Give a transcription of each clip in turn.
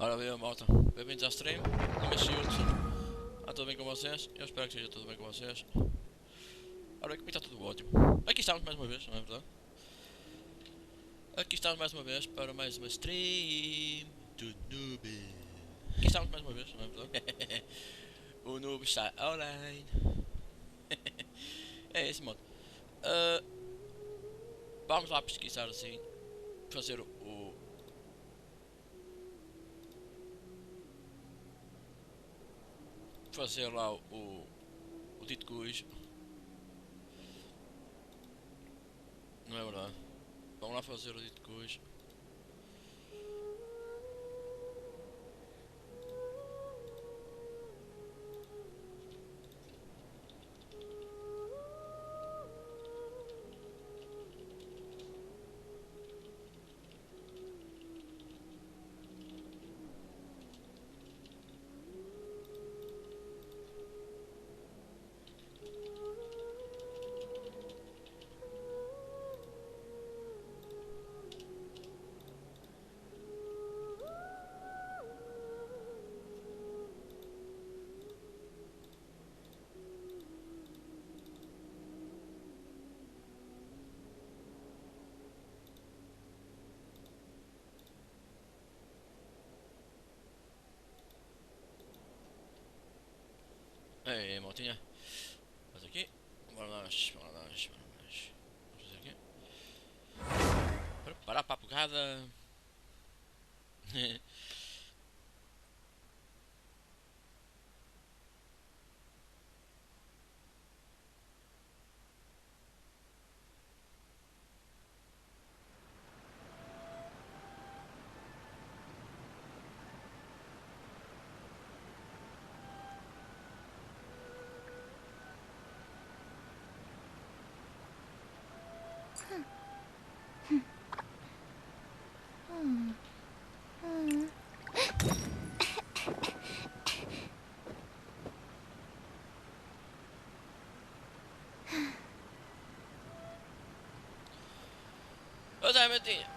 Ora viva malta, bem-vindos à stream, amigos shields. Tudo bem com vocês? Eu espero que esteja tudo bem com vocês. Ora, comigo está tudo ótimo. Aqui estamos mais uma vez, não é verdade? Aqui estamos mais uma vez para mais uma stream do noob. Aqui estamos mais uma vez, não é verdade? O noob está online. É esse modo. Vamos lá pesquisar assim, fazer fazer lá o dito cujo. Não é verdade? Vamos lá fazer o dito cujo. Ei, maltinha. Faz aqui. Bora lá. Vamos fazer aqui. Preparar para a pegada.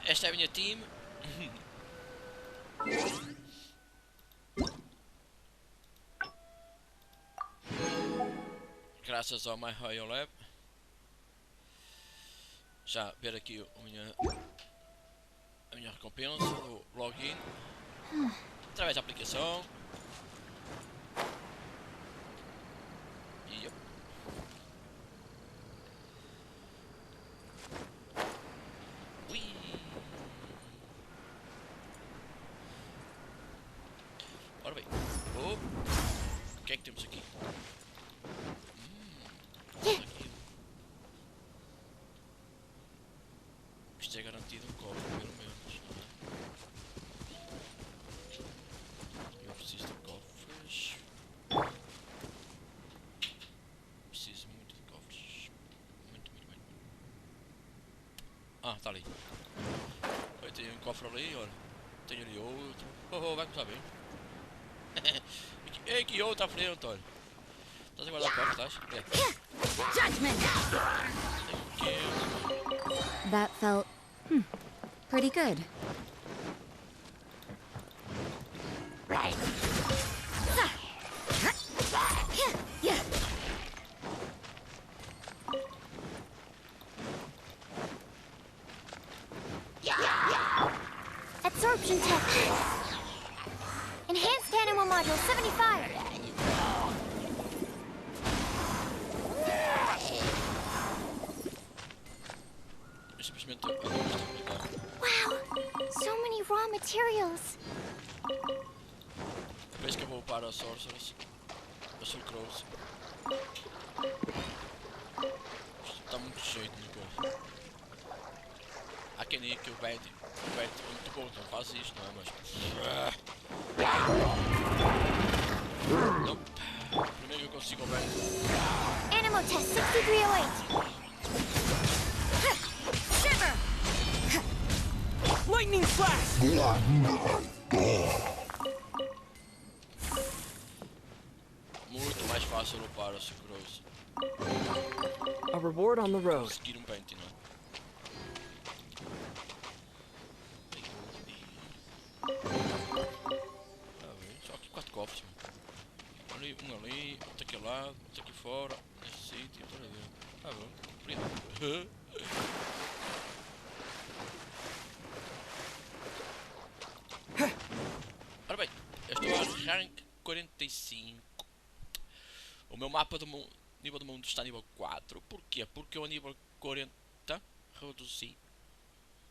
Esta é a minha team. Graças ao My High Lab. Já ver aqui a minha recompensa, o login. Através da aplicação. E yep. Ui. Ora bem. O que é que temos aqui? Aqui. Isto é garantido um cofre, pelo menos, não é? Eu preciso de cofres. Preciso muito de cofres. Muito. Ah, está ali. Eu tenho um cofre ali, olha. Tenho ali outro. Vai começar bem. Aqui outro à frente, olha. Estás a guardar cofre, estás? That felt pretty good. Right. Absorption test. Enhanced animal module 75. Wow, so many raw materials. Depois que eu vou para as sorcerers, eu sou crows. Está muito cheio de coisa. Há quem diga que o bet é muito bom, não faz isto, não é? Mas. Não. Primeiro eu consigo o bet. Animal test 6308. Shiver! Lightning flash! Muito mais fácil upar os crows. A reward on the road. Conseguir pente, não é? um ali, outro aqui ao lado, outro aqui fora, neste sítio, para ver. Tá bom, obrigado. Ora bem, eu estou a rank 45. O meu mapa do nível do mundo está a nível 4. Porquê? Porque eu a nível 40 reduzi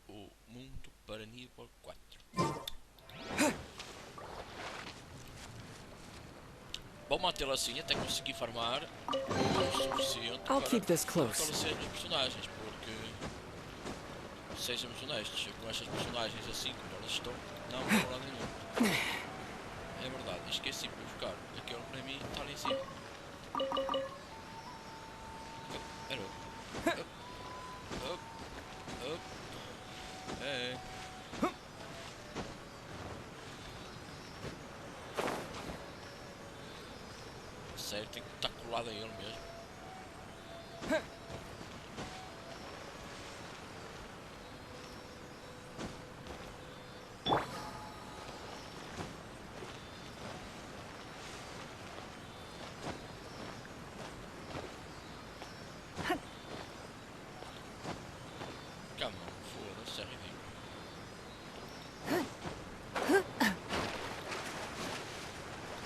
o mundo para nível 4. Vou mantê-lo assim até conseguir farmar o suficiente I'll para keep this close. fortalecer os personagens, porque sejamos honestos, eu com estas personagens assim como elas estão, não vou lá nenhum. É verdade, esqueci de buscar. Aquele para mim está ali em cima. Era é. Sério, tem que estar colado a ele mesmo. Calma, foda-se, é ridículo.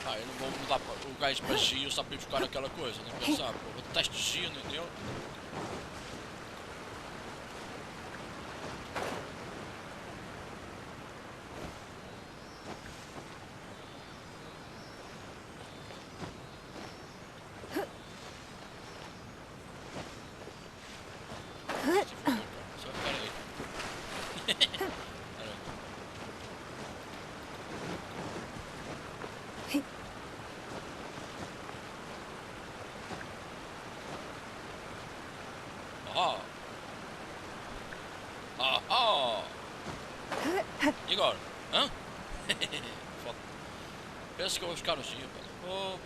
Ah, eu não vou mudar o gajo para Gio só para ir buscar aquela coisa, nem pensar, pô, eu detesto Gio, nem deu. Só ficar aí. Ah! Ah! Ah! E agora? Hã? Foda. Penso que eu vou buscar o Gio, pá. Oh.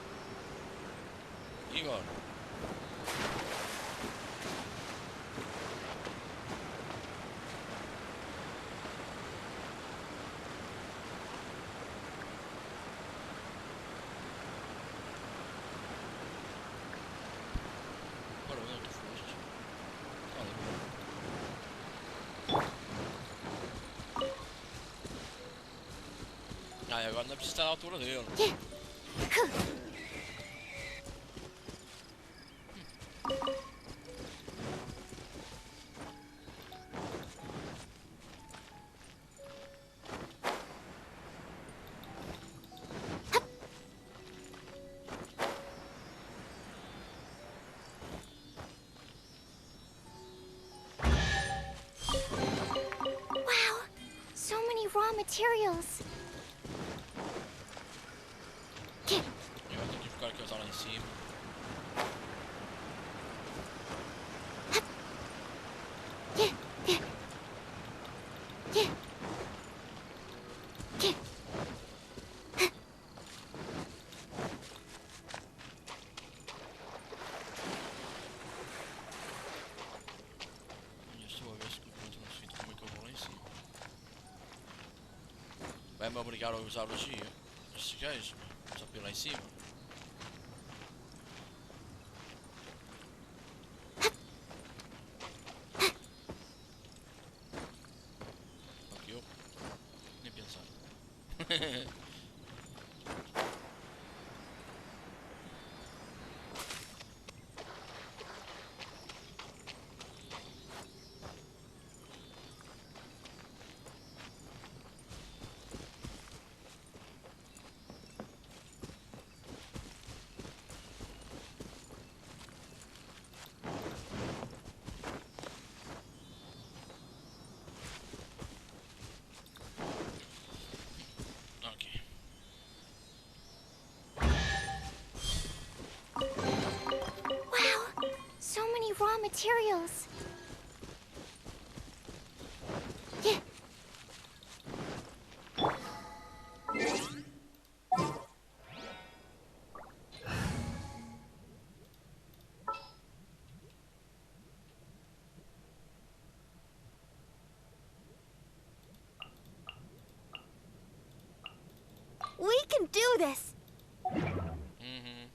E agora? Agora onde é que tu foste? Ah, e agora não é preciso estar à altura dele. Wow, so many raw materials. Eu vou ter que buscar aqueles lá em cima. E eu estou a ver se encontro um sítio como é que eu vou lá em cima. Vai-me obrigar a usar o Gio. Estes gajos, só para ir lá em cima. Ok, eu nem pensar. Ok. Wow, so many raw materials. We can do this. Uhum.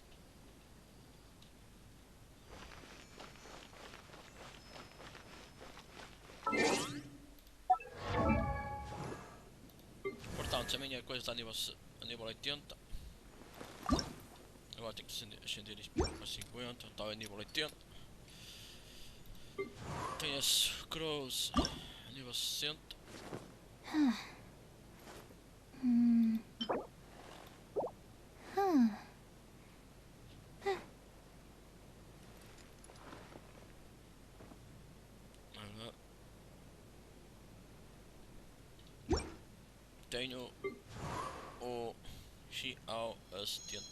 Pronto, a minha coisa está a nível 80. Agora tenho que acender isto para 50. Está a nível 80. Tem as crows a nível 60. Tenho o Xiao a 70.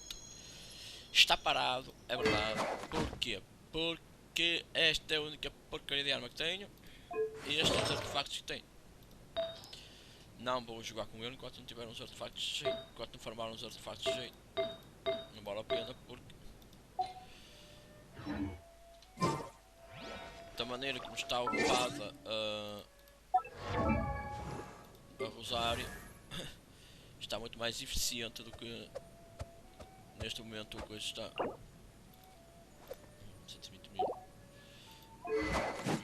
Está parado, é verdade. Porquê? Porque esta é a única porcaria de arma que tenho. E estes são os artefactos que tenho. Não vou jogar com ele enquanto não tiver uns artefactos de jeito. Enquanto não farmar uns artefactos de jeito. Não vale a pena porque... Da maneira como está ocupada a Rosário, está muito mais eficiente do que neste momento a coisa está. 120 mil.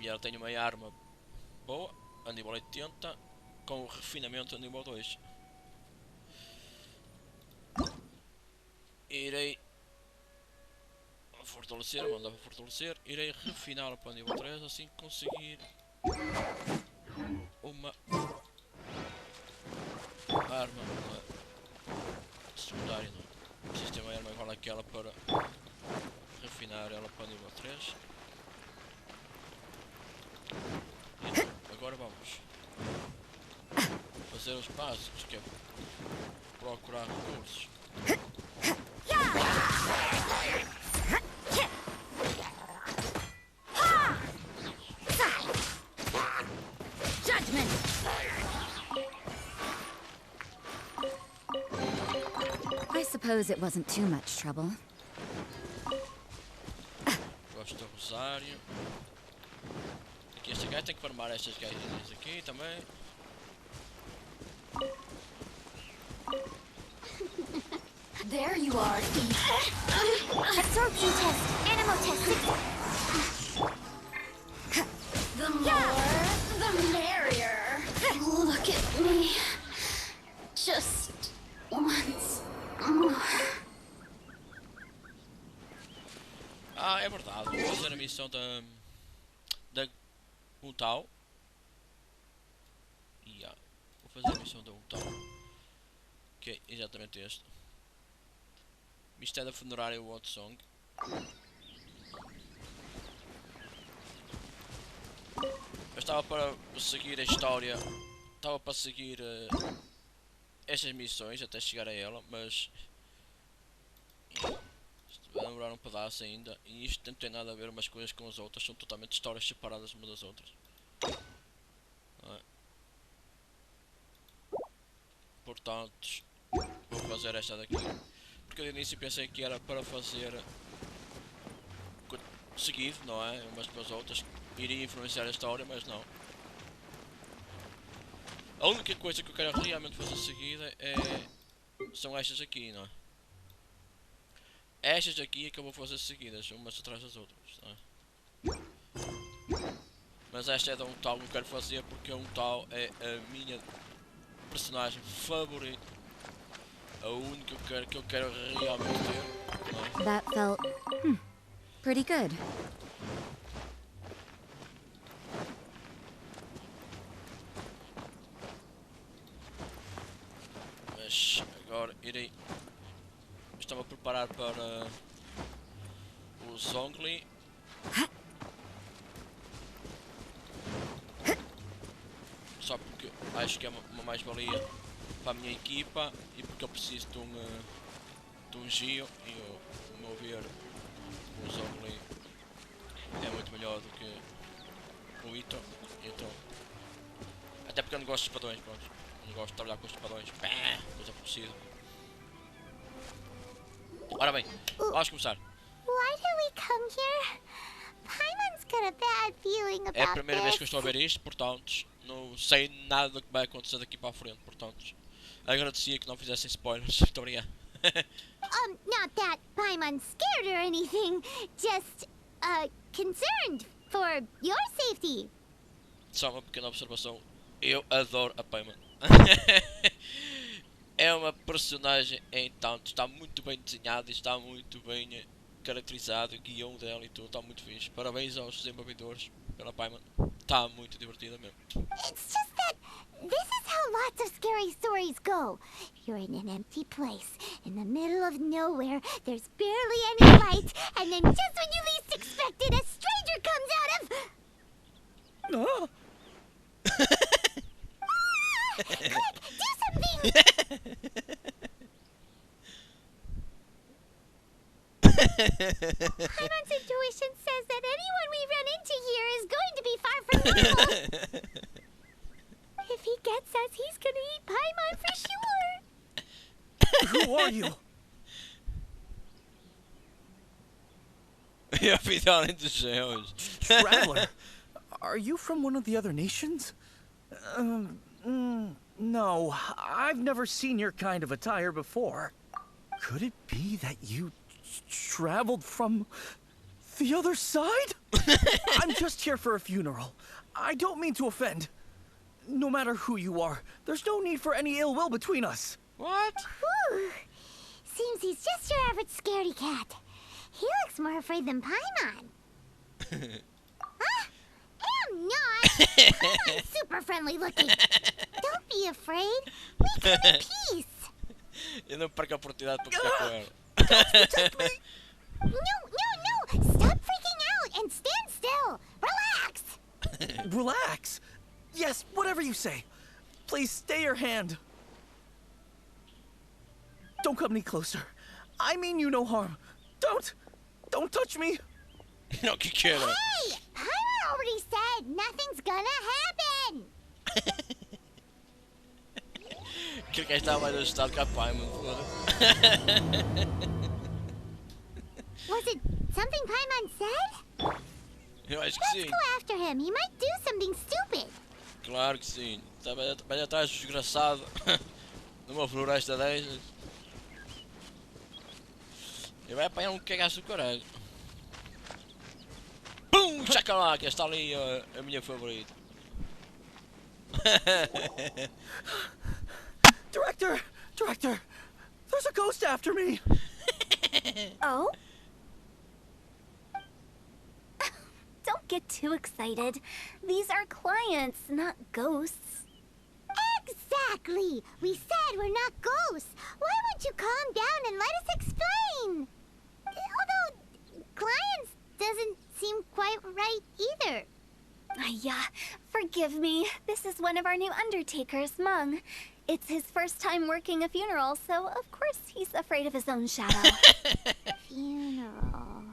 E ela tem uma arma boa, a nível 80, com refinamento a nível 2. Irei fortalecer, mandar para fortalecer. Irei refiná-la para o nível 3, assim que conseguir uma arma secundária. Não preciso ter uma arma igual àquela para refinar ela para o nível 3. E agora vamos fazer os básicos, que é procurar recursos. I suppose it wasn't too much trouble. Gosto do rosário. Aqui este gajo tem que farmar estas gajas aqui também. There you are, absorption test, animal test. The more, the merrier. Look at me. Just once more. Ah, é verdade. Vou fazer a missão da Untal. Vou fazer a missão da Untal. Que é exatamente este. Isto é da funerária What Song. Eu estava para seguir a história. Estava para seguir estas missões até chegar a ela, mas isto vai demorar um pedaço ainda. E isto não tem nada a ver umas coisas com as outras, são totalmente histórias separadas umas das outras. Portanto, vou fazer esta daqui. Porque de início pensei que era para fazer seguido, não é? Umas com as outras, iria influenciar a história, mas não. A única coisa que eu quero realmente fazer seguida são estas aqui, não é? Estas aqui é que eu vou fazer seguidas, umas atrás das outras, não é? Mas esta é da Untal que eu quero fazer porque a Untal é a minha personagem favorita. A única que eu quero realmente ter, não é? That felt pretty good. Mas agora irei... Estou-me a preparar para o Zhongli. Só porque acho que é uma mais-valia para a minha equipa e porque eu preciso de um Gio e o meu ver o Zhongli é muito melhor do que o Ito. Então, até porque eu não gosto de espadões, pronto. Não gosto de trabalhar com os espadões. Coisa parecida. Ora bem, vamos começar. Why did we come here? Paimon's got a bad feeling about É a primeira vez que eu estou a ver isto, portanto, não sei nada do que vai acontecer daqui para a frente, portanto, agradecia que não fizessem spoilers. Muito obrigado. Not that Paimon's scared or anything, just, concerned for your safety. Só uma pequena observação, eu adoro a Paimon. É uma personagem, então, está muito bem desenhada e está muito bem caracterizado, o guião dela e tudo, está muito fixe. Parabéns aos desenvolvedores pela Paimon. Está muito divertida mesmo. It's just that this is how lots of scary stories go. You're in an empty place, in the middle of nowhere, there's barely any light, and then just when you least expect it, a stranger comes out of... Oh, Quick, do something! Paimon's intuition says that anyone we run into here is going to be far from normal. If he gets us, he's gonna eat Paimon for sure. who are you? E a vida além dos céus. Traveler. Are you from one of the other nations? No, I've never seen your kind of attire before. Could it be that you traveled from the other side? I'm just here for a funeral. I don't mean to offend. No matter who you are, there's no need for any ill will between us. What? Whew. Seems he's just your average scaredy cat. He looks more afraid than Paimon. I'm not. Paimon's super friendly looking. Don't be afraid. We come in peace. Eu não perco a oportunidade para ficar com ela. No. Stop freaking out and stand still. Relax. Relax. Yes, whatever you say. Please stay your hand. Don't come any closer. I mean you no harm. Don't touch me. Não que queira. Hey, Paimon already said nothing's gonna happen. Aquele gajo estava mais assustado que a Paimon. Was it something Paimon said? Eu acho que Let's sim. go after him. He might do something stupid. Claro que sim. Vai atrás do desgraçado. Numa floresta dessas. E vai apanhar um cagaço do caralho. Pum! Chacalaca! Está ali a minha favorita. Director! There's a ghost after me. Oh? Don't get too excited. These are clients, not ghosts. Exactly! We said we're not ghosts. Why won't you calm down and let us explain? Although, clients doesn't seem quite right either. Yeah, forgive me. This is one of our new undertakers, Mung. It's his first time working a funeral, so of course he's afraid of his own shadow. Funeral.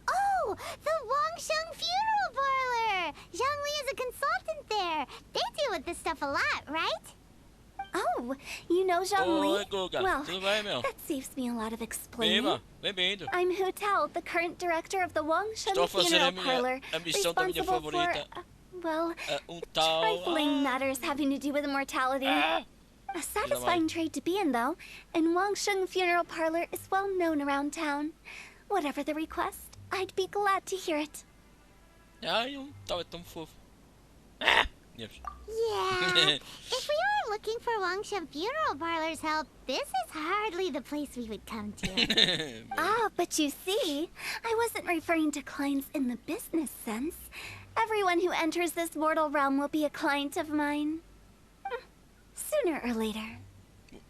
Oh! The Wangsheng Funeral Parlor! Zhangli is a consultant there. They deal with this stuff a lot, right? Oh, you know Zhangli? Oi, Guga. Well, Tudo bem, meu? that saves me a lot of explaining. Viva! Bem-vindo! I'm Hu Tao, the current director of the Wangsheng Estou a fazer Funeral a minha Parlor, a missão da minha responsible for, favorita. well, Tal. trifling matters having to do with immortality. A satisfying trade to be in, though, and Wangsheng Funeral Parlor is well known around town. Whatever the request, I'd be glad to hear it. Ai, tal é tão fofo. Yes. Yeah. If we were looking for Wangsheng Funeral Parlor's help, this is hardly the place we would come to. Ah, but you see, I wasn't referring to clients in the business sense. Everyone who enters this mortal realm will be a client of mine. Sooner or later.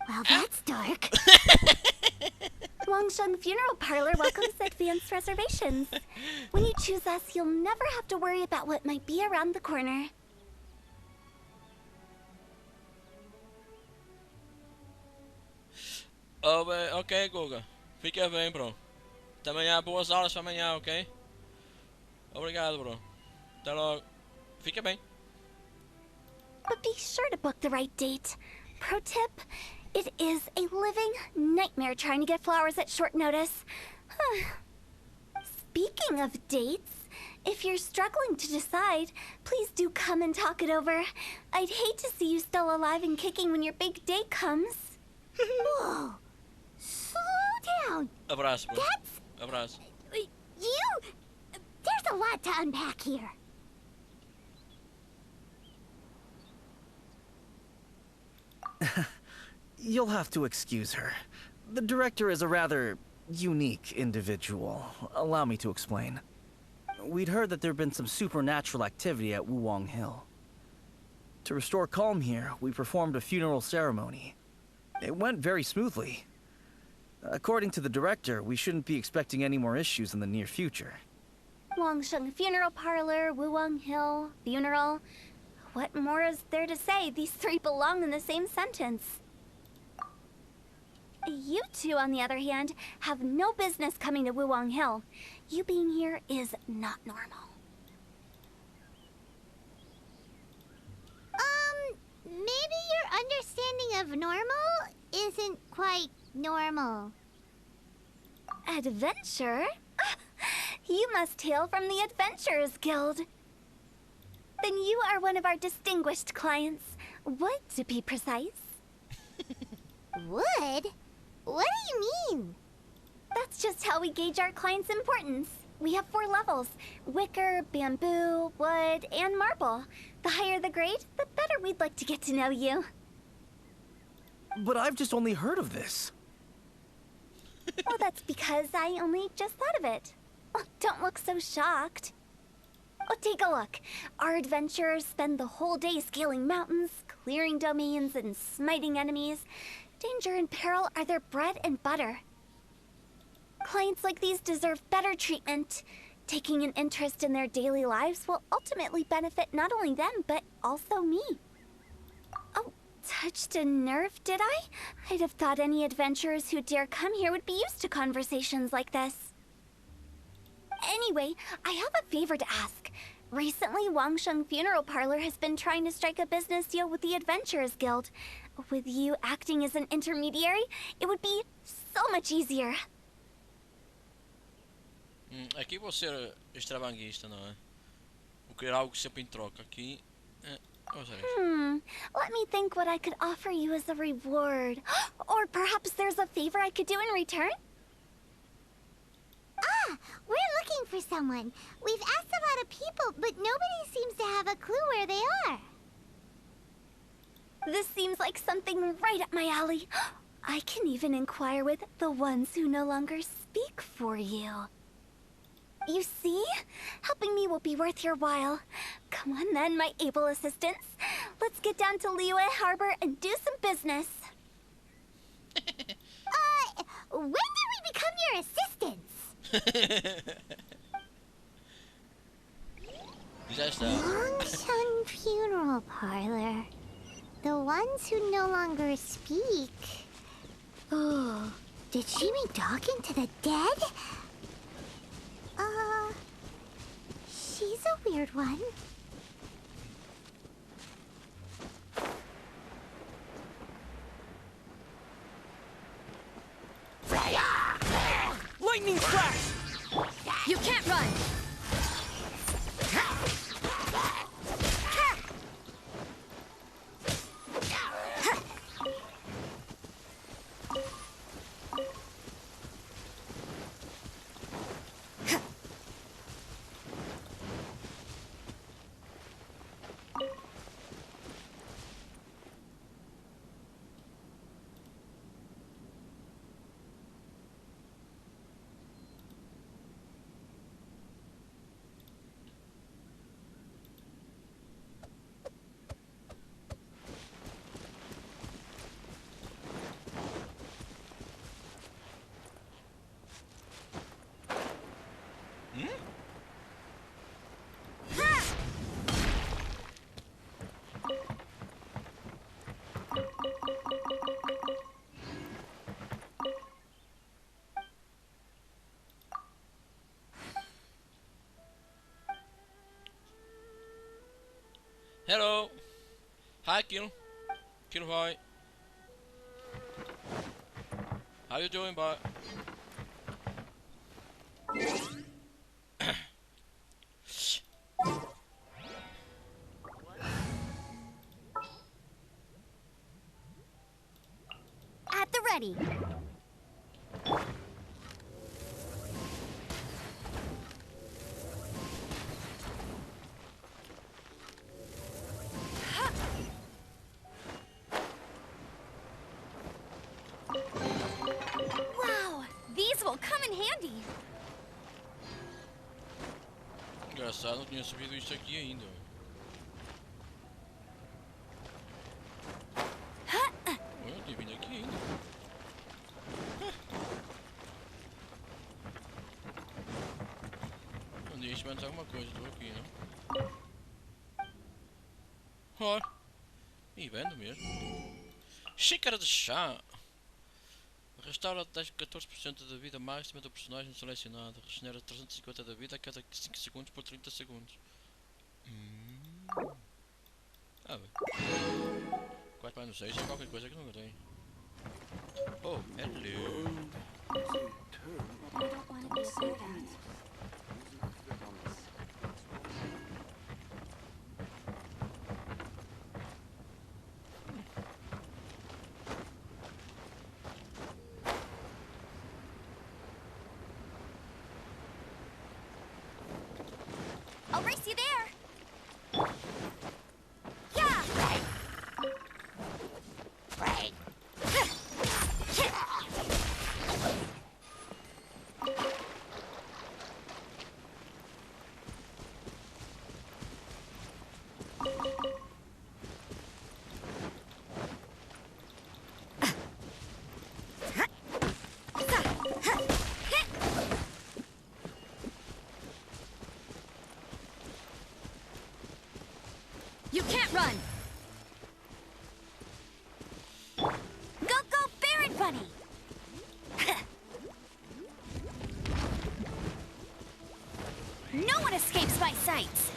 Well, that's dark. Wangsheng Funeral Parlor welcomes advanced reservations. When you choose us, you'll never have to worry about what might be around the corner. Oh, ok, Guga. Fica bem, bro. Também há boas aulas para amanhã, ok? Obrigado, bro. Até logo. Fica bem. But be sure to book the right date. Pro tip, it is a living nightmare trying to get flowers at short notice. Speaking of dates, if you're struggling to decide, please do come and talk it over. I'd hate to see you still alive and kicking when your big day comes. Whoa. Slow down. Abraço, bro. That's... Abraço. You... There's a lot to unpack here. You'll have to excuse her. The director is a rather unique individual. Allow me to explain. We'd heard that there'd been some supernatural activity at Wuwang Hill. To restore calm here, we performed a funeral ceremony. It went very smoothly. According to the director, we shouldn't be expecting any more issues in the near future. Wangsheng Funeral Parlor, Wuwang Hill, funeral. What more is there to say? These three belong in the same sentence. You two, on the other hand, have no business coming to Wuwang Hill. You being here is not normal. Maybe your understanding of normal isn't quite normal. Adventure? You must hail from the Adventurers Guild. Then you are one of our distinguished clients. Wood, to be precise. Wood? What do you mean? That's just how we gauge our clients' importance. We have 4 levels: wicker, bamboo, wood, and marble. The higher the grade, the better we'd like to get to know you. But I've just only heard of this. Well, that's because I only just thought of it. Oh, don't look so shocked. Oh, take a look. Our adventurers spend the whole day scaling mountains, clearing domains, and smiting enemies. Danger and peril are their bread and butter. Clients like these deserve better treatment. Taking an interest in their daily lives will ultimately benefit not only them, but also me. Oh, touched a nerve, did I? I'd have thought any adventurers who dare come here would be used to conversations like this. Anyway, I have a favor to ask. Recently, Wangsheng Funeral Parlor has been trying to strike a business deal with the Adventurers Guild. With you acting as an intermediary, it would be so much easier. Aqui vou ser extravagista, não é? Vou querer algo sempre em troca. Aqui vamos ver isto. Let me think what I could offer you as a reward. Or perhaps there's a favor I could do in return? Ah, we're looking for someone. We've asked a lot of people, but nobody seems to have a clue where they are. This seems like something right up my alley. I can even inquire with the ones who no longer speak for you. You see? Helping me will be worth your while. Come on then, my able assistants. Let's get down to Liyue Harbor and do some business. When did we become your assistants? Já está. Wangsheng Funeral Parlor. The ones who no longer speak. Oh, did she mean talking to the dead? She's a weird one. Lightning flash! You can't run! Hello. Hi, Kino. Kino, hi. How you doing, boy? At the ready. engraçado, não tinha sabido isto aqui ainda. Eu não tinha vindo aqui ainda. Um dia experimentar alguma coisa, estou aqui, não? Ó, e vendo mesmo. Xícara de chá. Restaura 14% da vida máxima do personagem selecionado. Regenera 350 da vida a cada 5 segundos por 30 segundos. Ah, bem. 4 para no 6 é qualquer coisa que não tem. Oh, hello. But I don't want to be so that. I'll race you there. Yeah. You can't run. Go, go, Baron Bunny. No one escapes my sights.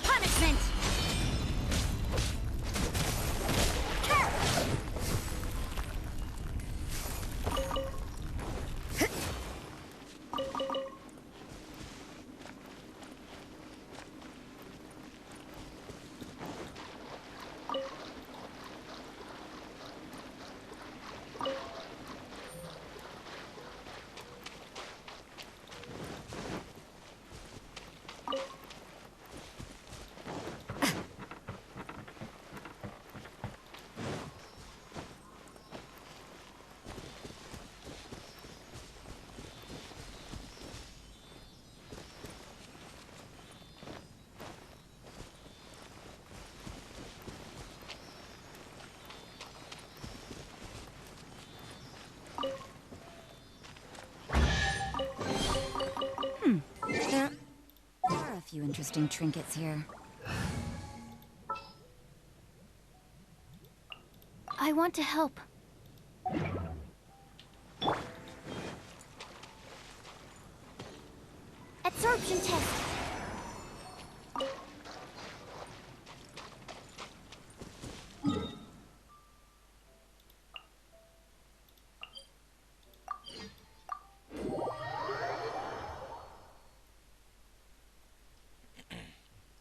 Punishment. There are a few interesting trinkets here. I want to help. Absorption test.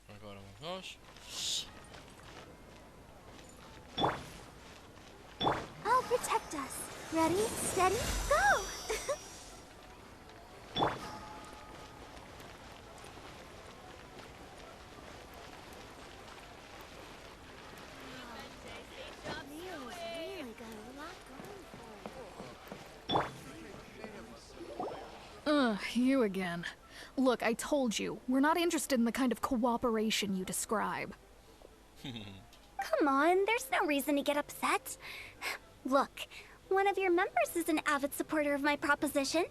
Agora vamos. I'll protect us. Ready, steady, go! You again. Look, I told you, we're not interested in the kind of cooperation you describe. Come on, there's no reason to get upset. Look, one of your members is an avid supporter of my proposition.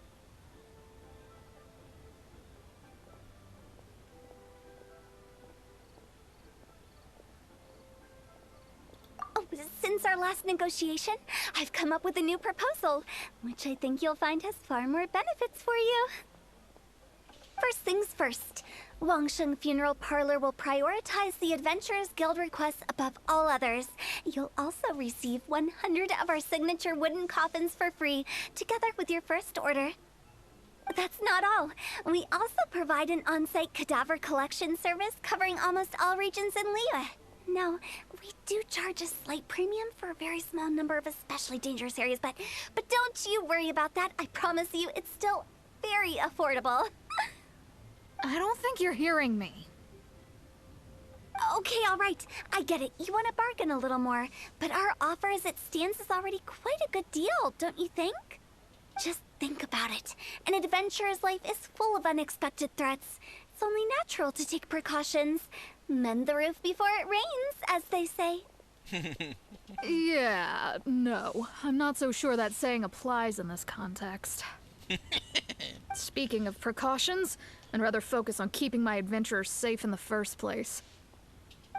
Oh, since our last negotiation, I've come up with a new proposal, which I think you'll find has far more benefits for you. First things first, Wangsheng Funeral Parlor will prioritize the Adventurers Guild requests above all others. You'll also receive 100 of our signature wooden coffins for free, together with your first order. That's not all. We also provide an on-site cadaver collection service covering almost all regions in Liyue. Now, we do charge a slight premium for a very small number of especially dangerous areas, but don't you worry about that. I promise you, it's still very affordable. I don't think you're hearing me. Okay, all right. I get it. You want to bargain a little more, but our offer as it stands is already quite a good deal, don't you think? Just think about it. An adventurer's life is full of unexpected threats. It's only natural to take precautions. Mend the roof before it rains, as they say. Yeah, no. I'm not so sure that saying applies in this context. Speaking of precautions, I'd rather focus on keeping my adventurers safe in the first place.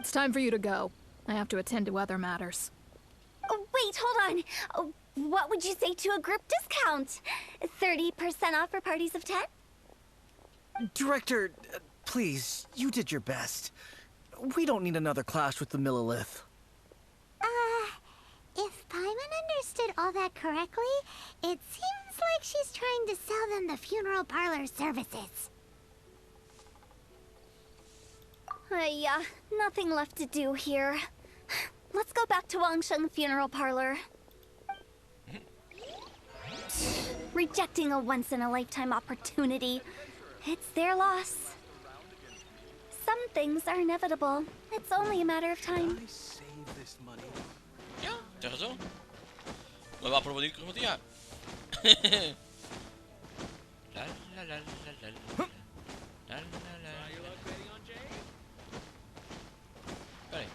It's time for you to go. I have to attend to other matters. Oh, wait, hold on. Oh, what would you say to a group discount? 30% off for parties of 10? Director, please, you did your best. We don't need another clash with the Millilith. If Paimon understood all that correctly, it seems like she's trying to sell them the funeral parlor services. Yeah, nothing left to do here. Let's go back to Wangsheng Funeral Parlor. Rejecting a once-in-a-lifetime opportunity. It's their loss. Some things are inevitable. It's only a matter of time. I save this money. Ja, tegen zo. Maar wat probeer ik met ja? La la la la la la. La la la. Peraí.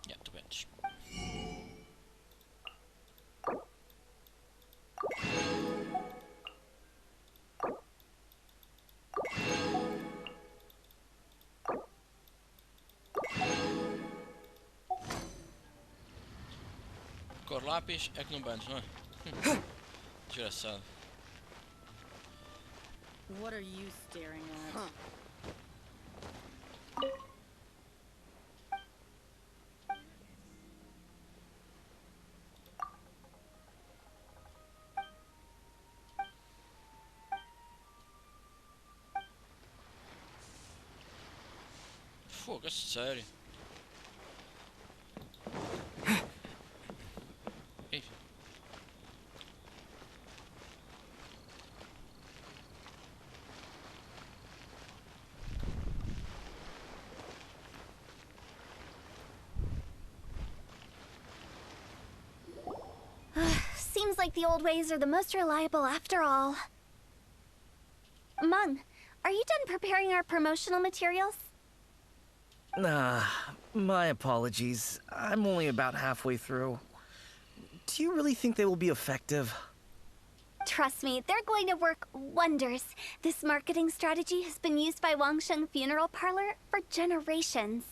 Ja, tu bentes. Cor lápis é que não bandes, não é? Desgraçado. What are you staring at? Fogo, é sério. Enfim. Seems like the old ways are the most reliable after all. Mung, are you done preparing our promotional materials? My apologies. I'm only about halfway through. Do you really think they will be effective? Trust me, they're going to work wonders. This marketing strategy has been used by Wangsheng Funeral Parlor for generations.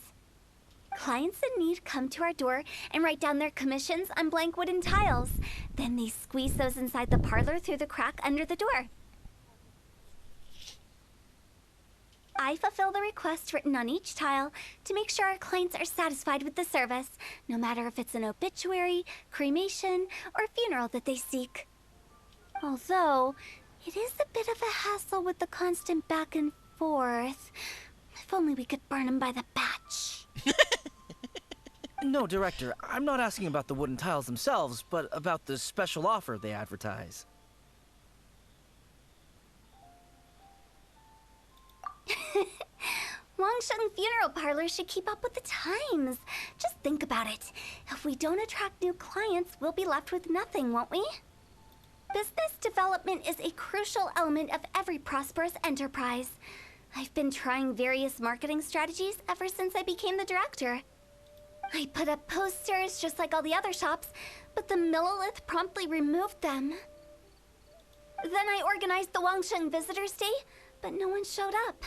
Clients in need come to our door and write down their commissions on blank wooden tiles. Then they squeeze those inside the parlor through the crack under the door. I fulfill the requests written on each tile to make sure our clients are satisfied with the service, no matter if it's an obituary, cremation, or funeral that they seek. Although, it is a bit of a hassle with the constant back and forth. If only we could burn them by the batch. No, Director, I'm not asking about the wooden tiles themselves, but about the special offer they advertise. Wangsheng Funeral Parlor should keep up with the times. Just think about it. If we don't attract new clients, we'll be left with nothing, won't we? Business development is a crucial element of every prosperous enterprise. I've been trying various marketing strategies ever since I became the director. I put up posters just like all the other shops, but the Millilith promptly removed them. Then I organized the Wangsheng Visitors Day, but no one showed up.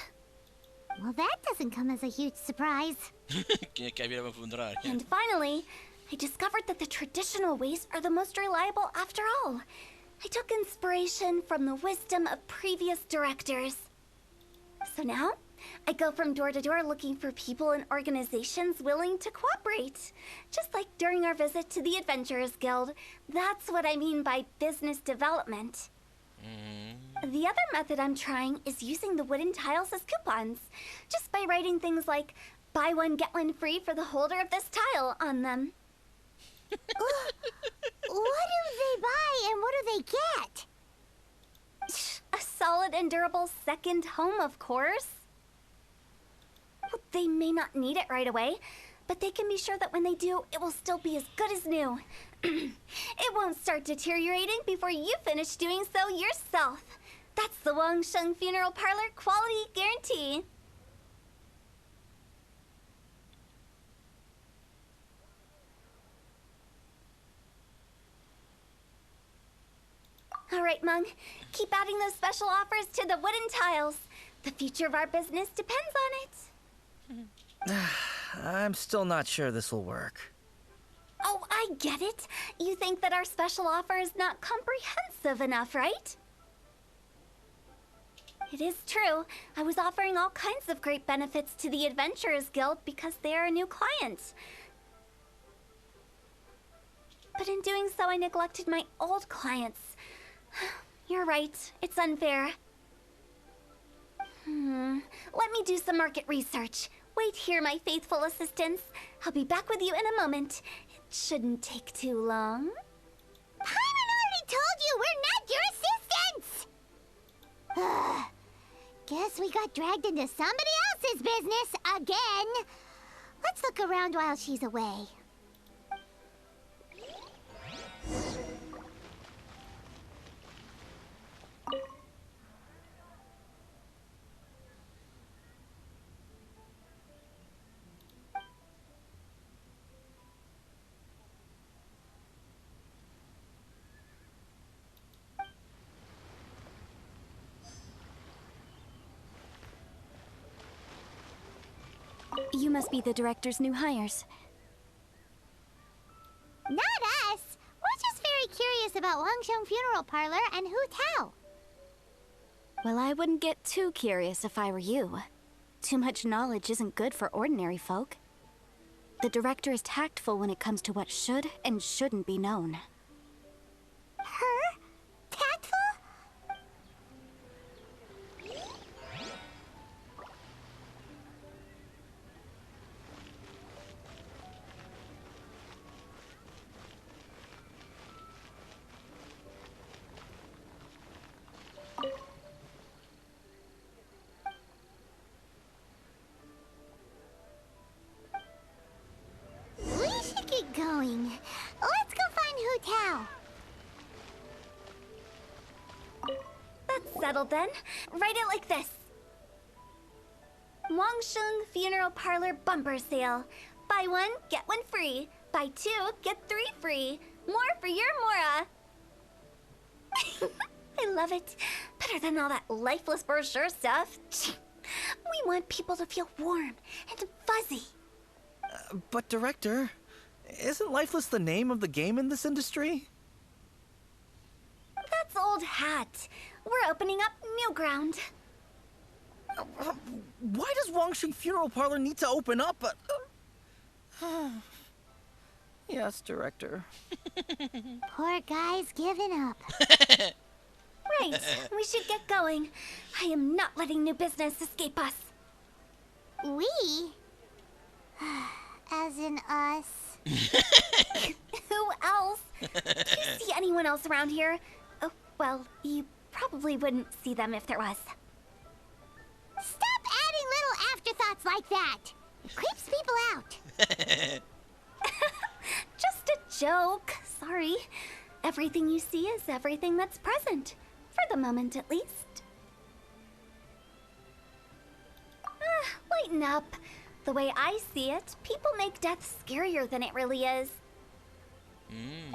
Well, that doesn't come as a huge surprise. Quem é que quer vir a funerar? And finally, I discovered that the traditional ways are the most reliable after all. I took inspiration from the wisdom of previous directors. So now, I go from door to door looking for people and organizations willing to cooperate. Just like during our visit to the Adventurers Guild. That's what I mean by business development. The other method I'm trying is using the wooden tiles as coupons. Just by writing things like, buy one, get one free for the holder of this tile on them. What do they buy and what do they get? A solid and durable second home, of course. Well, they may not need it right away, but they can be sure that when they do, it will still be as good as new. It won't start deteriorating before you finish doing so yourself. That's the Wangsheng Funeral Parlor quality guarantee. All right, Mung. Keep adding those special offers to the wooden tiles. The future of our business depends on it. I'm still not sure this will work. Oh, I get it. You think that our special offer is not comprehensive enough, right? It is true. I was offering all kinds of great benefits to the Adventurers Guild because they are a new client. But in doing so, I neglected my old clients. You're right. It's unfair. Let me do some market research. Wait here, my faithful assistants. I'll be back with you in a moment. It shouldn't take too long. Paimon already told you we're not your assistants! Guess we got dragged into somebody else's business again. Let's look around while she's away. You must be the director's new hires. Not us! We're just very curious about Wangsheng Funeral Parlor and Hu Tao. Well, I wouldn't get too curious if I were you. Too much knowledge isn't good for ordinary folk. The director is tactful when it comes to what should and shouldn't be known. Her? Tactful? We should get going. Let's go find Hu Tao. That's settled then. Write it like this. Wangsheng Funeral Parlor Bumper Sale. Buy one, get one free. Buy two, get three free. More for your Mora. I love it. Better than all that lifeless brochure stuff. We want people to feel warm and fuzzy. But Director, isn't Lifeless the name of the game in this industry? That's old hat. We're opening up new ground. Why does Wangsheng Funeral Parlor need to open up? Yes, Director. Poor guy's given up. Right, we should get going. I am not letting new business escape us. We? As in us. Who else? Do you see anyone else around here? Oh, well, you probably wouldn't see them if there was. Stop adding little afterthoughts like that. It creeps people out. Just a joke. Sorry. Everything you see is everything that's present. For the moment, at least. Lighten up. The way I see it, people make death scarier than it really is.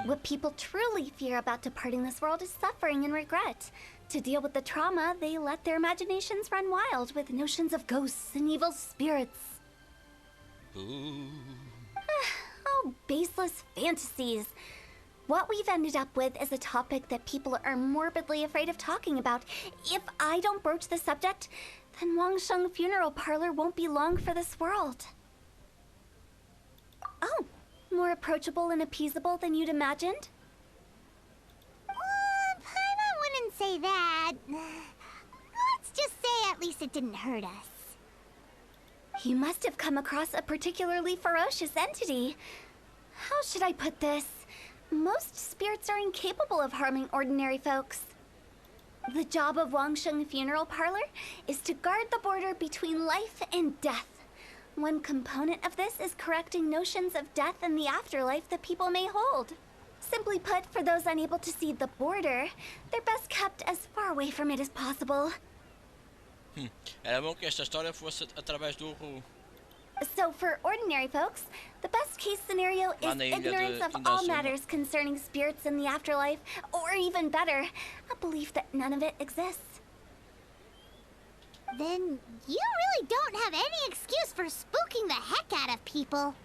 What people truly fear about departing this world is suffering and regret. To deal with the trauma, they let their imaginations run wild with notions of ghosts and evil spirits. Oh, baseless fantasies. What we've ended up with is a topic that people are morbidly afraid of talking about. If I don't broach the subject, then Wangsheng Funeral Parlor won't be long for this world. Oh, more approachable and appeasable than you'd imagined? Paimon wouldn't say that. Let's just say at least it didn't hurt us. You must have come across a particularly ferocious entity. How should I put this? Most spirits are incapable of harming ordinary folks. The job of Wangsheng Funeral Parlor is to guard the border between life and death. One component of this is correcting notions of death and the afterlife that people may hold. Simply put, for those unable to see the border, they're best kept as far away from it as possible. Era bom que esta história fosse através do... So for ordinary folks, the best case scenario is ignorance of all matters concerning spirits in the afterlife, or even better, a belief that none of it exists. Then you really don't have any excuse for spooking the heck out of people.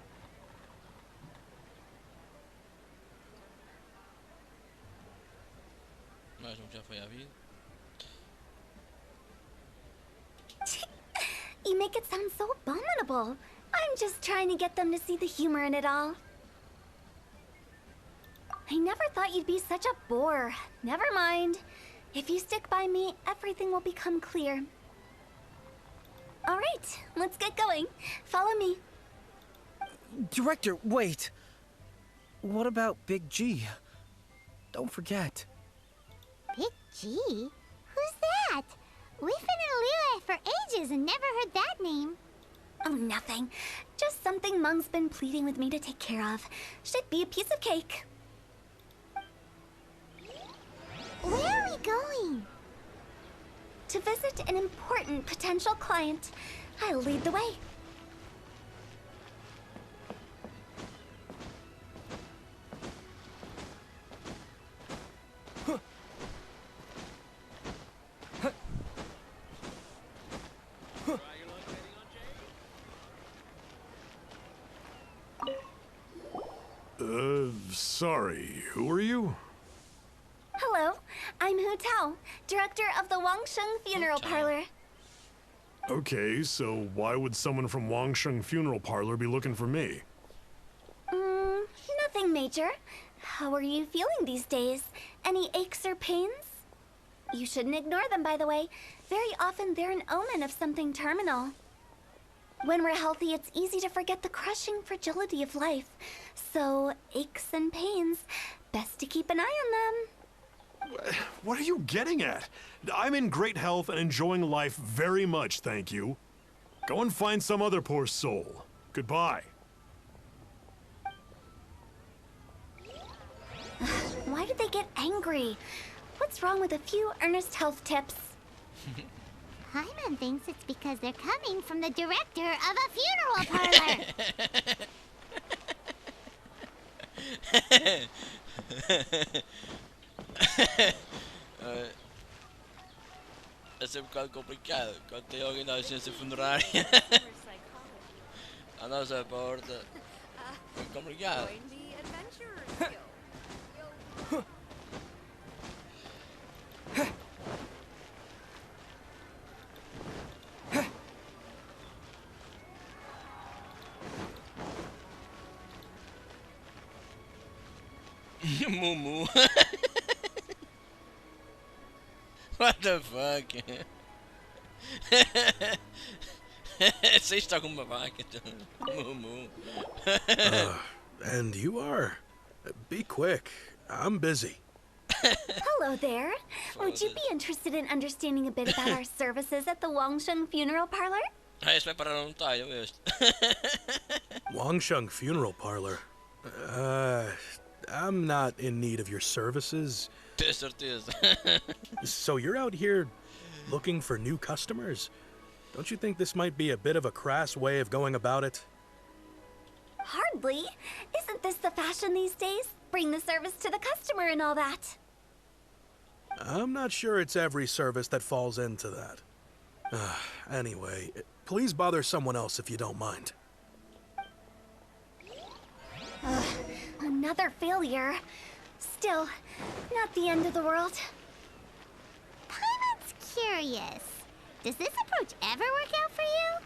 Mais um que já foi à vida. You make it sound so abominable. I'm just trying to get them to see the humor in it all. I never thought you'd be such a bore. Never mind. If you stick by me, everything will become clear. All right, let's get going. Follow me. Director, wait. What about Big G? Don't forget. Big G? Who's that? We've been in Lille for ages and never heard that name. Oh, nothing. Just something Mung's been pleading with me to take care of. Should be a piece of cake. Where are we going? To visit an important potential client. I'll lead the way. Sorry, who are you? Hello, I'm Hu Tao, director of the Wangsheng Funeral Parlor. Okay, so why would someone from Wangsheng Funeral Parlor be looking for me? Nothing major. How are you feeling these days? Any aches or pains? You shouldn't ignore them, by the way. Very often they're an omen of something terminal. When we're healthy, it's easy to forget the crushing fragility of life. So, aches and pains, best to keep an eye on them. What are you getting at? I'm in great health and enjoying life very much, thank you. Go and find some other poor soul. Goodbye. Why did they get angry? What's wrong with a few earnest health tips? Hyman thinks it's because they're coming from the director of a funeral parlor. É um bocado complicado quando tem alguém na agência funerária à nossa porta. É complicado. Mumu. What the fuck? Você está com uma vaca, Mumu. And you are? Be quick. I'm busy. Hello there. Would you be interested in understanding a bit about our services at the Wangsheng Funeral Parlor? Este vai parar num talho, este. Wangsheng Funeral Parlor. I'm not in need of your services. Tenho certeza. So you're out here looking for new customers? Don't you think this might be a bit of a crass way of going about it? Hardly. Isn't this the fashion these days? Bring the service to the customer and all that. I'm not sure it's every service that falls into that. Anyway, please bother someone else if you don't mind. Another failure. Still, not the end of the world. Paimon's curious. Does this approach ever work out for you?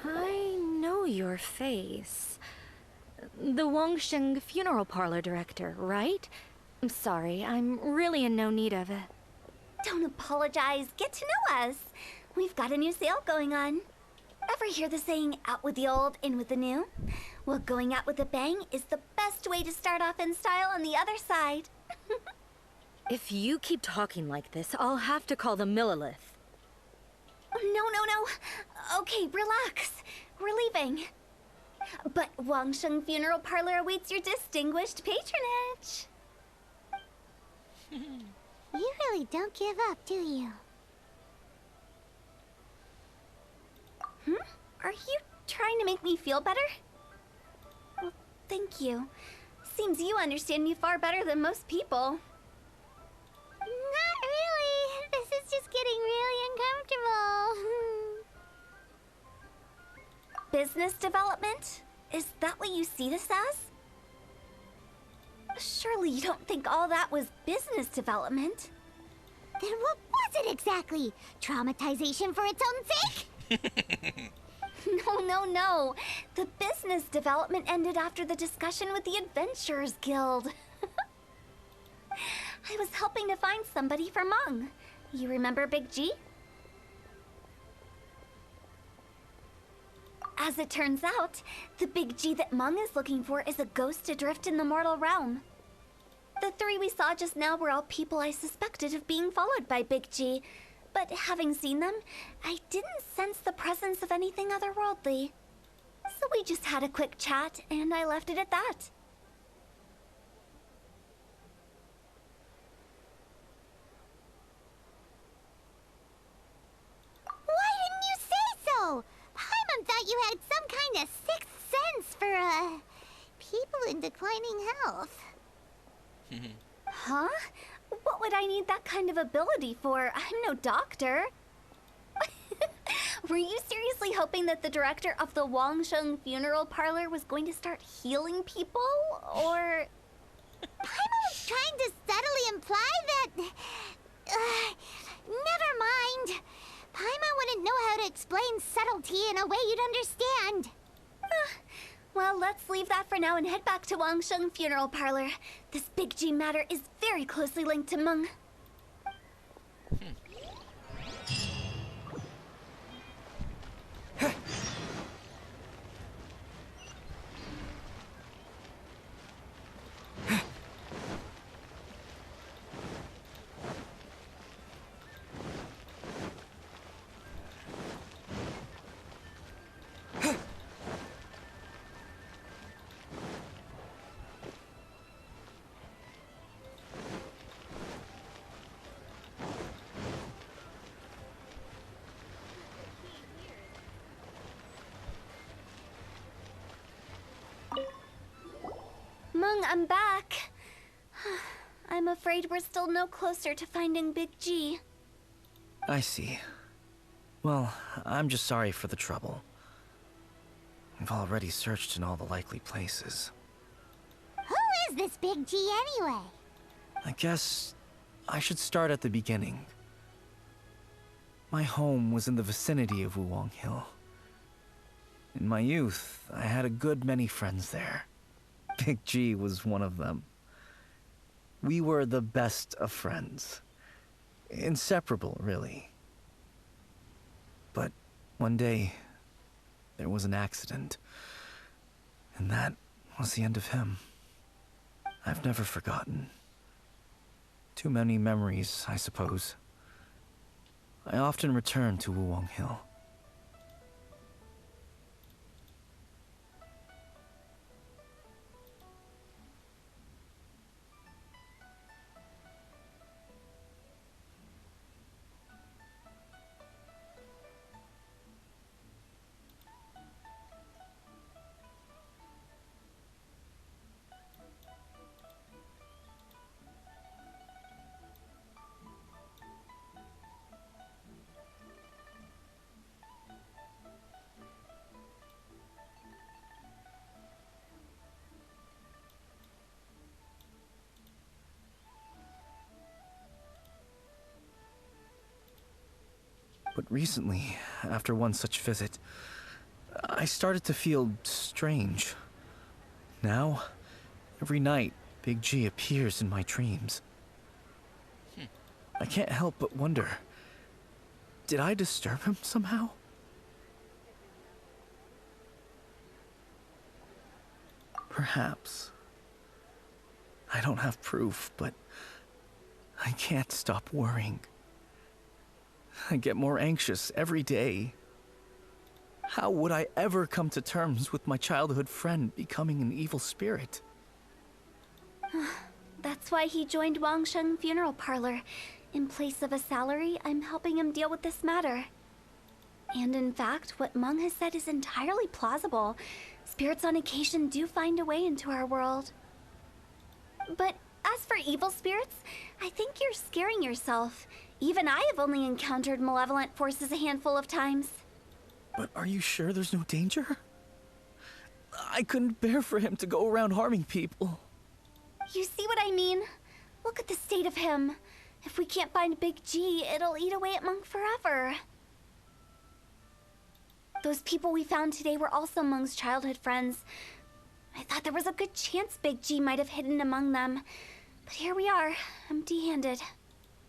I know your face. The Wangsheng Funeral Parlor director, right? I'm sorry, I'm really in no need of it. Don't apologize. Get to know us. We've got a new sale going on. Ever hear the saying, out with the old, in with the new? Well, going out with a bang is the best way to start off in style on the other side. If you keep talking like this, I'll have to call the Millilith. No. Okay, relax. We're leaving. But Wangsheng Funeral Parlor awaits your distinguished patronage. You really don't give up, do you? Are you trying to make me feel better? Well, thank you. Seems you understand me far better than most people. Not really. This is just getting really uncomfortable. Business development? Is that what you see this as? Surely you don't think all that was business development? Then what was it exactly? Traumatization for its own sake? No. The business development ended after the discussion with the Adventurers Guild. I was helping to find somebody for Meng. You remember Big G? As it turns out, the Big G that Meng is looking for is a ghost adrift in the mortal realm. The three we saw just now were all people I suspected of being followed by Big G, but having seen them, I didn't sense the presence of anything otherworldly. So we just had a quick chat, and I left it at that. Why didn't you say so? Paimon thought you had some kind of sixth sense for, people in declining health. Huh? What would I need that kind of ability for? I'm no doctor. Were you seriously hoping that the director of the Wangsheng Funeral Parlor was going to start healing people, or...? Paimon was trying to subtly imply that... never mind. Paimon wouldn't know how to explain subtlety in a way you'd understand. Well, let's leave that for now and head back to Wangsheng Funeral Parlor. This Big G matter is very closely linked to Meng. Meng, I'm back. I'm afraid we're still no closer to finding Big G. I see. Well, I'm just sorry for the trouble. We've already searched in all the likely places. Who is this Big G anyway? I guess I should start at the beginning. My home was in the vicinity of Wuwang Hill. In my youth, I had a good many friends there. Big G was one of them. We were the best of friends. Inseparable, really. But one day, there was an accident. And that was the end of him. I've never forgotten. Too many memories, I suppose. I often return to Wuwang Hill. But recently, after one such visit, I started to feel strange. Now, every night, Big G appears in my dreams. I can't help but wonder, did I disturb him somehow? Perhaps. I don't have proof, but I can't stop worrying. I get more anxious every day. How would I ever come to terms with my childhood friend becoming an evil spirit? That's why he joined Wangsheng Funeral Parlor. In place of a salary, I'm helping him deal with this matter. And in fact, what Meng has said is entirely plausible. Spirits on occasion do find a way into our world. But as for evil spirits, I think you're scaring yourself. Even I have only encountered malevolent forces a handful of times. But are you sure there's no danger? I couldn't bear for him to go around harming people. You see what I mean? Look at the state of him. If we can't find Big G, it'll eat away at Monk forever. Those people we found today were also Meng's childhood friends. I thought there was a good chance Big G might have hidden among them. But here we are, empty-handed.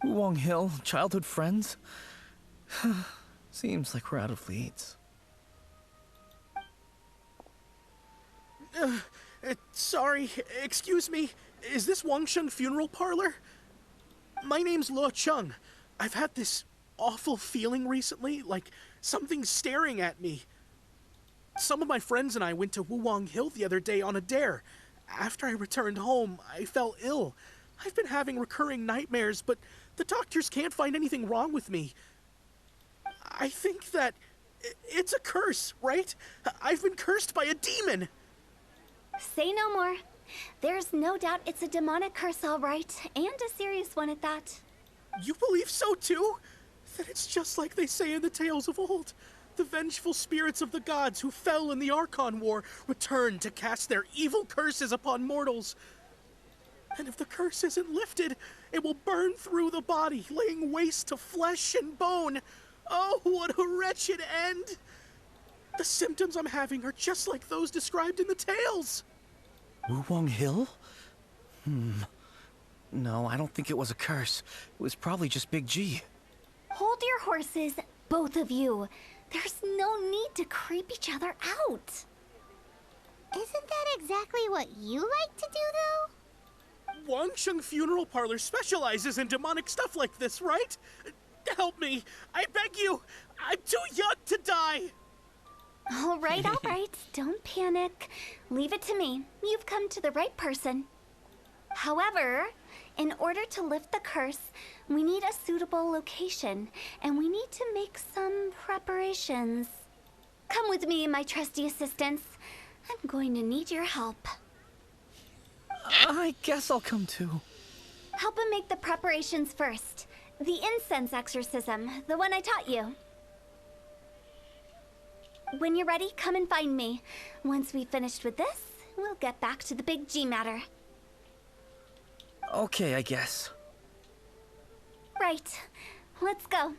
Wong Hill, childhood friends? Seems like we're out of leads. Sorry, excuse me. Is this Wangsheng Funeral Parlor? My name's Luo Chung. I've had this awful feeling recently, like something's staring at me. Some of my friends and I went to Wuwang Hill the other day on a dare. After I returned home, I fell ill. I've been having recurring nightmares, but the doctors can't find anything wrong with me. I think that it's a curse, right? I've been cursed by a demon. Say no more. There's no doubt it's a demonic curse, all right, and a serious one at that. You believe so too? Then it's just like they say in the tales of old. The vengeful spirits of the gods who fell in the Archon War return to cast their evil curses upon mortals. And if the curse isn't lifted, it will burn through the body, laying waste to flesh and bone. Oh, what a wretched end! The symptoms I'm having are just like those described in the tales. Wuwang Hill? No, I don't think it was a curse. It was probably just Big G. Hold your horses, both of you. There's no need to creep each other out. Isn't that exactly what you like to do, though? Wangsheng Funeral Parlor specializes in demonic stuff like this, right? Help me. I beg you. I'm too young to die. All right. Don't panic. Leave it to me. You've come to the right person. However, in order to lift the curse, we need a suitable location, and we need to make some preparations. Come with me, my trusty assistants. I'm going to need your help. I guess I'll come too. Help him make the preparations first. The incense exorcism, the one I taught you. When you're ready, come and find me. Once we've finished with this, we'll get back to the Big G matter. Okay, I guess. Right. Let's go.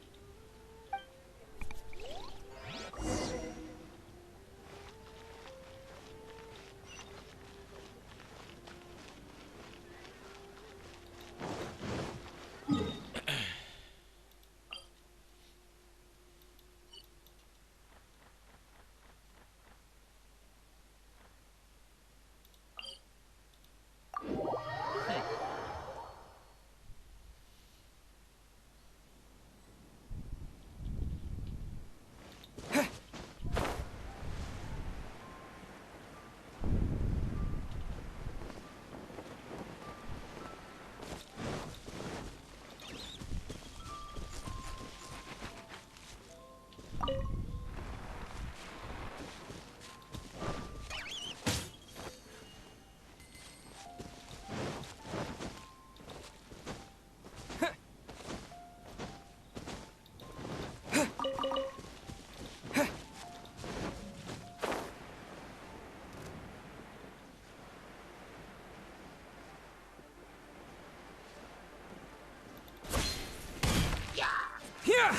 Yeah!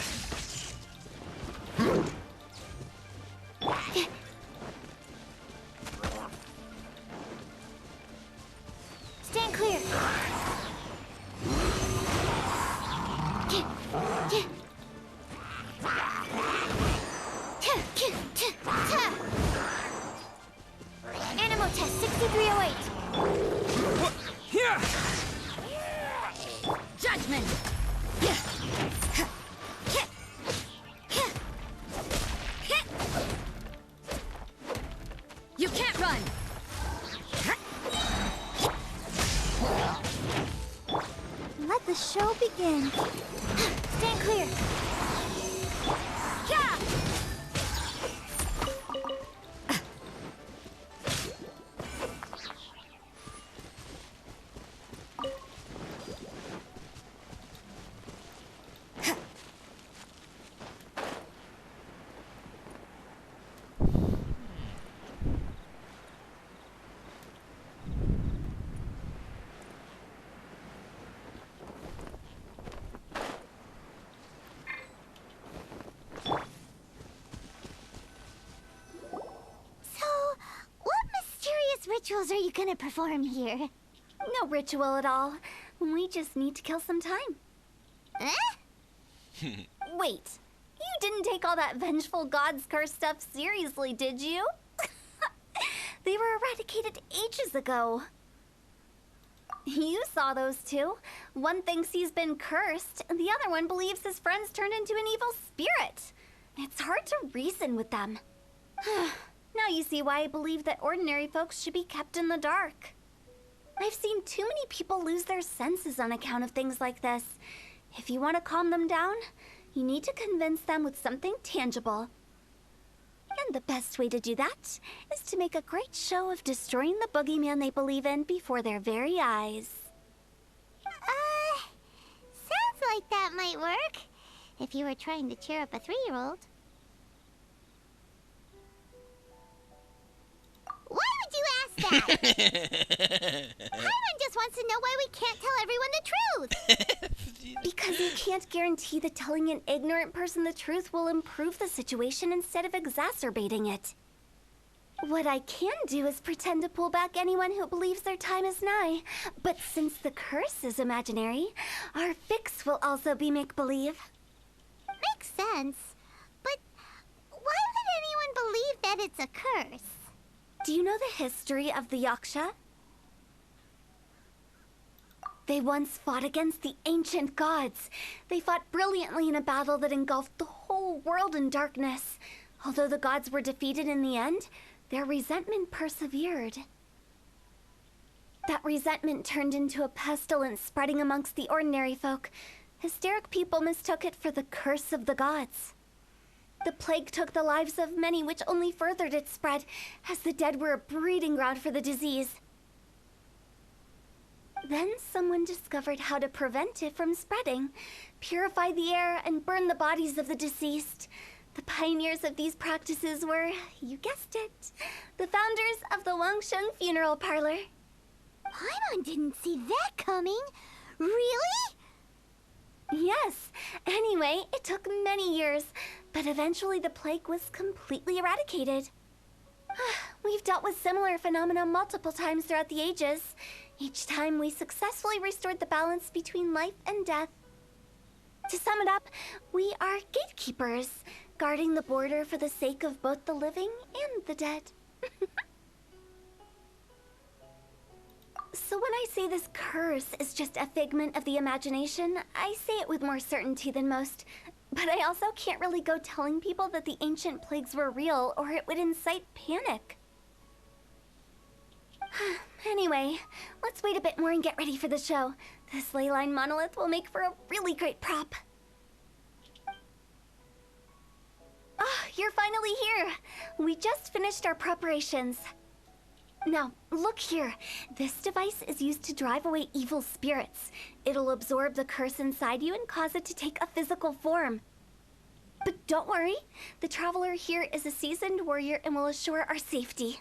Stand clear. Animal test 63 You can't run! Let the show begin. Stand clear. Yeah! Rituals are you gonna perform here? No ritual at all. We just need to kill some time. Eh? Wait, you didn't take all that vengeful god's curse stuff seriously, did you? They were eradicated ages ago. You saw those two. One thinks he's been cursed, and the other one believes his friends turned into an evil spirit. It's hard to reason with them. Now you see why I believe that ordinary folks should be kept in the dark. I've seen too many people lose their senses on account of things like this. If you want to calm them down, you need to convince them with something tangible. And the best way to do that is to make a great show of destroying the boogeyman they believe in before their very eyes. Sounds like that might work. If you were trying to cheer up a 3-year-old. Why would you ask that? Byron just wants to know why we can't tell everyone the truth. Because you can't guarantee that telling an ignorant person the truth will improve the situation instead of exacerbating it. What I can do is pretend to pull back anyone who believes their time is nigh. But since the curse is imaginary, our fix will also be make-believe. Makes sense. But why would anyone believe that it's a curse? Do you know the history of the Yaksha? They once fought against the ancient gods. They fought brilliantly in a battle that engulfed the whole world in darkness. Although the gods were defeated in the end, their resentment persevered. That resentment turned into a pestilence spreading amongst the ordinary folk. Hysteric people mistook it for the curse of the gods. The plague took the lives of many, which only furthered its spread, as the dead were a breeding ground for the disease. Then someone discovered how to prevent it from spreading, purify the air, and burn the bodies of the deceased. The pioneers of these practices were, you guessed it, the founders of the Wangsheng Funeral Parlor. Paimon didn't see that coming. Really? Yes. Anyway, it took many years, but eventually the plague was completely eradicated. We've dealt with similar phenomena multiple times throughout the ages. Each time we successfully restored the balance between life and death. To sum it up, we are gatekeepers, guarding the border for the sake of both the living and the dead. So when I say this curse is just a figment of the imagination, I say it with more certainty than most. But I also can't really go telling people that the ancient plagues were real, or it would incite panic. Anyway, let's wait a bit more and get ready for the show. This ley line monolith will make for a really great prop. Oh, you're finally here! We just finished our preparations. Now, look here. This device is used to drive away evil spirits. It'll absorb the curse inside you and cause it to take a physical form. But don't worry, the traveler here is a seasoned warrior and will assure our safety.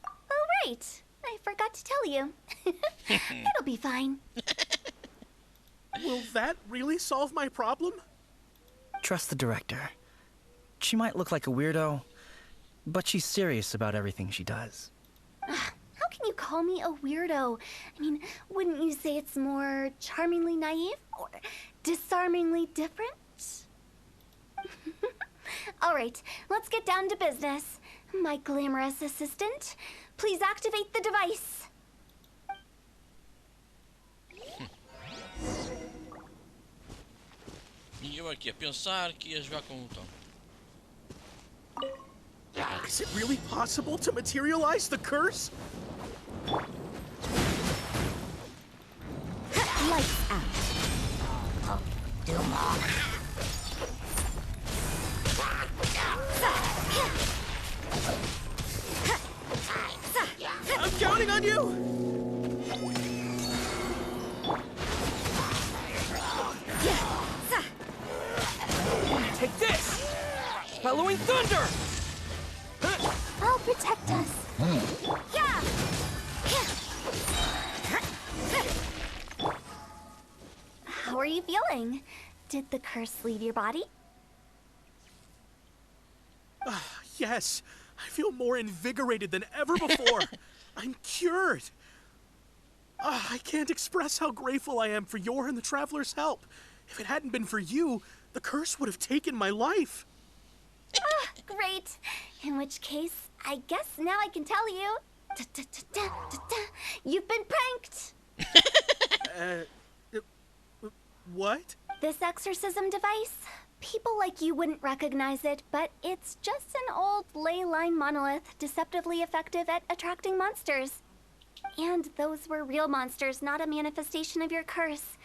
Oh, right. I forgot to tell you. It'll be fine. Will that really solve my problem? Trust the director. She might look like a weirdo, but she's serious about everything she does. How can you call me a weirdo? I mean, wouldn't you say it's more charmingly naive or disarmingly different? All right, let's get down to business. My glamorous assistant, please activate the device. E eu aqui a pensar que ia jogar com o Tom. Is it really possible to materialize the curse? Lights out. Do more. I'm counting on you! Take this! Bellowing thunder! I'll protect us. How are you feeling? Did the curse leave your body? Yes, I feel more invigorated than ever before. I'm cured. I can't express how grateful I am for your and the Traveler's help. If it hadn't been for you, the curse would have taken my life. Great. In which case, I guess now I can tell you. You've been pranked. What? This exorcism device, people like you wouldn't recognize it, but it's just an old ley line monolith deceptively effective at attracting monsters. And those were real monsters, not a manifestation of your curse.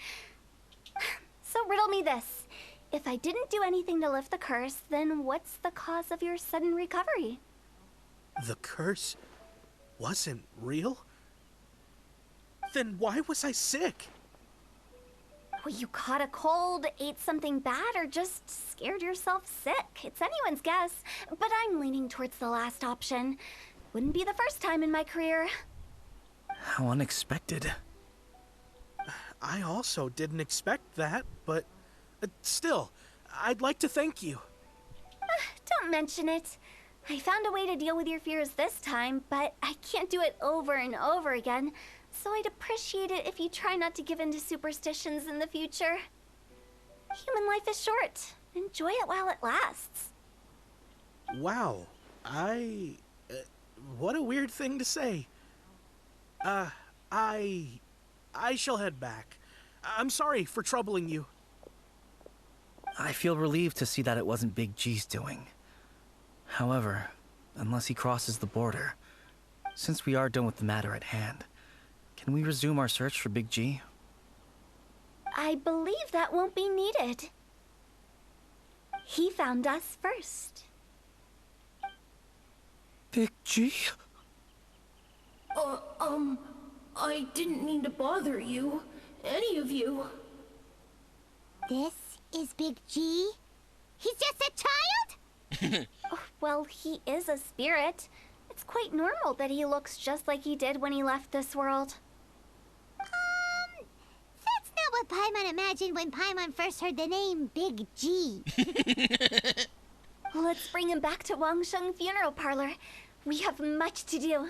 So riddle me this. If I didn't do anything to lift the curse, then what's the cause of your sudden recovery? The curse wasn't real? Then why was I sick? Well, you caught a cold, ate something bad, or just scared yourself sick. It's anyone's guess, but I'm leaning towards the last option. Wouldn't be the first time in my career. How unexpected. I also didn't expect that, but still, I'd like to thank you. Don't mention it. I found a way to deal with your fears this time, but I can't do it over and over again, so I'd appreciate it if you try not to give in to superstitions in the future. Human life is short. Enjoy it while it lasts. Wow, what a weird thing to say. I shall head back. I'm sorry for troubling you. I feel relieved to see that it wasn't Big G's doing. However, unless he crosses the border, since we are done with the matter at hand, can we resume our search for Big G? I believe that won't be needed. He found us first. Big G? I didn't mean to bother you. Any of you. This is Big G? He's just a child? Oh, well, he is a spirit. It's quite normal that he looks just like he did when he left this world. That's not what Paimon imagined when Paimon first heard the name Big G. Let's bring him back to Wangsheng Funeral Parlor. We have much to do.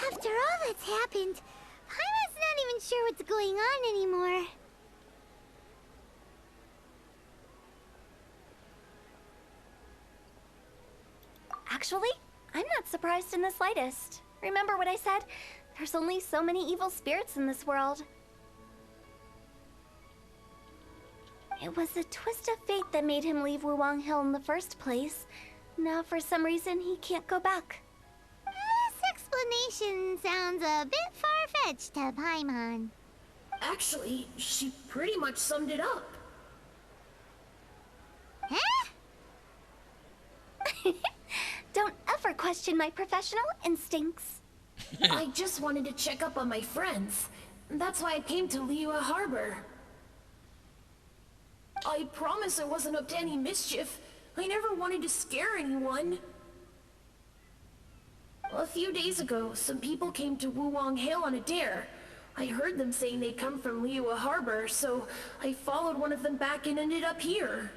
After all that's happened, Paimon's not even sure what's going on anymore. Actually, I'm not surprised in the slightest. Remember what I said? There's only so many evil spirits in this world. It was a twist of fate that made him leave Wuwang Hill in the first place. Now, for some reason, he can't go back. This explanation sounds a bit far-fetched to Paimon. Actually, she pretty much summed it up. Huh? Don't ever question my professional instincts. I just wanted to check up on my friends. That's why I came to Liyue Harbor. I promise I wasn't up to any mischief. I never wanted to scare anyone. A few days ago, some people came to Wuwang Hill on a dare. I heard them saying they'd come from Liyue Harbor, so I followed one of them back and ended up here.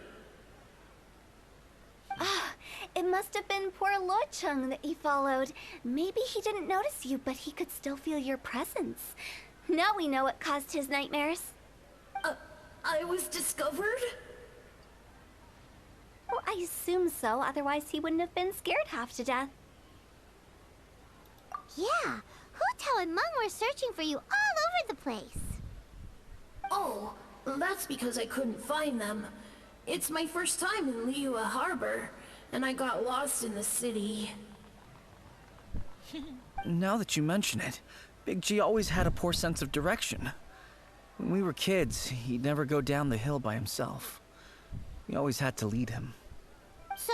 Ah, it must have been poor Lo Chung that you followed. Maybe he didn't notice you, but he could still feel your presence. Now we know what caused his nightmares. I was discovered? Well, I assume so, otherwise he wouldn't have been scared half to death. Yeah, Hu Tao and Meng were searching for you all over the place. Oh, that's because I couldn't find them. It's my first time in Liyue Harbor, and I got lost in the city. Now that you mention it, Big G always had a poor sense of direction. When we were kids, he'd never go down the hill by himself. We always had to lead him. So,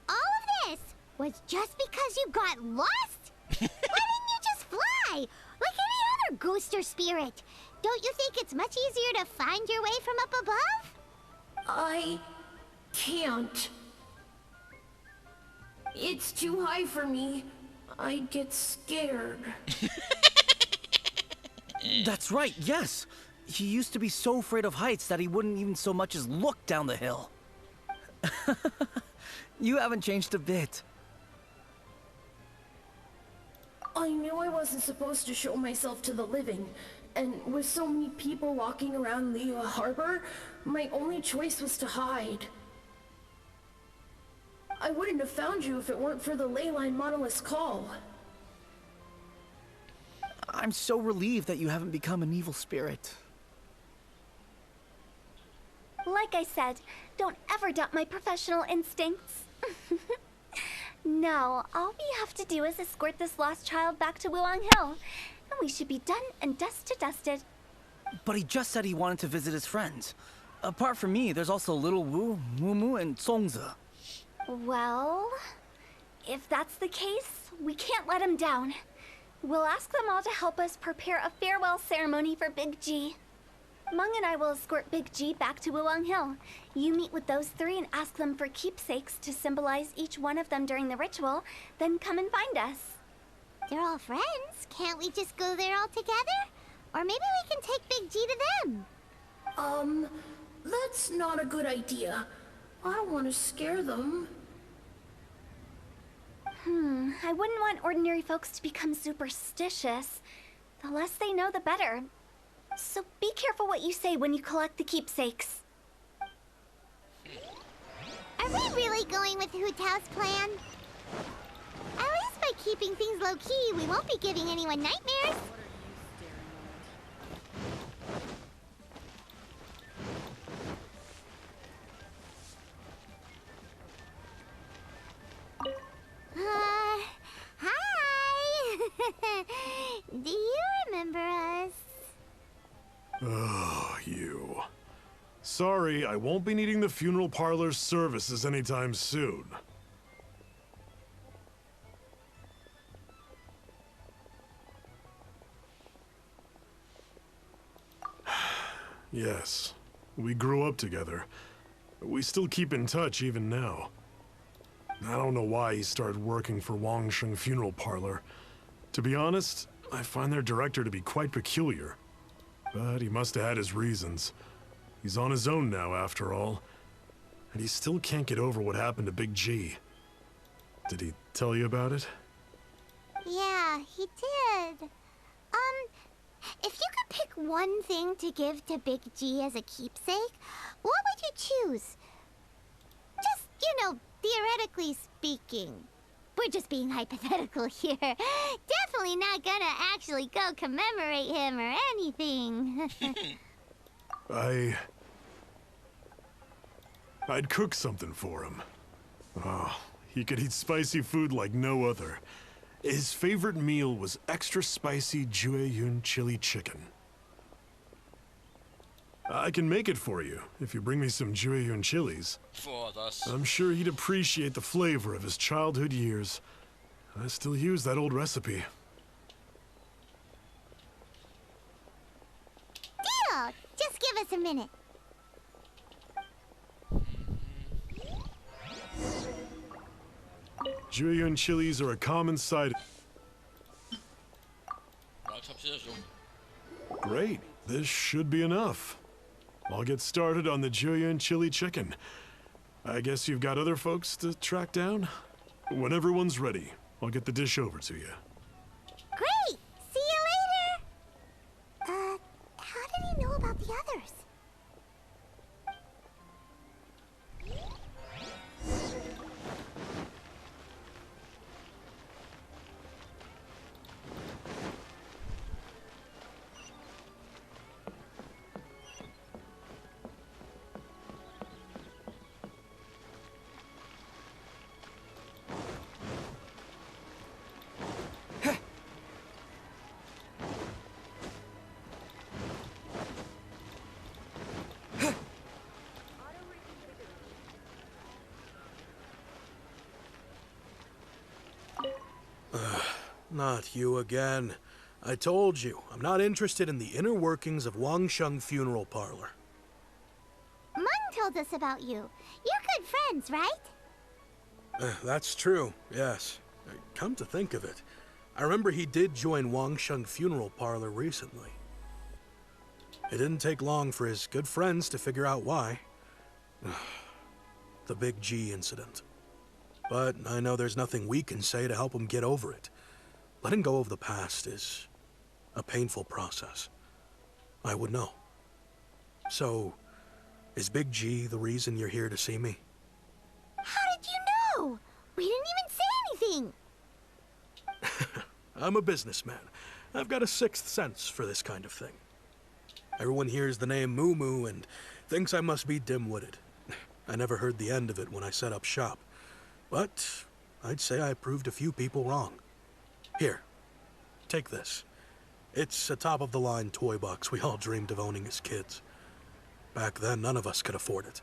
all of this was just because you got lost? Why didn't you just fly? Like any other ghost or spirit? Don't you think it's much easier to find your way from up above? I can't. It's too high for me. I'd get scared. That's right, yes! He used to be so afraid of heights that he wouldn't even so much as look down the hill. You haven't changed a bit. I knew I wasn't supposed to show myself to the living, and with so many people walking around Liyue Harbor, my only choice was to hide. I wouldn't have found you if it weren't for the Leyline Monolith's call. I'm so relieved that you haven't become an evil spirit. Like I said, don't ever doubt my professional instincts. Now, all we have to do is escort this lost child back to Wuwang Hill, and we should be done and dusted. But he just said he wanted to visit his friends. Apart from me, there's also Little Wu, Mumu, and Songzi. Well, if that's the case, we can't let him down. We'll ask them all to help us prepare a farewell ceremony for Big G. Meng and I will escort Big G back to Wuwang Hill. You meet with those three and ask them for keepsakes to symbolize each one of them during the ritual, then come and find us. They're all friends. Can't we just go there all together? Or maybe we can take Big G to them. That's not a good idea. I don't want to scare them. I wouldn't want ordinary folks to become superstitious. The less they know, the better. So be careful what you say when you collect the keepsakes. Are we really going with Hu Tao's plan? At least by keeping things low-key, we won't be giving anyone nightmares. Hi! Do you remember us? Oh, you. Sorry, I won't be needing the funeral parlor's services anytime soon. Yes, we grew up together. We still keep in touch even now. I don't know why he started working for Wangsheng Funeral Parlor. To be honest, I find their director to be quite peculiar. But he must have had his reasons. He's on his own now, after all. And he still can't get over what happened to Big G. Did he tell you about it? Yeah, he did. If you could pick one thing to give to Big G as a keepsake, what would you choose? Just, theoretically speaking. We're just being hypothetical here. Definitely not gonna actually go commemorate him or anything. I'd cook something for him. Oh, he could eat spicy food like no other. His favorite meal was extra spicy Jueyun chili chicken. I can make it for you if you bring me some Jueyun chilies. For us. I'm sure he'd appreciate the flavor of his childhood years. I still use that old recipe. Deal! Just give us a minute. Jueyun chilies are a common side. Great, this should be enough. I'll get started on the Jueyun chili chicken. I guess you've got other folks to track down? When everyone's ready, I'll get the dish over to you. Great! See you later! How did he know about the others? Not you again. I told you, I'm not interested in the inner workings of Wangsheng Funeral Parlor. Mung told us about you. You're good friends, right? That's true, yes. Come to think of it, I remember he did join Wangsheng Funeral Parlor recently. It didn't take long for his good friends to figure out why. The Big G incident. But I know there's nothing we can say to help him get over it. Letting go of the past is a painful process. I would know. So, is Big G the reason you're here to see me? How did you know? We didn't even say anything. I'm a businessman. I've got a sixth sense for this kind of thing. Everyone hears the name Moo Moo and thinks I must be dim-witted. I never heard the end of it when I set up shop. But I'd say I proved a few people wrong. Here, take this. It's a top-of-the-line toy box we all dreamed of owning as kids. Back then, none of us could afford it.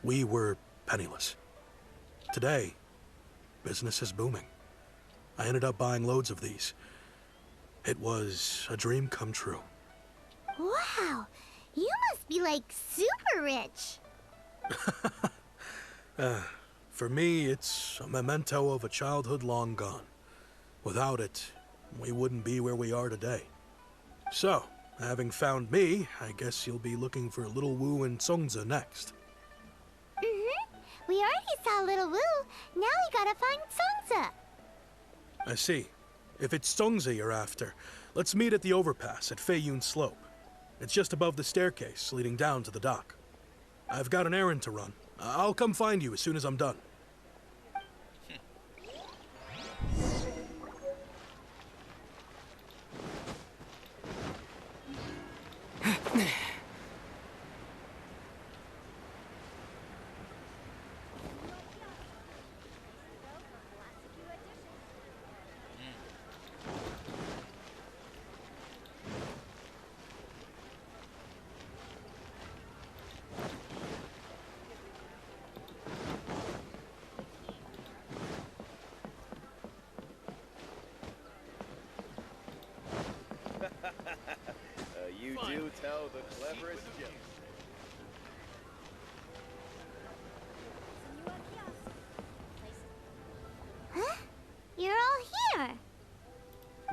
We were penniless. Today, business is booming. I ended up buying loads of these. It was a dream come true. Wow, you must be like super rich. For me, it's a memento of a childhood long gone. Without it, we wouldn't be where we are today. So, having found me, I guess you'll be looking for Little Wu and Songza next. We already saw Little Wu. Now we gotta find Songza. I see. If it's Songza you're after, let's meet at the overpass at Feiyun Slope. It's just above the staircase leading down to the dock. I've got an errand to run. I'll come find you as soon as I'm done. You do tell the cleverest jokes. Huh? You're all here.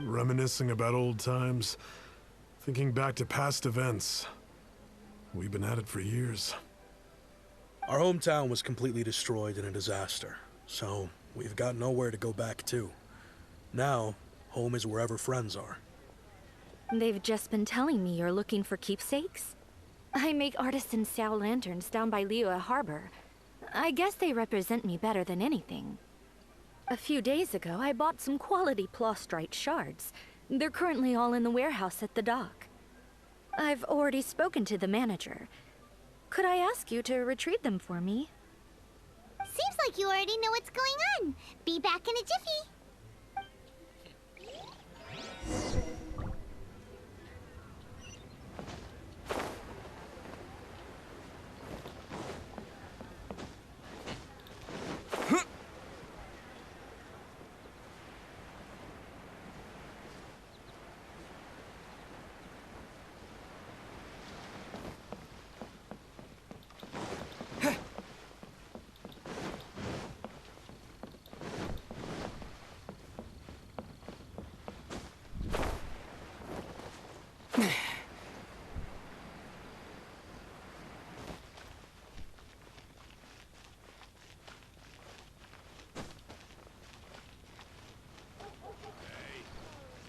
Reminiscing about old times, thinking back to past events. We've been at it for years. Our hometown was completely destroyed in a disaster, so we've got nowhere to go back to. Now, home is wherever friends are. They've just been telling me you're looking for keepsakes. I make artisan Sao lanterns down by Liyue Harbor. I guess they represent me better than anything. A few days ago, I bought some quality plastrite shards. They're currently all in the warehouse at the dock. I've already spoken to the manager. Could I ask you to retrieve them for me? Seems like you already know what's going on. Be back in a jiffy.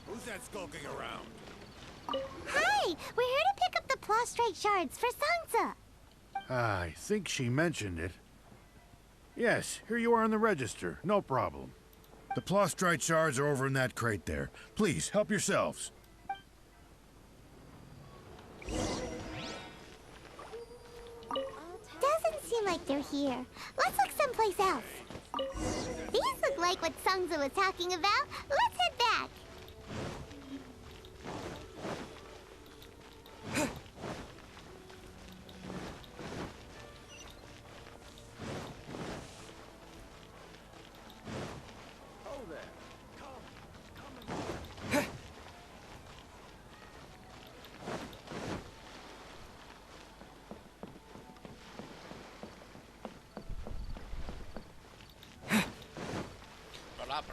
Who's that skulking around? Hi, we're here to pick up the plastrite shards for Sansa. I think she mentioned it. Yes, here you are on the register. No problem. The plastrite shards are over in that crate there. Please, help yourselves. Doesn't seem like they're here. Let's look someplace else. These look like what Sansa was talking about. Let's head back.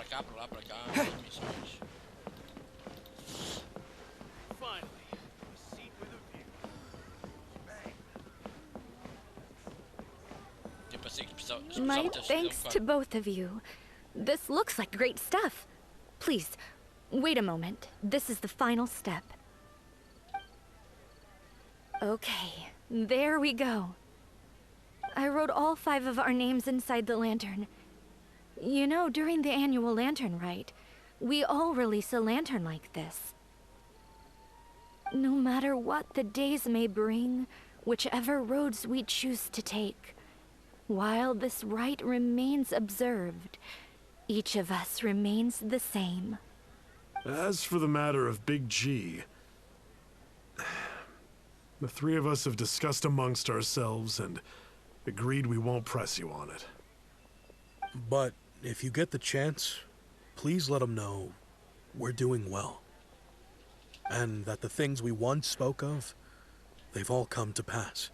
Pra lá, pra cá, as missões. Finally, a seat with a view. Eu pensei que precisava My ter thanks to both of you. This looks like great stuff. Please, wait a moment. This is the final step. Okay, there we go. I wrote all 5 of our names inside the lantern. You know, during the annual lantern rite, we all release a lantern like this. No matter what the days may bring, whichever roads we choose to take, while this rite remains observed, each of us remains the same. As for the matter of Big G, the 3 of us have discussed amongst ourselves and agreed we won't press you on it. But if you get the chance, please let them know we're doing well. And that the things we once spoke of, they've all come to pass.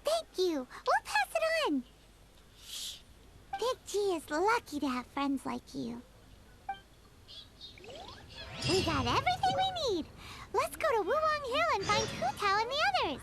Thank you. We'll pass it on. Big G is lucky to have friends like you. We got everything we need. Let's go to Wulong Hill and find Hu Tao and the others.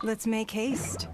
Let's make haste.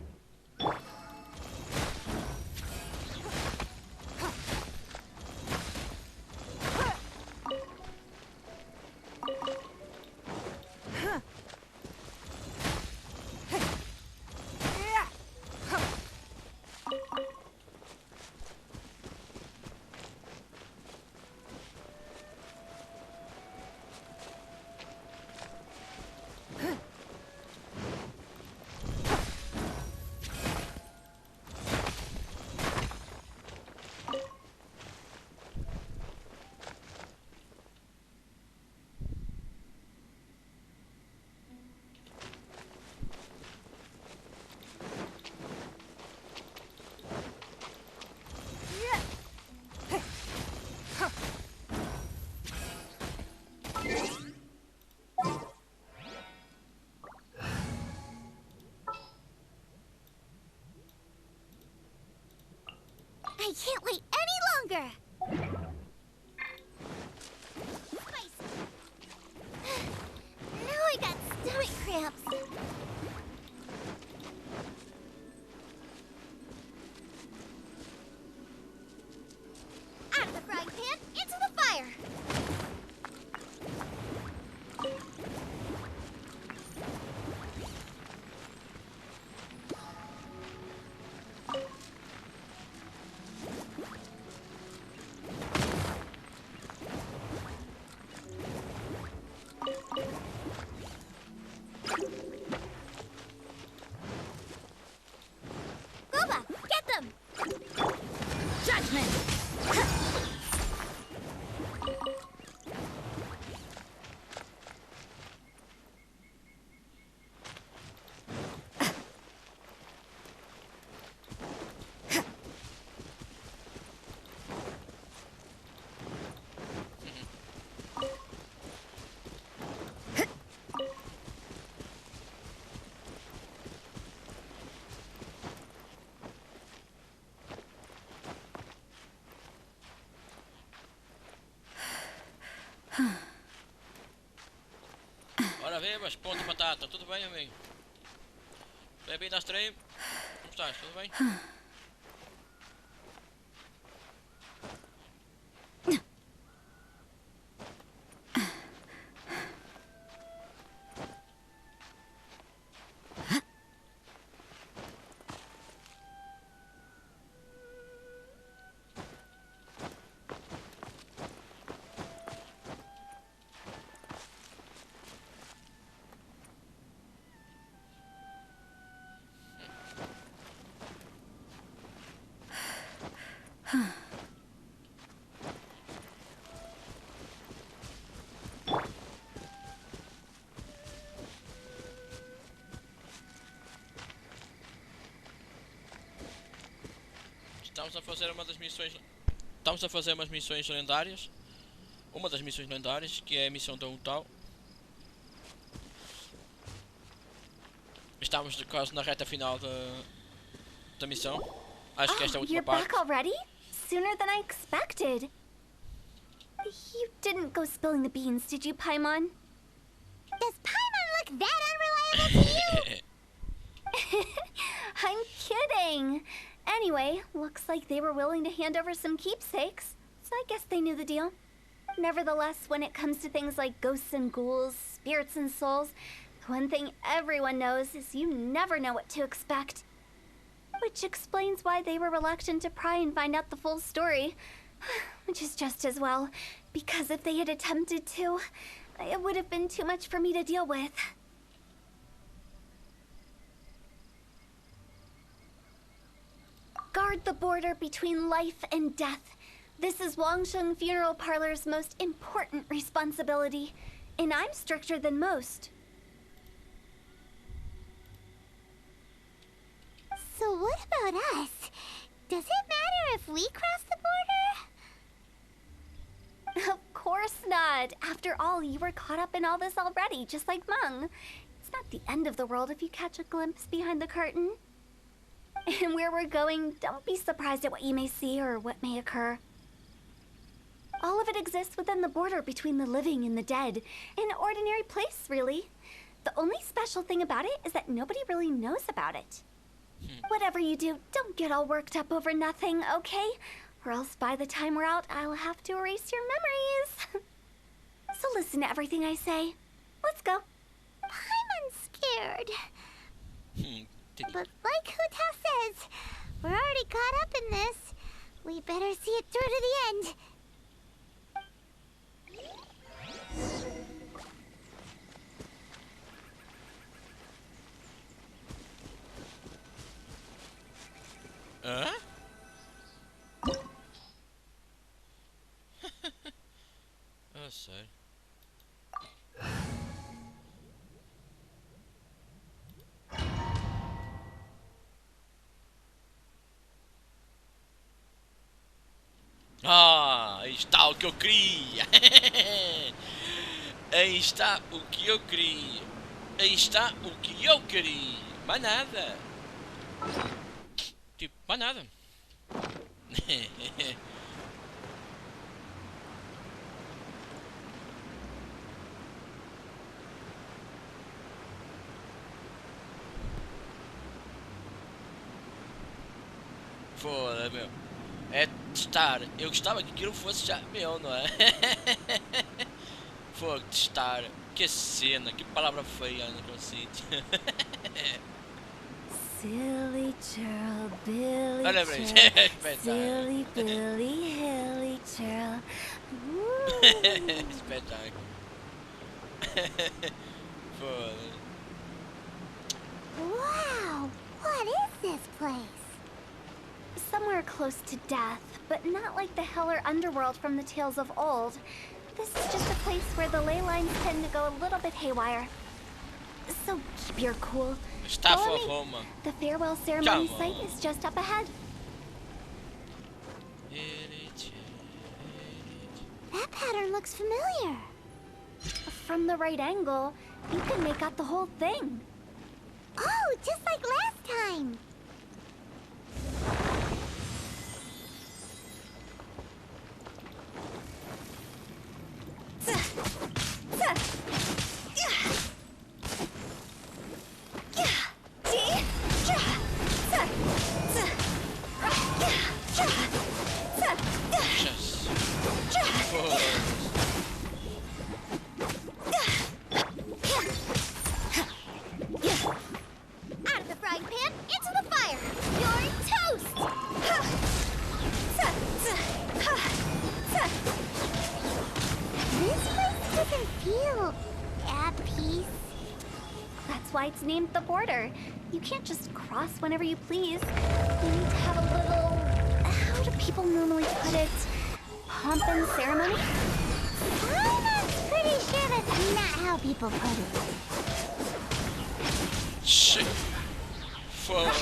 I can't wait any longer. Now I got stomach cramps. Out of the frying pan, into the fire. Boba, get them! Judgment! Ora vivas, pão de batata, tudo bem, amigo? Bem-vindo à stream. Como estás? Tudo bem? Estamos a fazer uma das missões. Estamos a fazer umas missões lendárias. Uma das missões lendárias, que é a missão da tal. Estamos quase na reta final da missão. Acho que esta é a última You're parte. back already? Sooner than I expected. You didn't go spilling the beans, did you, Paimon? Does Paimon look that unreliable to you? I'm kidding. Anyway, looks like they were willing to hand over some keepsakes, so I guess they knew the deal. Nevertheless, when it comes to things like ghosts and ghouls, spirits and souls, the one thing everyone knows is you never know what to expect. Which explains why they were reluctant to pry and find out the full story. Which is just as well, because if they had attempted to, it would have been too much for me to deal with. Guard the border between life and death. This is Wangsheng Funeral Parlor's most important responsibility, and I'm stricter than most. So what about us? Does it matter if we cross the border? Of course not. After all, you were caught up in all this already, just like Meng. It's not the end of the world if you catch a glimpse behind the curtain. And where we're going, don't be surprised at what you may see or what may occur. All of it exists within the border between the living and the dead. An ordinary place, really. The only special thing about it is that nobody really knows about it. Whatever you do, don't get all worked up over nothing, okay? Or else by the time we're out, I'll have to erase your memories. So listen to everything I say. Let's go. I'm scared. But like Huta says, we're already caught up in this. We better see it through to the end. Ah, sério. Ah, aí está o que eu queria. Aí está o que eu queria. Aí está o que eu queria. Mais nada. Tipo, mais nada. Foda, meu. É testar. Eu gostava que aquilo fosse já meu, não é? Fogo, testar. Que cena, que palavra feia naquele sítio. Silly churl, Billy Olha para isso, churl, é espetáculo. silly Billy, hilly churl. Espetáculo. Foda. Wow! What is this place? Somewhere close to death, but not like the hell or underworld from the tales of old. This is just a place where the ley lines tend to go a little bit haywire. So keep your cool. Está Follow me. Roma. The farewell ceremony site is just up ahead. That pattern looks familiar. From the right angle, you can make out the whole thing. Oh, just like last time. Out of the frying pan, into the fire. You're toast. This place doesn't feel at peace. That's why it's named the border. You can't just cross whenever you please. You need to have a little... How do people normally put it? Pomp and ceremony? I'm pretty sure that's not how people put it. Shit. Foda.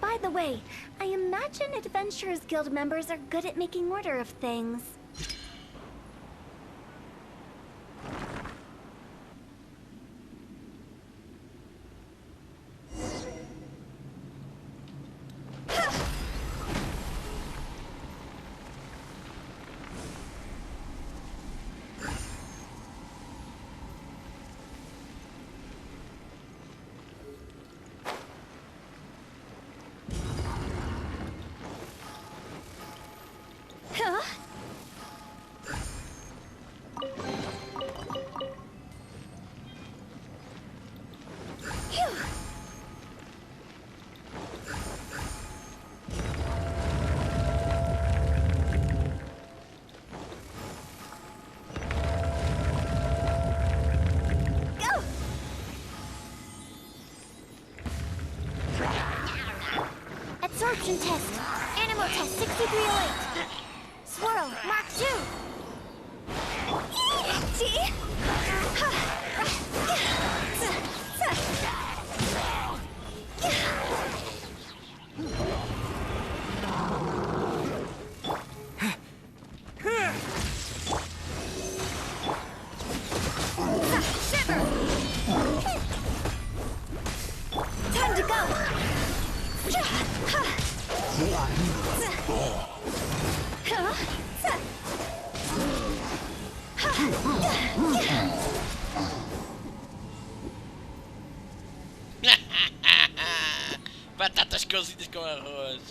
By the way, I imagine Adventurers Guild members are good at making order of things. Absorption test. Animal test 6308. Swirl, Mark 2. Time to go! Batatas cozidas com arroz.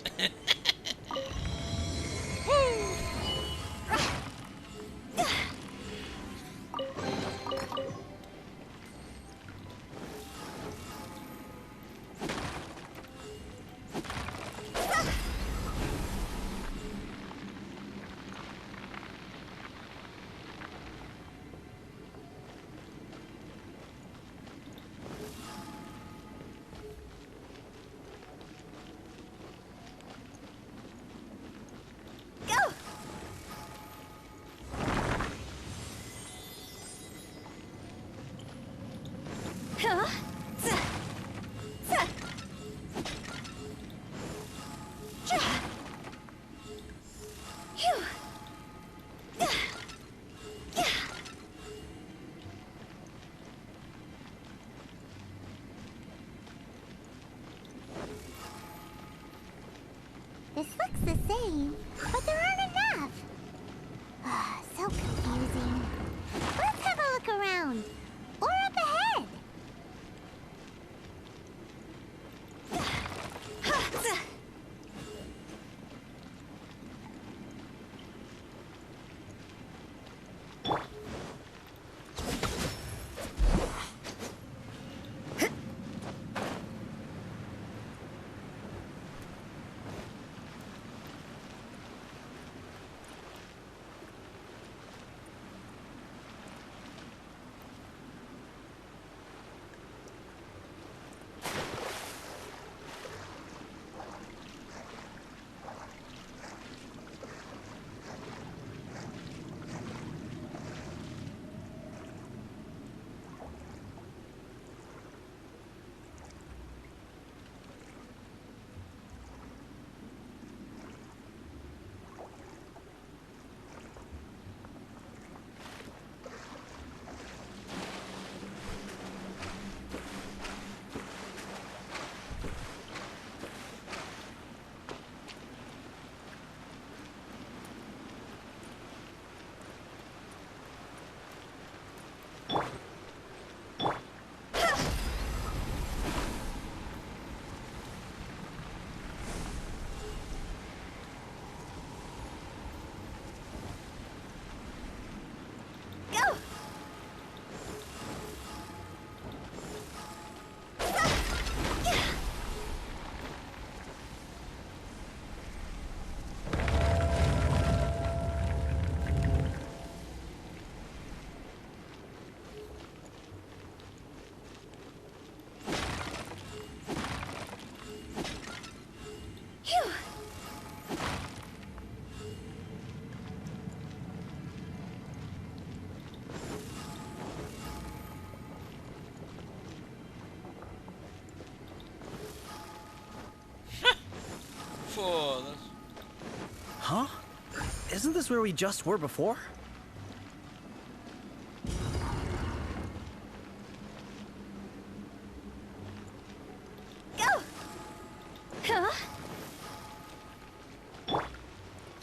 This looks the same, but there aren't enough. So confusing. Let's have a look around. Or up ahead. Foda-se. Huh? Isn't this where we just were before? Go! Huh?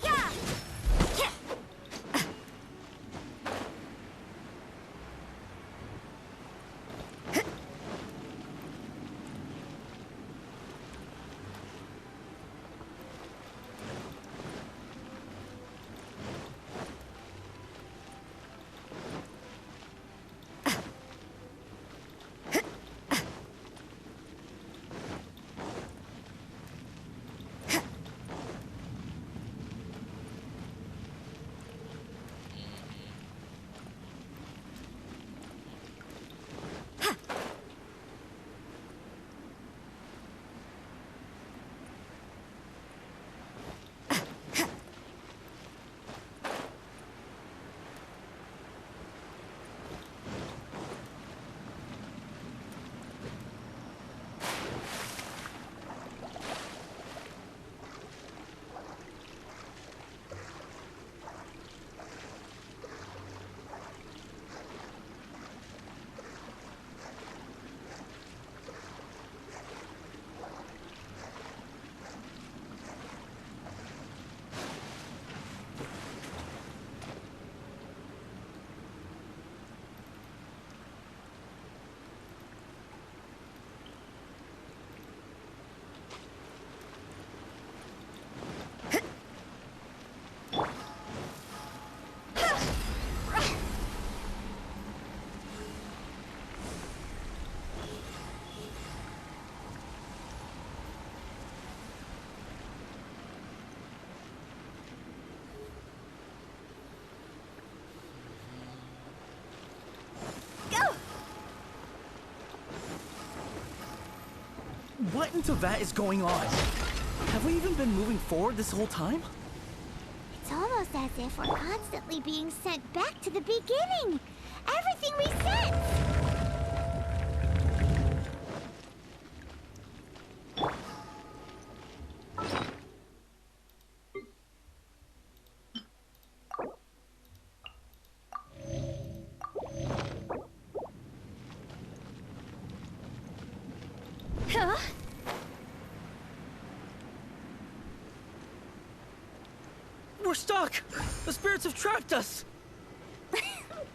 Yeah! What into that is going on? Have we even been moving forward this whole time? It's almost as if we're constantly being sent back to the beginning. Everything resets. Huh? We're stuck! The spirits have trapped us!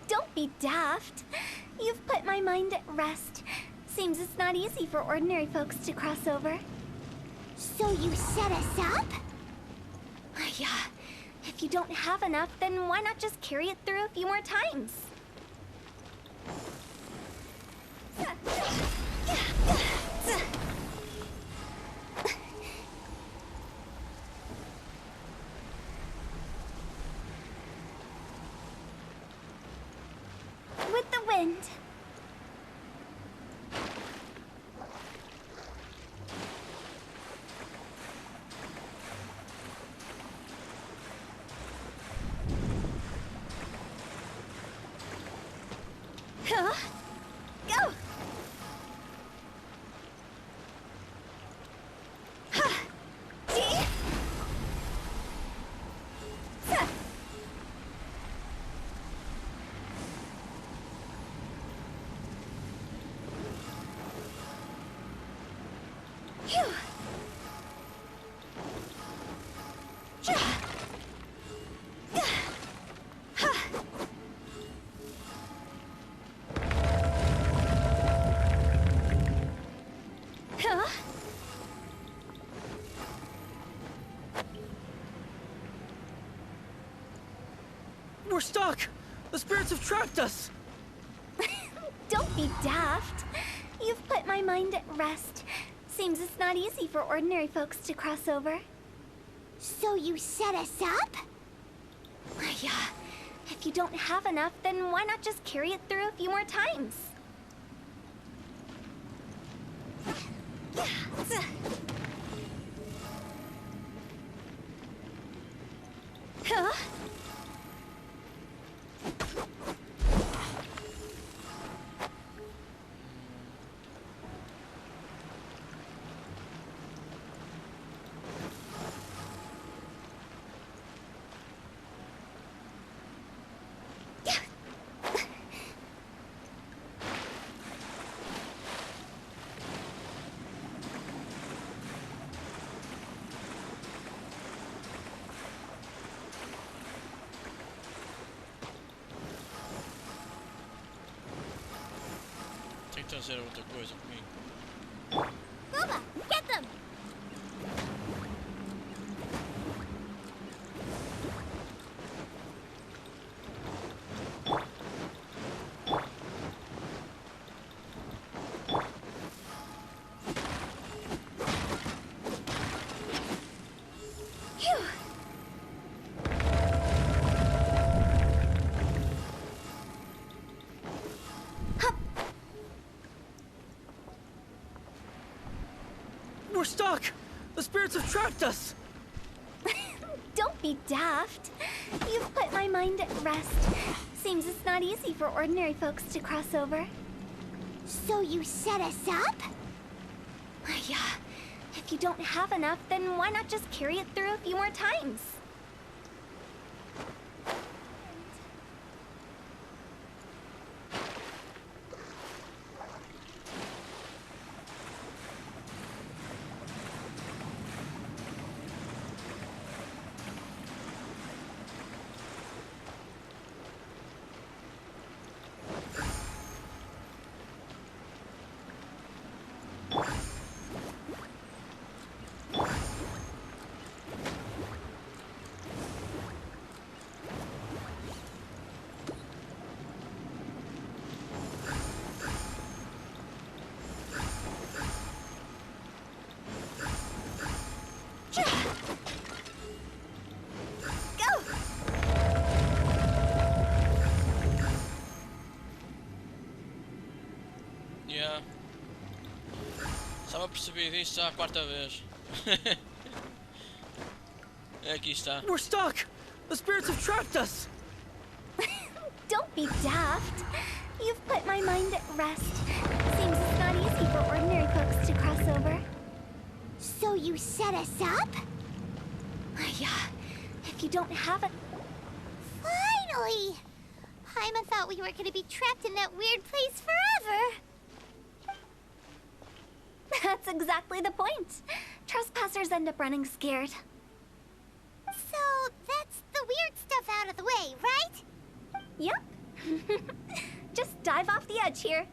Don't be daft. You've put my mind at rest. Seems it's not easy for ordinary folks to cross over. So you set us up? Yeah. If you don't have enough, then why not just carry it through a few more times? With the wind. Huh? Go! Ha! Dee! Sa! Phew! Ja! Gah! Ha! Huh? We're stuck! The spirits have trapped us! Don't be daft. You've put my mind at rest. Seems it's not easy for ordinary folks to cross over. So you set us up? Yeah. If you don't have enough, then why not just carry it through a few more times? Huh? Tem que trazer outra coisa comigo. Booba, get them! Phew! Hup! We're stuck! The spirits have trapped us! Don't be daft. You've put my mind at rest. Seems it's not easy for ordinary folks to cross over. So you set us up? Yeah. If you don't have enough, then why not just carry it through a few more times? Go! Yeah. Estava a perceber isto já a quarta vez. Aqui está. We're stuck! The spirits have trapped us! Don't be daft. You've put my mind at rest. Seems it's not easy for ordinary folks to cross over. So you set us up? Yeah. If you don't have it. Finally! Paimon thought we were gonna be trapped in that weird place forever. That's exactly the point. Trespassers end up running scared. So that's Yep. Just dive off the edge here.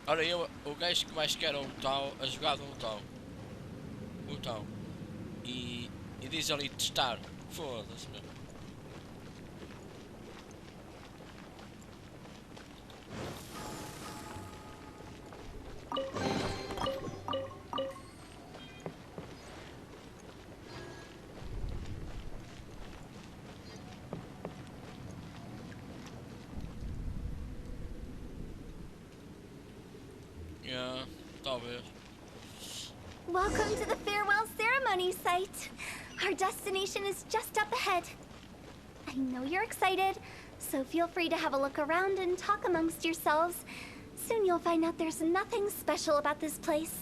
Olha, o gajo que mais quer um tal, a jogar de um tal. O tal. E diz ali testar. Foda-se, meu. Yeah, talvez. Welcome to the farewell ceremony site. Our destination is just up ahead. I know you're excited, so feel free to have a look around and talk amongst yourselves. Soon you'll find out there's nothing special about this place.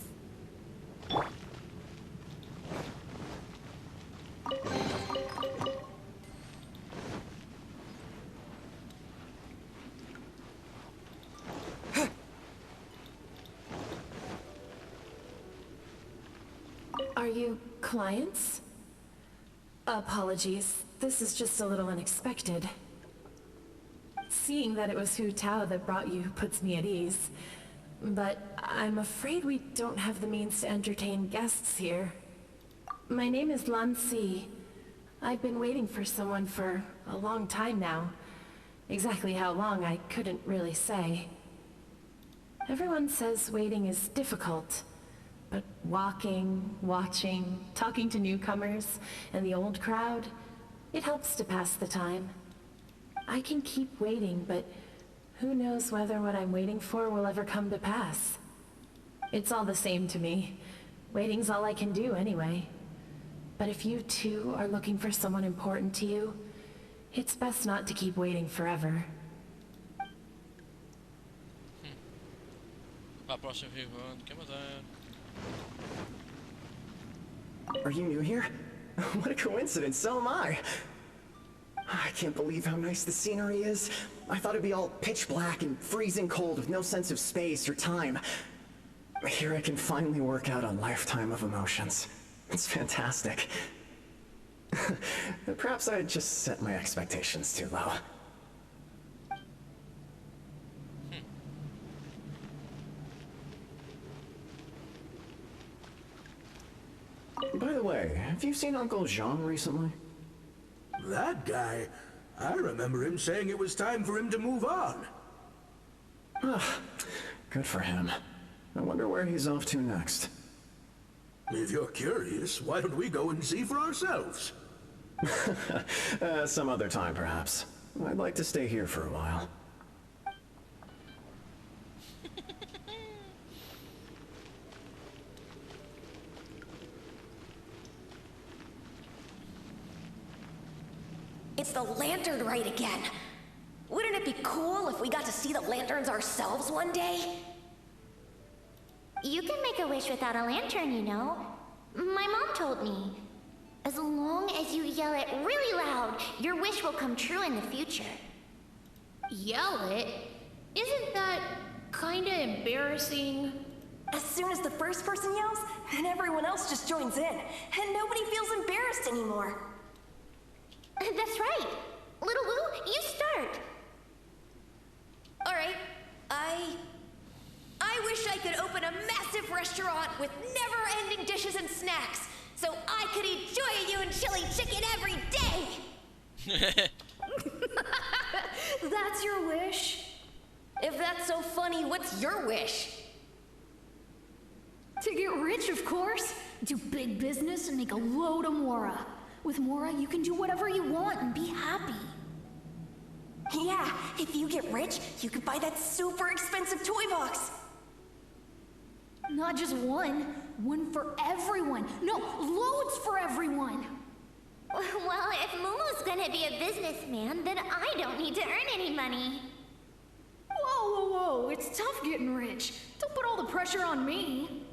Are you clients? Apologies, this is just a little unexpected. Seeing that it was Hu Tao that brought you puts me at ease. But I'm afraid we don't have the means to entertain guests here. My name is Lan Si. I've been waiting for someone for a long time now. Exactly how long, I couldn't really say. Everyone says waiting is difficult. But walking, watching, talking to newcomers, and the old crowd, it helps to pass the time. I can keep waiting, but who knows whether what I'm waiting for will ever come to pass. It's all the same to me. Waiting's all I can do anyway. But if you too are looking for someone important to you, it's best not to keep waiting forever. Are you new here? What a coincidence, so am I. I can't believe how nice the scenery is. I thought it'd be all pitch black and freezing cold with no sense of space or time. Here I can finally work out a lifetime of emotions. It's fantastic. Perhaps I just set my expectations too low. By the way, have you seen Uncle Jean recently? That guy? I remember him saying it was time for him to move on. Good for him. I wonder where he's off to next. If you're curious, why don't we go and see for ourselves? Some other time, perhaps. I'd like to stay here for a while. It's the lantern rite again. Wouldn't it be cool if we got to see the lanterns ourselves one day? You can make a wish without a lantern, you know. My mom told me. As long as you yell it really loud, your wish will come true in the future. Yell it? Isn't that kinda embarrassing? As soon as the first person yells, then everyone else just joins in, and nobody feels embarrassed anymore. That's right. Little Wu, you start. Alright, I wish I could open a massive restaurant with never-ending dishes and snacks, so I could eat Joy and chili chicken every day! That's your wish? If that's so funny, what's your wish? To get rich, of course. Do big business and make a load of Mora. With Mora, you can do whatever you want and be happy. Yeah, if you get rich, you could buy that super expensive toy box. Not just one. One for everyone. No, loads for everyone. Well, if Momo's gonna be a businessman, then I don't need to earn any money. Whoa, whoa, whoa. It's tough getting rich. Don't put all the pressure on me.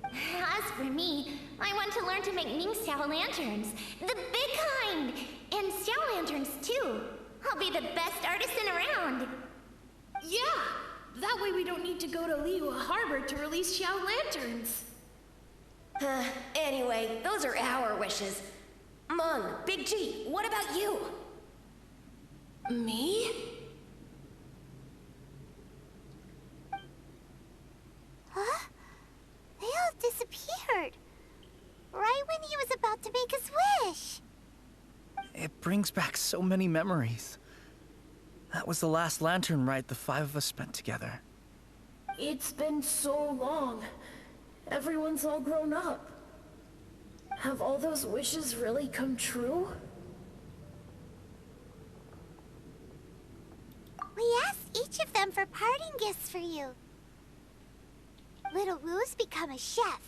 As for me, I want to learn to make Ning-Xiao lanterns. The big kind! And Xiao lanterns, too. I'll be the best artisan around. Yeah! That way we don't need to go to Liyue Harbor to release Xiao lanterns. Anyway, those are our wishes. Meng, Big G, what about you? Me? Huh? They all disappeared. Right when he was about to make his wish. It brings back so many memories. That was the last lantern ride the 5 of us spent together. It's been so long. Everyone's all grown up. Have all those wishes really come true? We asked each of them for parting gifts for you. Little Wu's become a chef.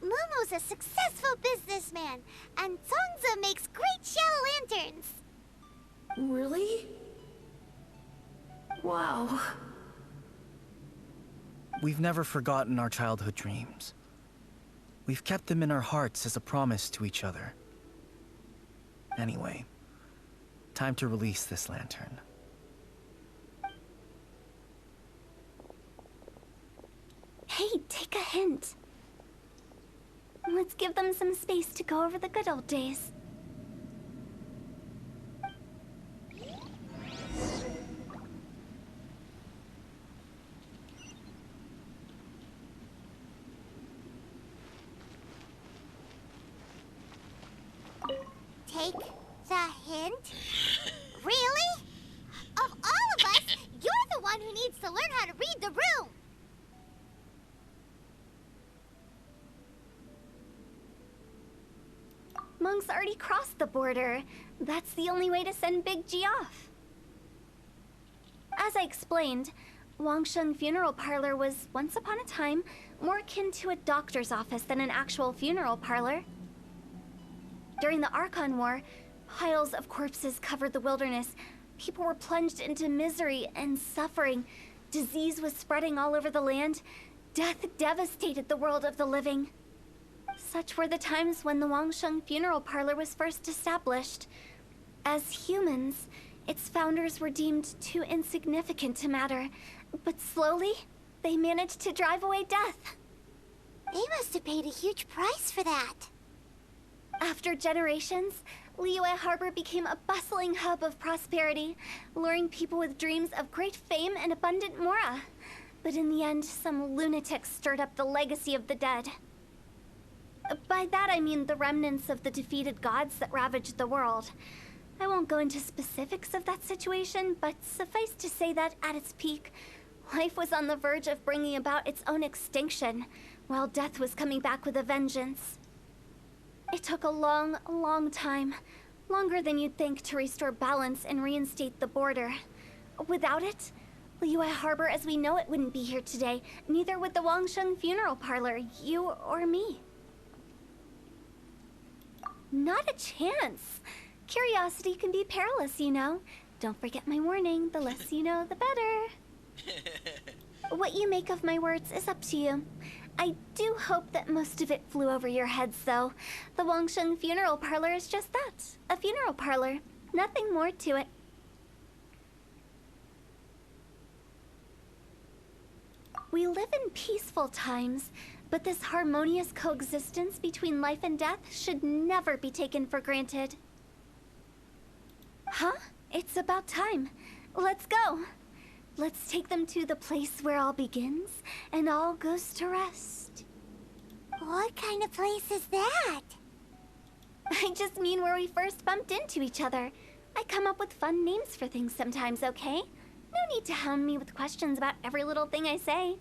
Momo's a successful businessman. And Zongzi makes great shell lanterns. Really? Wow. We've never forgotten our childhood dreams. We've kept them in our hearts as a promise to each other. Anyway, time to release this lantern. Hey, take a hint. Let's give them some space to go over the good old days. Take the hint? Really? Of all of us, you're the one who needs to learn how to read the room. Monk's already crossed the border. That's the only way to send Big G off. As I explained, Wangsheng Funeral Parlor was, once upon a time, more akin to a doctor's office than an actual funeral parlor. During the Archon War, piles of corpses covered the wilderness. People were plunged into misery and suffering. Disease was spreading all over the land. Death devastated the world of the living. Such were the times when the Wangsheng Funeral Parlor was first established. As humans, its founders were deemed too insignificant to matter, but slowly, they managed to drive away death. They must have paid a huge price for that. After generations, Liyue Harbor became a bustling hub of prosperity, luring people with dreams of great fame and abundant mora. But in the end, some lunatics stirred up the legacy of the dead. By that I mean the remnants of the defeated gods that ravaged the world. I won't go into specifics of that situation, but suffice to say that at its peak, life was on the verge of bringing about its own extinction, while death was coming back with a vengeance. It took a long, long time, longer than you'd think, to restore balance and reinstate the border. Without it, Liyue Harbor as we know it wouldn't be here today, neither would the Wangsheng Funeral Parlor, you or me. Not a chance. Curiosity can be perilous, you know. Don't forget my warning, the less you know, the better. What you make of my words is up to you. I do hope that most of it flew over your heads, though. The Wangsheng Funeral Parlor is just that, a funeral parlor. Nothing more to it. We live in peaceful times, but this harmonious coexistence between life and death should never be taken for granted. Huh? It's about time. Let's go. Let's take them to the place where all begins and all goes to rest. What kind of place is that? I just mean where we first bumped into each other. I come up with fun names for things sometimes, okay? No need to hound me with questions about every little thing I say.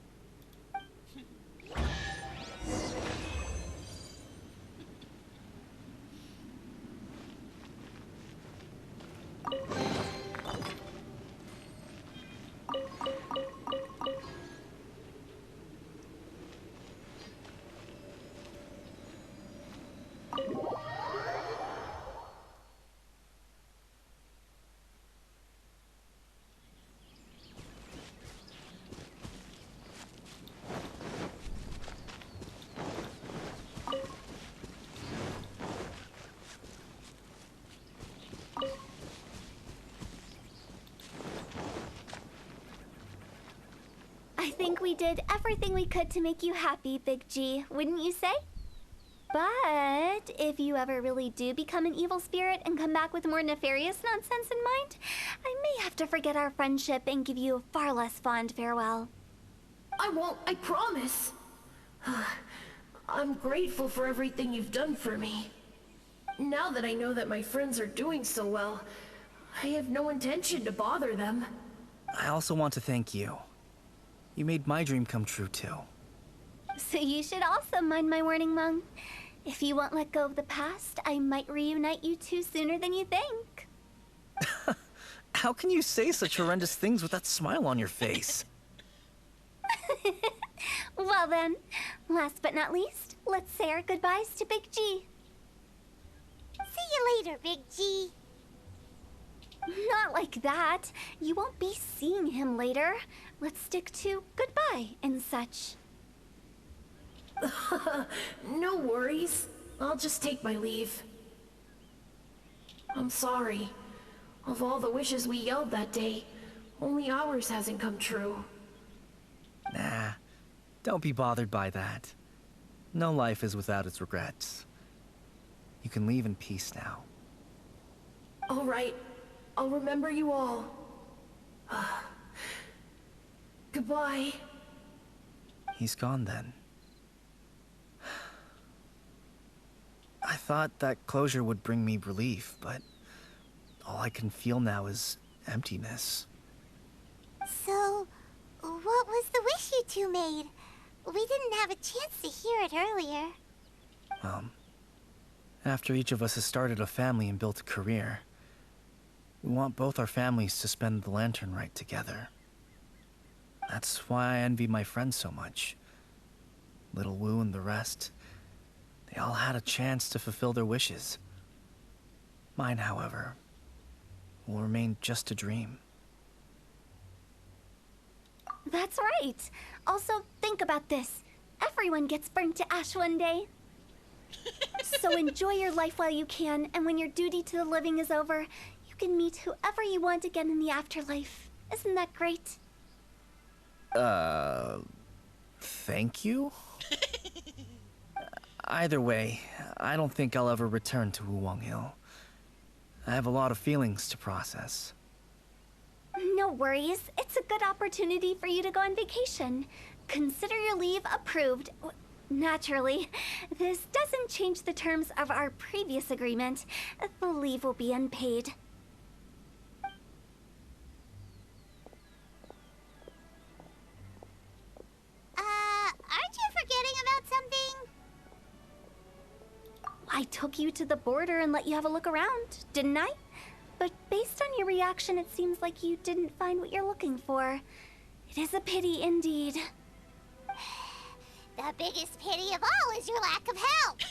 think we did everything we could to make you happy, Big G, wouldn't you say? But if you ever really do become an evil spirit and come back with more nefarious nonsense in mind, I may have to forget our friendship and give you a far less fond farewell. I won't, I promise. I'm grateful for everything you've done for me. Now that I know that my friends are doing so well, I have no intention to bother them. I also want to thank you. You made my dream come true, too. So you should also mind my warning, Mung. If you won't let go of the past, I might reunite you two sooner than you think. How can you say such horrendous things with that smile on your face? Well then, last but not least, let's say our goodbyes to Big G. See you later, Big G. Not like that. You won't be seeing him later. Let's stick to goodbye and such. No worries. I'll just take my leave. I'm sorry. Of all the wishes we yelled that day, only ours hasn't come true. Nah, don't be bothered by that. No life is without its regrets. You can leave in peace now. All right. I'll remember you all. Goodbye. He's gone then. I thought that closure would bring me relief, but all I can feel now is emptiness. So, what was the wish you two made? We didn't have a chance to hear it earlier. After each of us has started a family and built a career, we want both our families to spend the Lantern Rite together. That's why I envy my friends so much. Little Wu and the rest. They all had a chance to fulfill their wishes. Mine, however, will remain just a dream. That's right. Also, think about this. Everyone gets burnt to ash one day. So enjoy your life while you can, and when your duty to the living is over, you can meet whoever you want again in the afterlife. Isn't that great? Thank you? Either way, I don't think I'll ever return to Wuwang Hill. I have a lot of feelings to process. No worries. It's a good opportunity for you to go on vacation. Consider your leave approved. Naturally, this doesn't change the terms of our previous agreement. The leave will be unpaid. Aren't you forgetting about something? I took you to the border and let you have a look around, didn't I? But based on your reaction, it seems like you didn't find what you're looking for. It is a pity indeed. The biggest pity of all is your lack of help.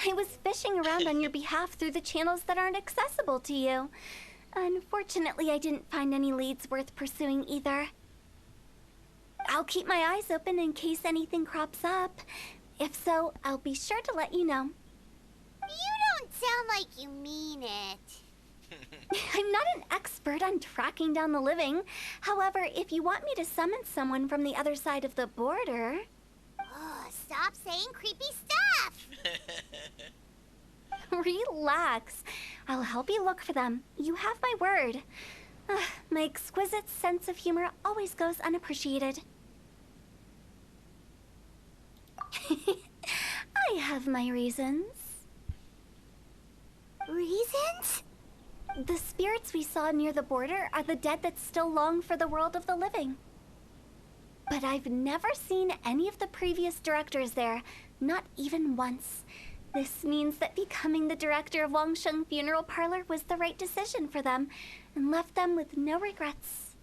I was fishing around on your behalf through the channels that aren't accessible to you. Unfortunately, I didn't find any leads worth pursuing either. I'll keep my eyes open in case anything crops up. If so, I'll be sure to let you know. You don't sound like you mean it. I'm not an expert on tracking down the living. However, if you want me to summon someone from the other side of the border... Oh, stop saying creepy stuff! Relax. I'll help you look for them. You have my word. My exquisite sense of humor always goes unappreciated. I have my reasons. Reasons? The spirits we saw near the border are the dead that still long for the world of the living. But I've never seen any of the previous directors there, not even once. This means that becoming the director of Wangsheng Funeral Parlor was the right decision for them, and left them with no regrets.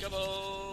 Come on.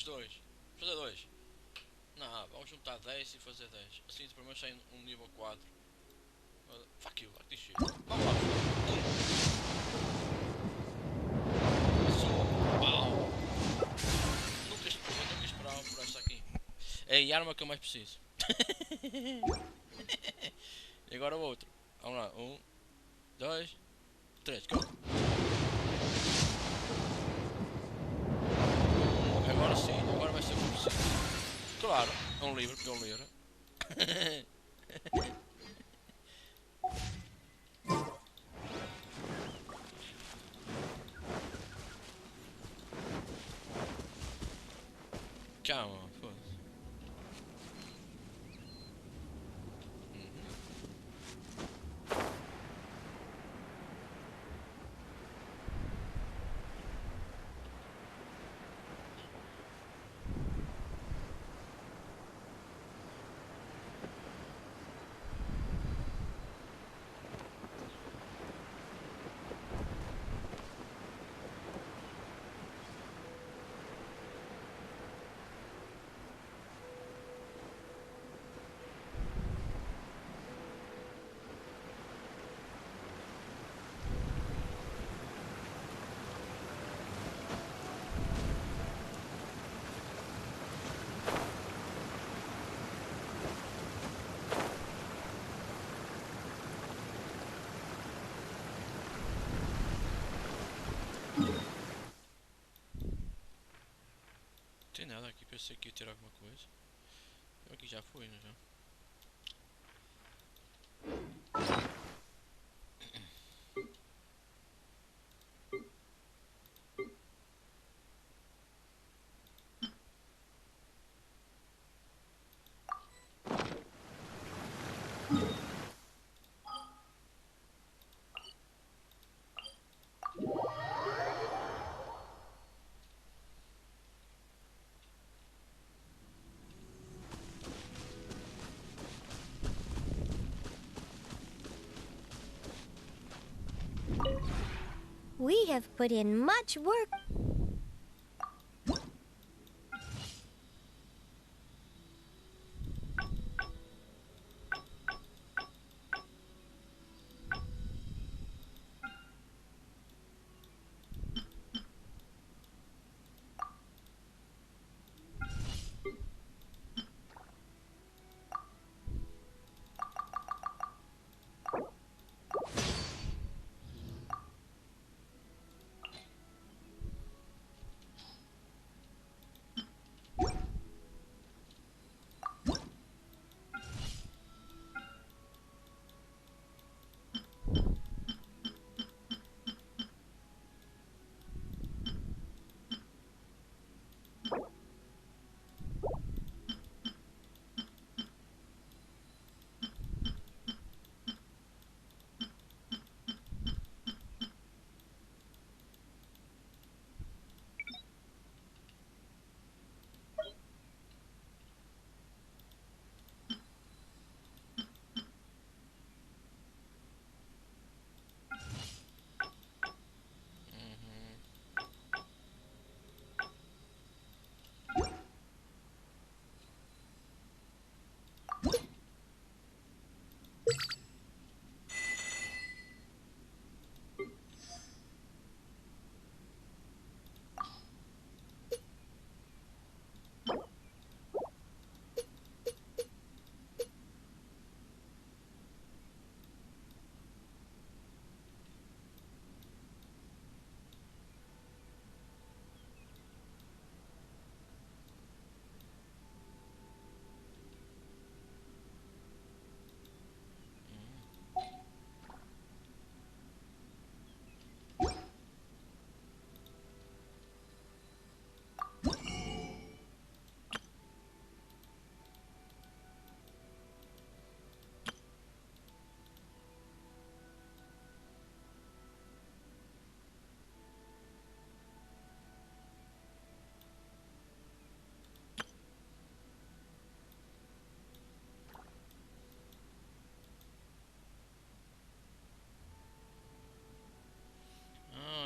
dois. Fazer dois. Não, vamos juntar 10 e fazer 10. Assim pelo menos sai um nível 4. Fuck you, like this shit. Vamos lá, pessoal. Pau. Eu nunca esperava por esta aqui. É a arma que eu mais preciso. E agora o outro. Vamos lá. 1, 2, 3, go. Agora sim, agora vai ser o que eu preciso. Claro, é um livro, porque é um livro. Calma, foda-se. Não tem nada aqui, pensei que ia ter alguma coisa. Aqui já foi, não já? We have put in much work.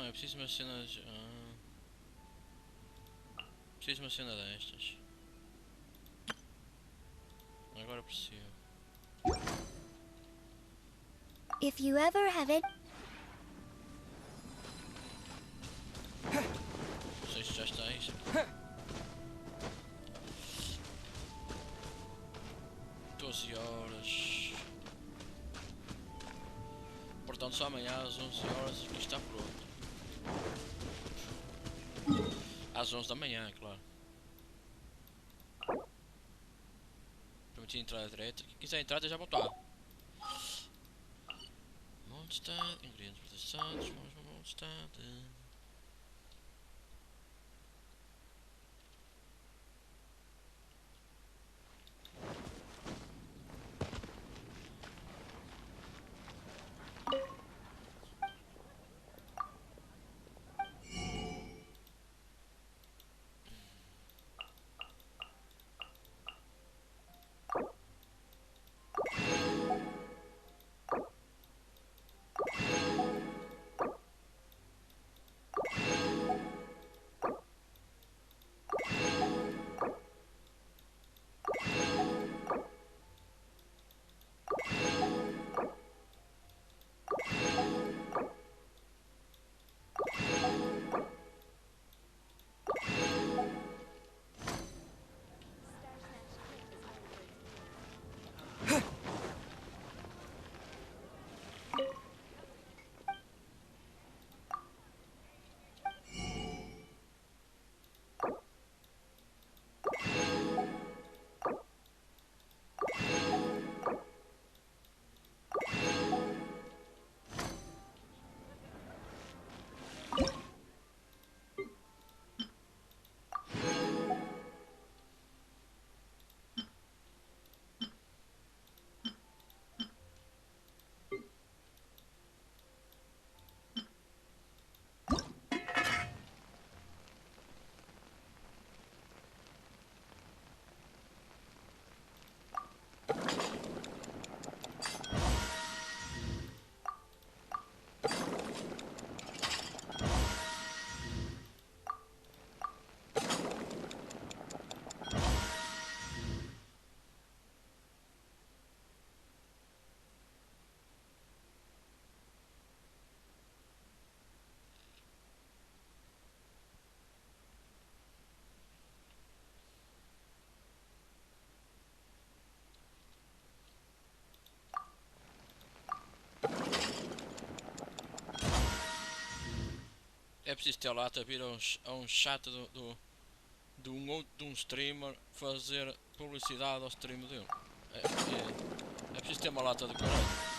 É preciso umas cenas. Preciso de uma cena destas. Agora percebo. If you ever have it. Não sei se já está isso. 12 horas. Portanto, só amanhã às 11 horas aqui está pronto. Às 11 da manhã, é claro. Prometi entrar à direita. Quem quiser entrar, já voltar. Mondstadt, ingredientes processados, vamos para Mondstadt. É preciso ter lá a vir a um chat de um streamer fazer publicidade ao stream dele. É preciso ter uma lata de coragem.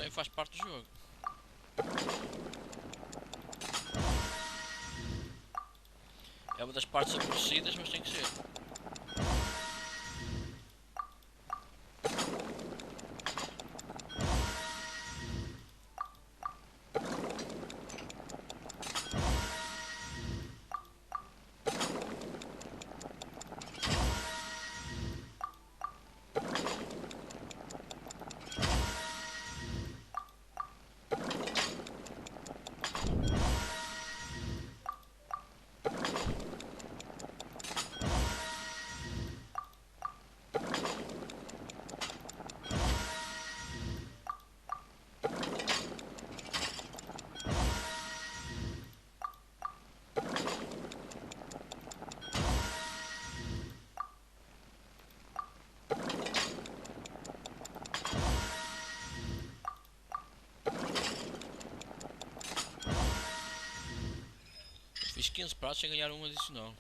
Também faz parte do jogo. É uma das partes aborrecidas, mas tem que ser. Fiz 15 pratos sem ganhar um adicional.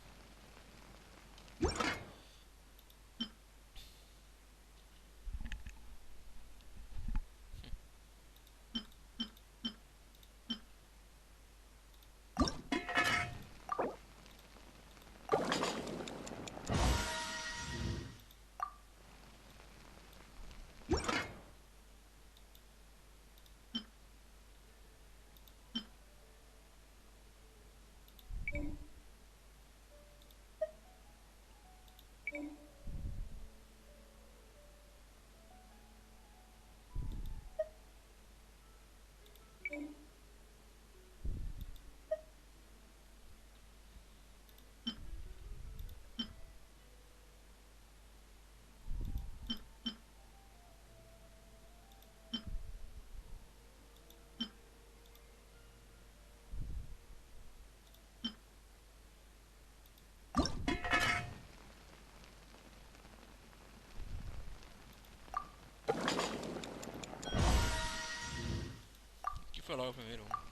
Que foi logo o primeiro um.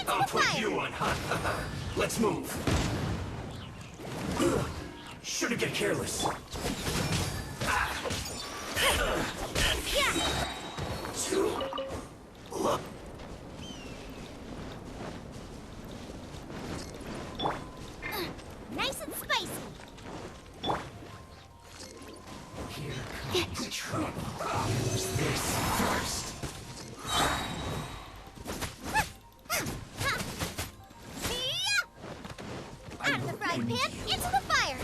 I'll put fire. You on hot. Let's move. Shouldn't get careless. Look. Nice and spicy. Here comes trouble. Use this first. Out of the frying pan, into the fire.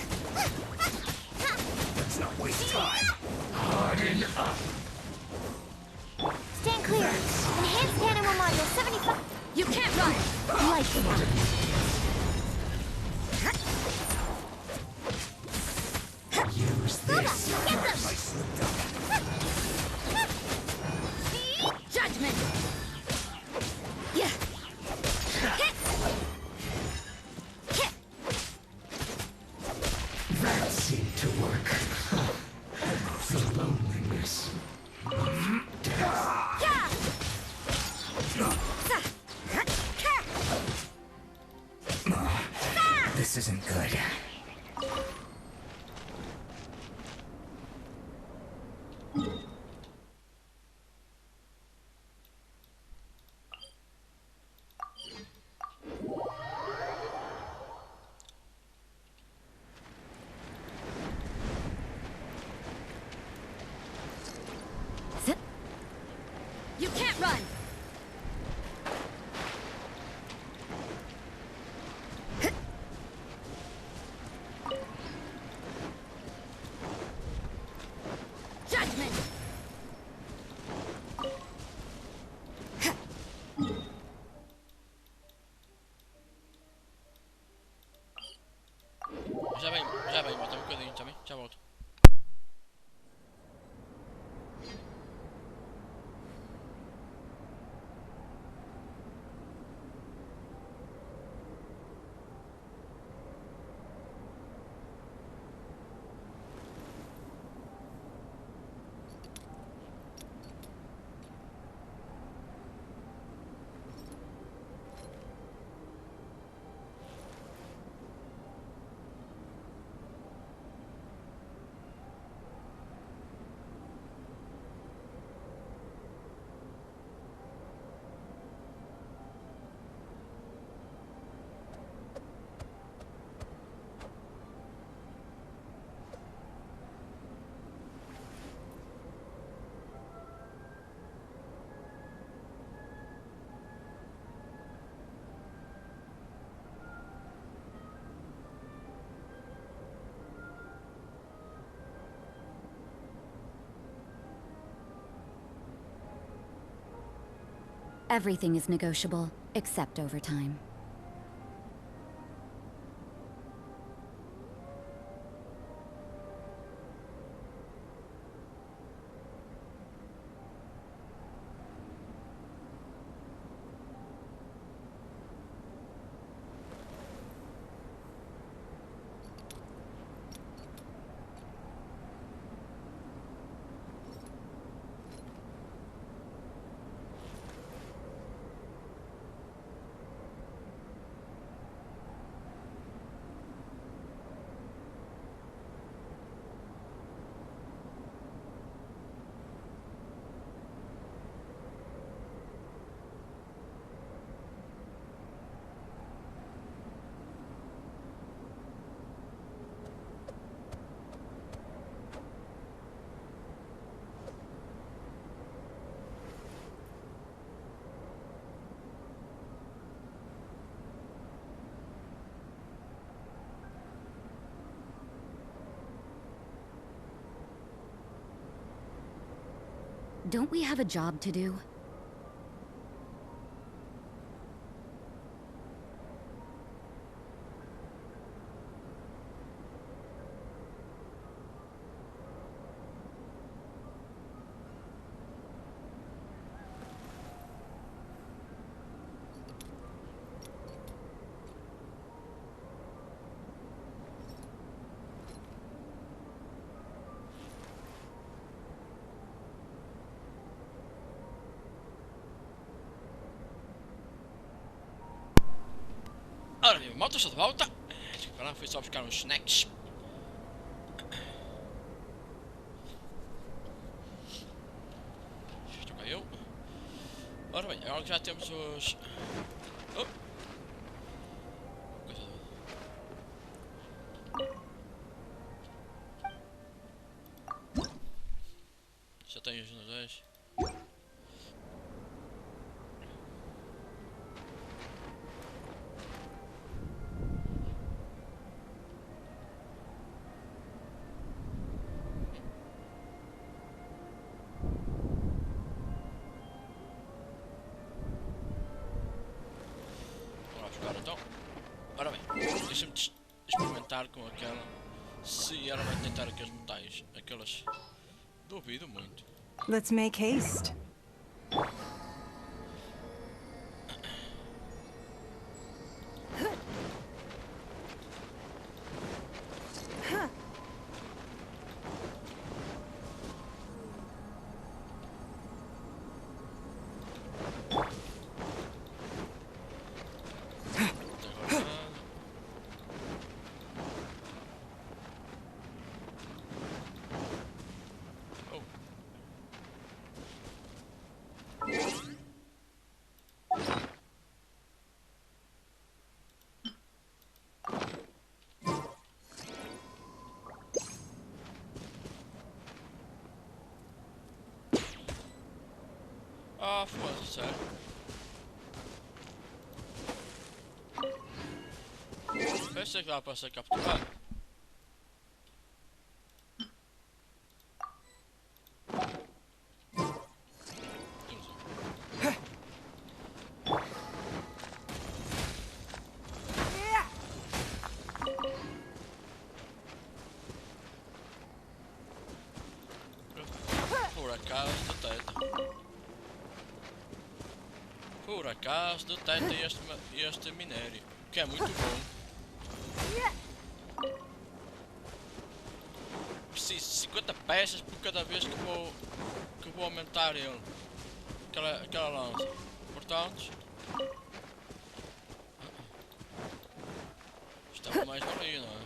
Let's not waste time. Harden up. Stand clear. Enhanced animal module 75. You can't run! Like that. Use this. Get them! Judgment! Yeah. That seemed to work. The loneliness. This isn't good. You can't run! Judgment! Já vem, bota um bocadinho também, já volto. Everything is negotiable, except overtime. Don't we have a job to do? minha moto está de volta. Desculpa lá, fui só buscar uns snacks. Isto caiu. Ora bem, agora que já temos os... Oh. Coisa do... Já tenho os dois. Ora bem, deixa-me experimentar com aquela. Se ela vai tentar aqueles metais, aquelas. Duvido muito. Let's make haste. Ah, foda-se, sério. Pensei que dava para ser capturado. Por acaso detecta. Por acaso detecta este minério, que é muito bom. Preciso de 50 peças por cada vez que vou aumentar ele. Aquela lança. Portanto, estava mais valia, não é?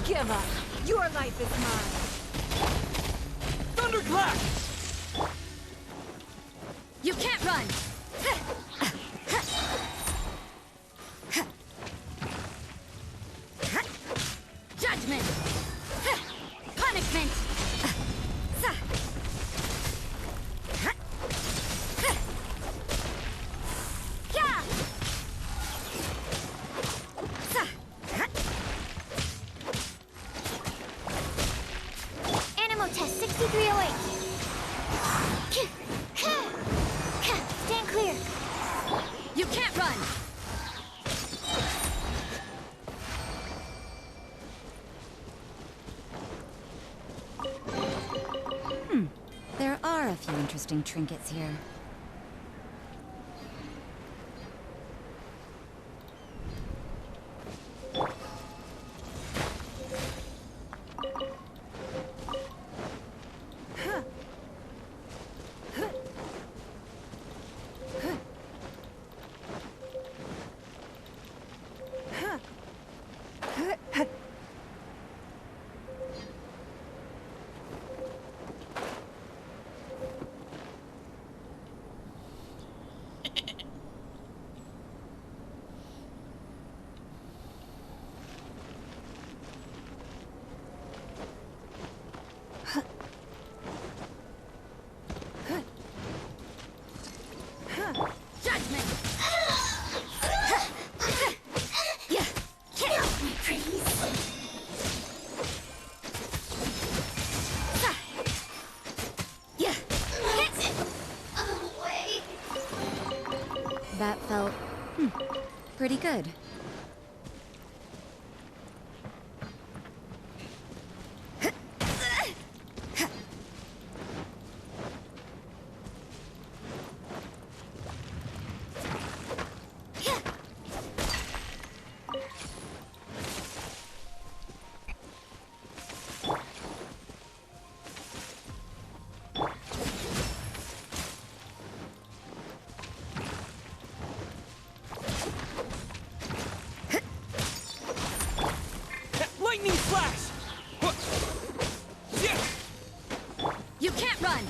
Give up. Your life is mine. Thunderclap! You can't run! Judgment! Punishment! Animal test 6308. Stand clear. You can't run! There are a few interesting trinkets here. Get off me, please. pretty good. Lightning flash! You can't run!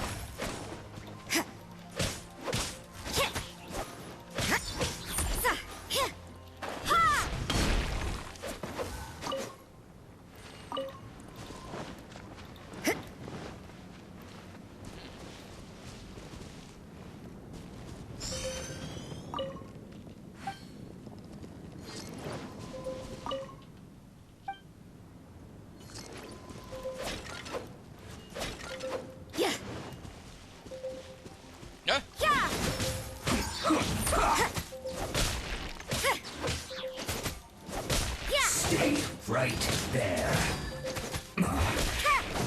Stay right there.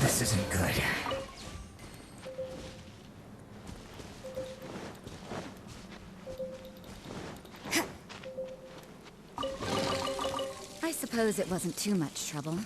This isn't good. I suppose it wasn't too much trouble.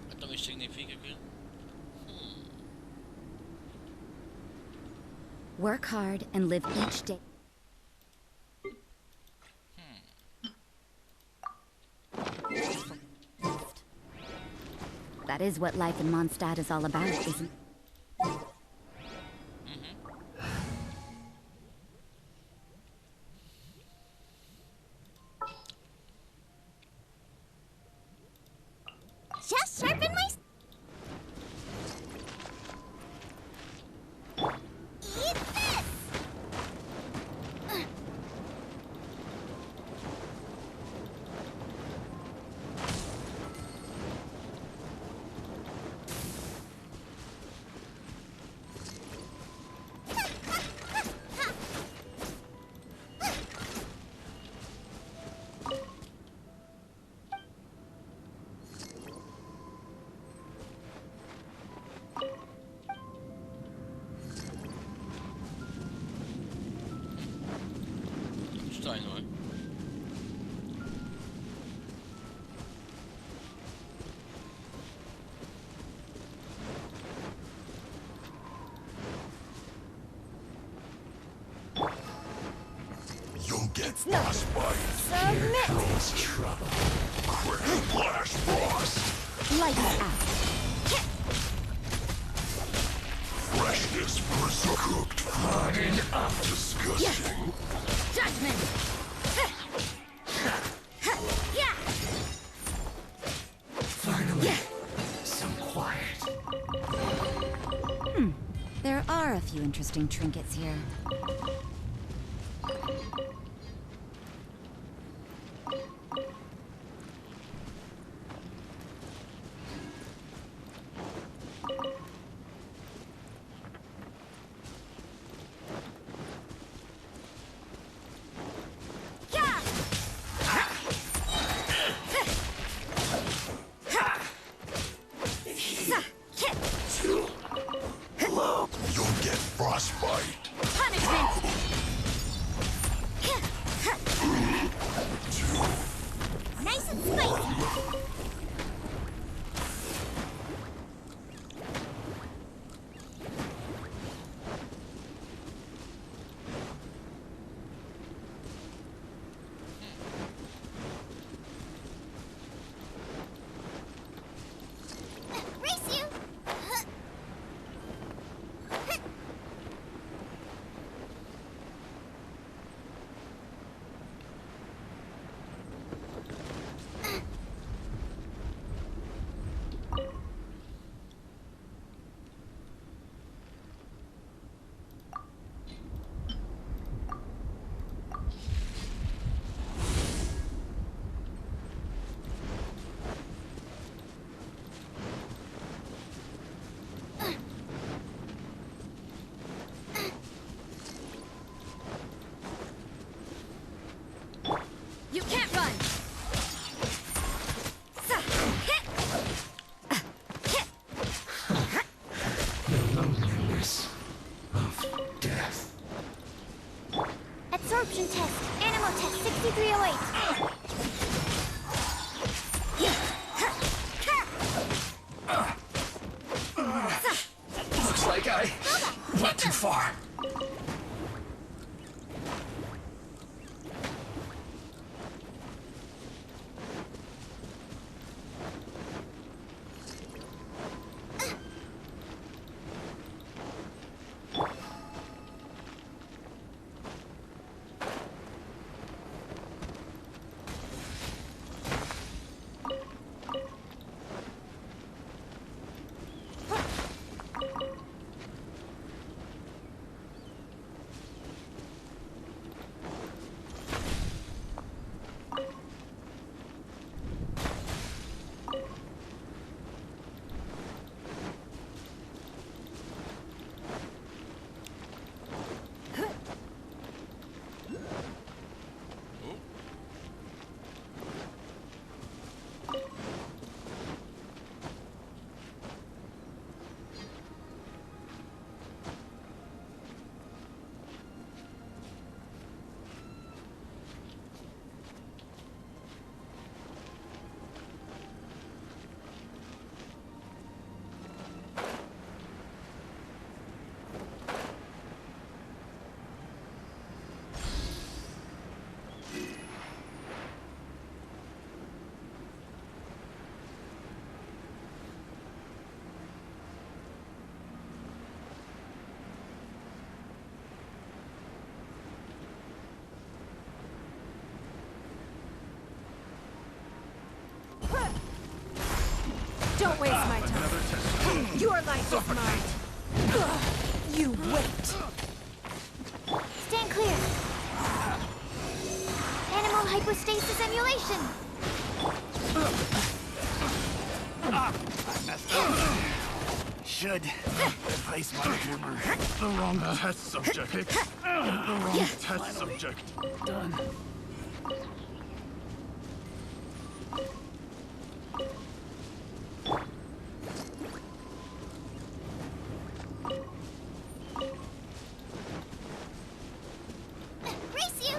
Então isto significa que... Work hard and live each day. That is what life in Mondstadt is all about, isn't it? Just sharpen my... Eat this! Estranho, não é? You'll get frostbite. Submit! Cause trouble. Quick flash frost. Light it out. Freshness preserved. Cooked. Hardened up. Disgusting. Judgment! Finally, some quiet. There are a few interesting trinkets here. You'll get frostbite. Punishment! absorption test. Animal test 6308. Looks like I went too far. Don't waste my time. Your life is mine. You wait. Stand clear. Animal hypostasis emulation. I messed up. Should place my tumor. The wrong test subject. The wrong test subject. Done. Race you.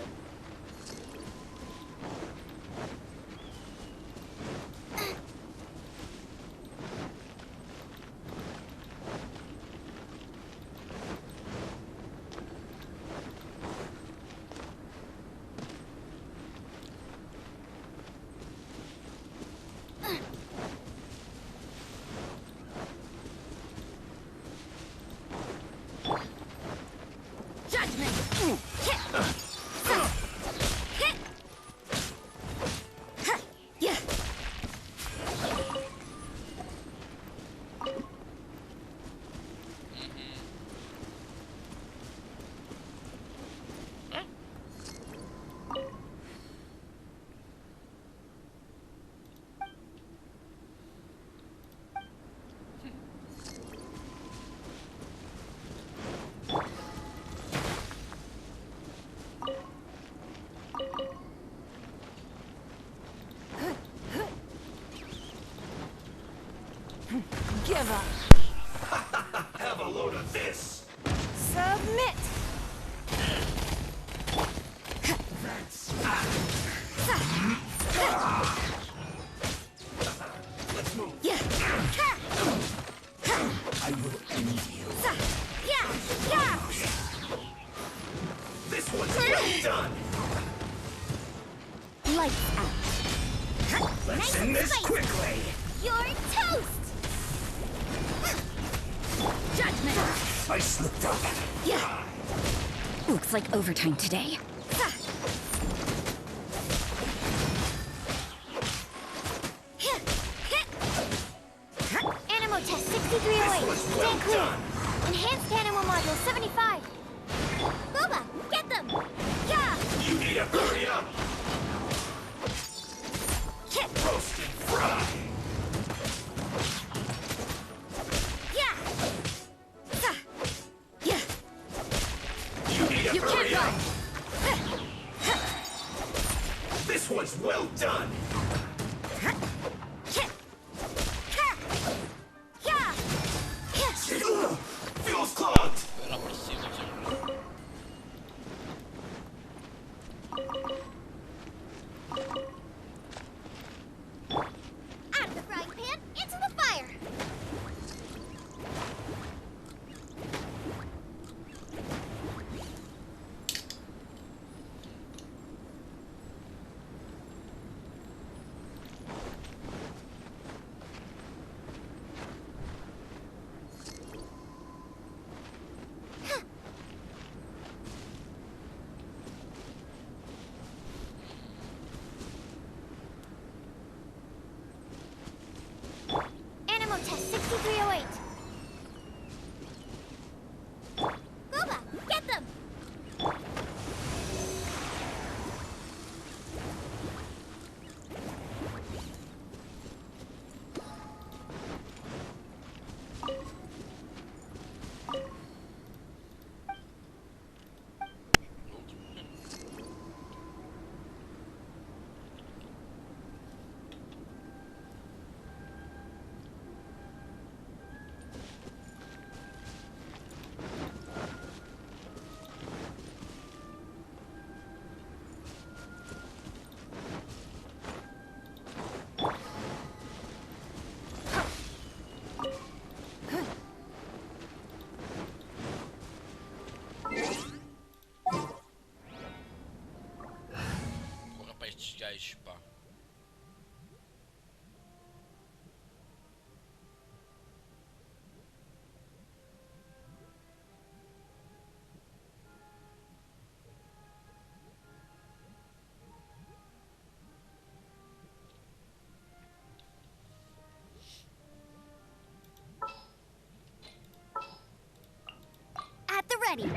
Give up. Have a load of this. Submit. Let's move. Yeah. I will end you. Yeah. This one's well done. Lights out. Let's Nice end this fight. quickly. You're toast. Judgment. I slipped up. Yeah. Looks like overtime today. Animal test 6308. Stand clear. Enhanced animal module 75. Booba, get them. Yeah. You need to hurry up. Roast and fry. You need to You hurry can't up. This one's well done. Fuel's clogged. estes gajos, pá. At the ready.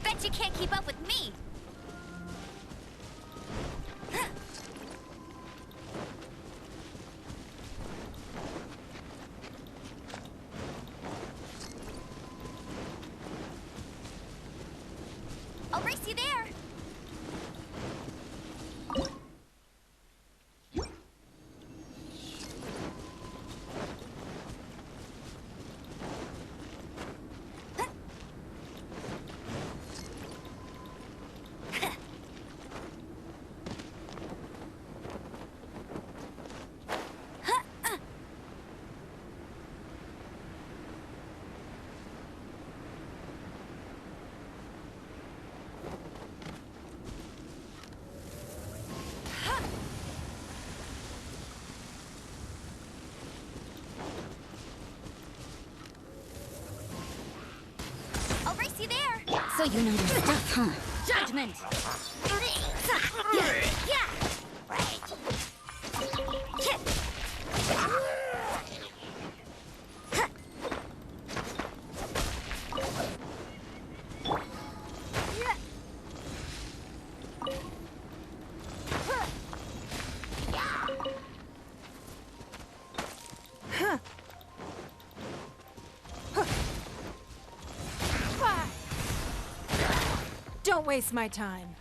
Bet you can't keep up with me. I'll race you there. I'll race you there. So you know your stuff, huh? Judgment. Don't waste my time.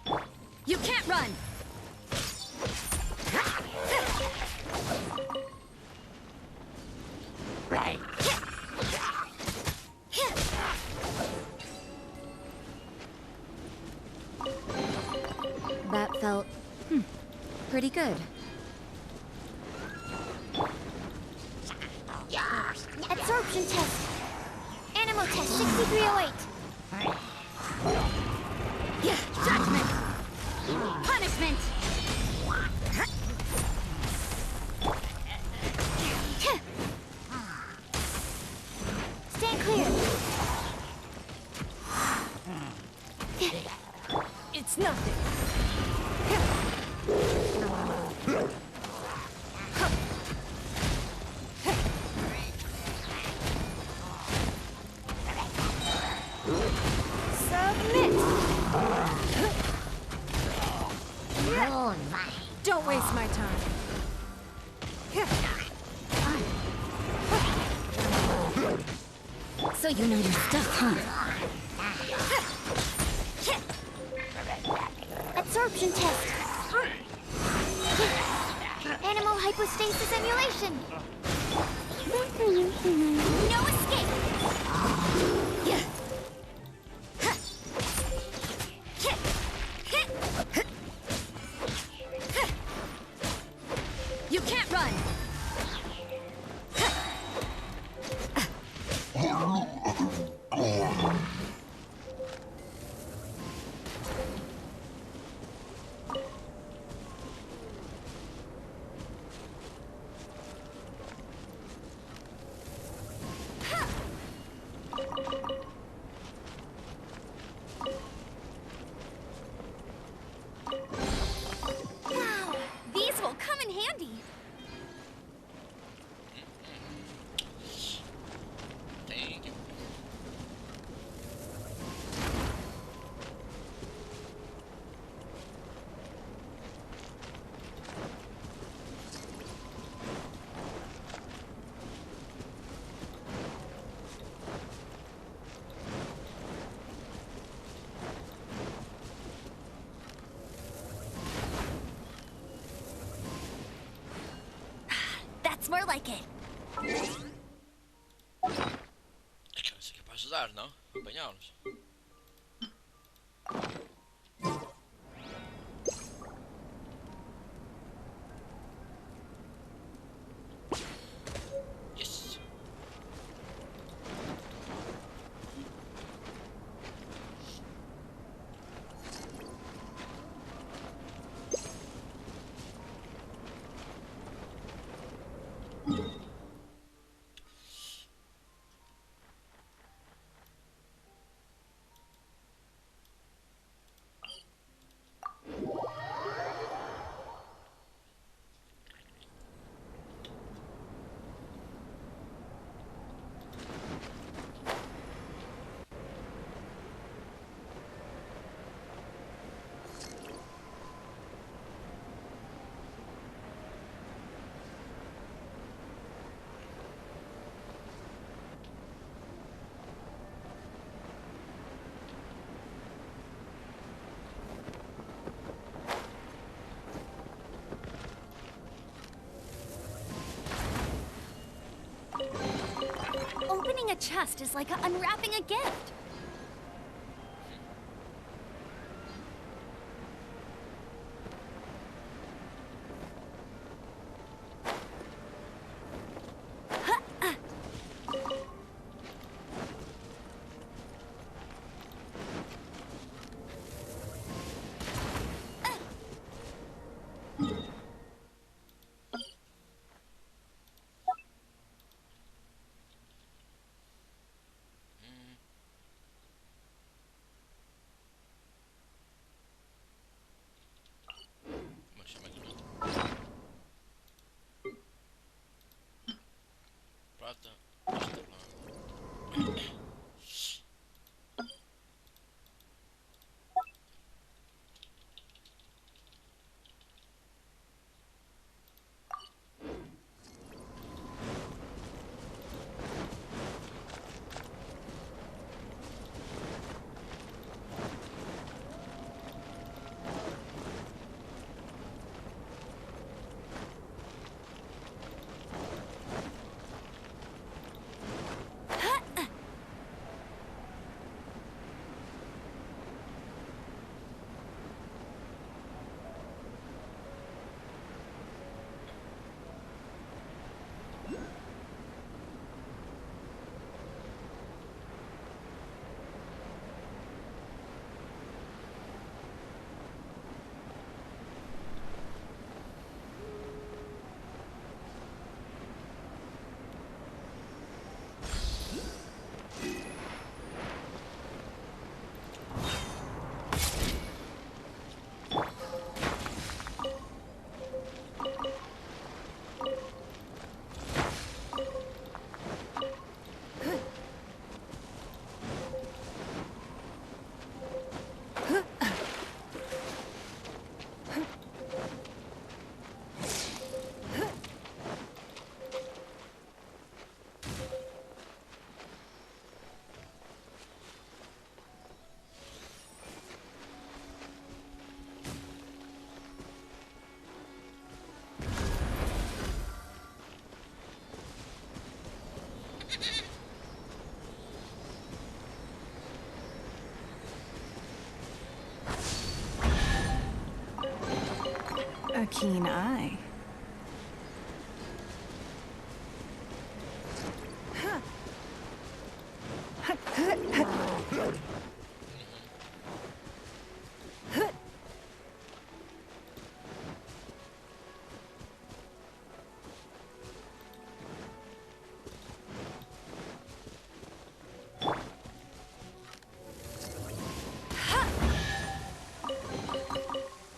You can't run. That felt pretty good. Absorption test. Animal test 6308. Yeah, judgment. Punishment. Stand clear. It's nothing. Submit. Don't waste my time. So you know your stuff, huh? Absorption test. Animal hypostasis emulation. No escape. You can't run. These will come in handy. Thank you. That's more like it. Aquela é capaz de dar, não? Apanhá-los. a chest is like unwrapping a gift. Prata, esta blanda. A keen eye.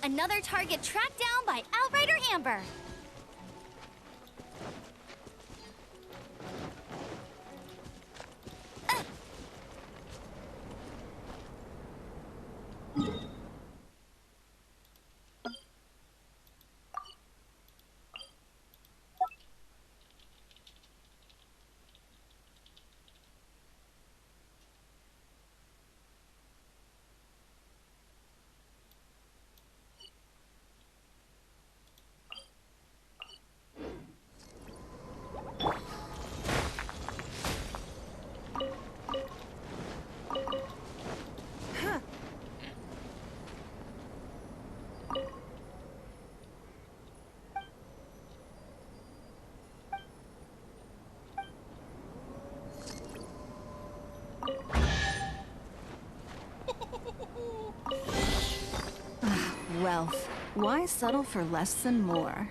Another target tracked down by Outrider Amber. Wealth. Why settle for less than more?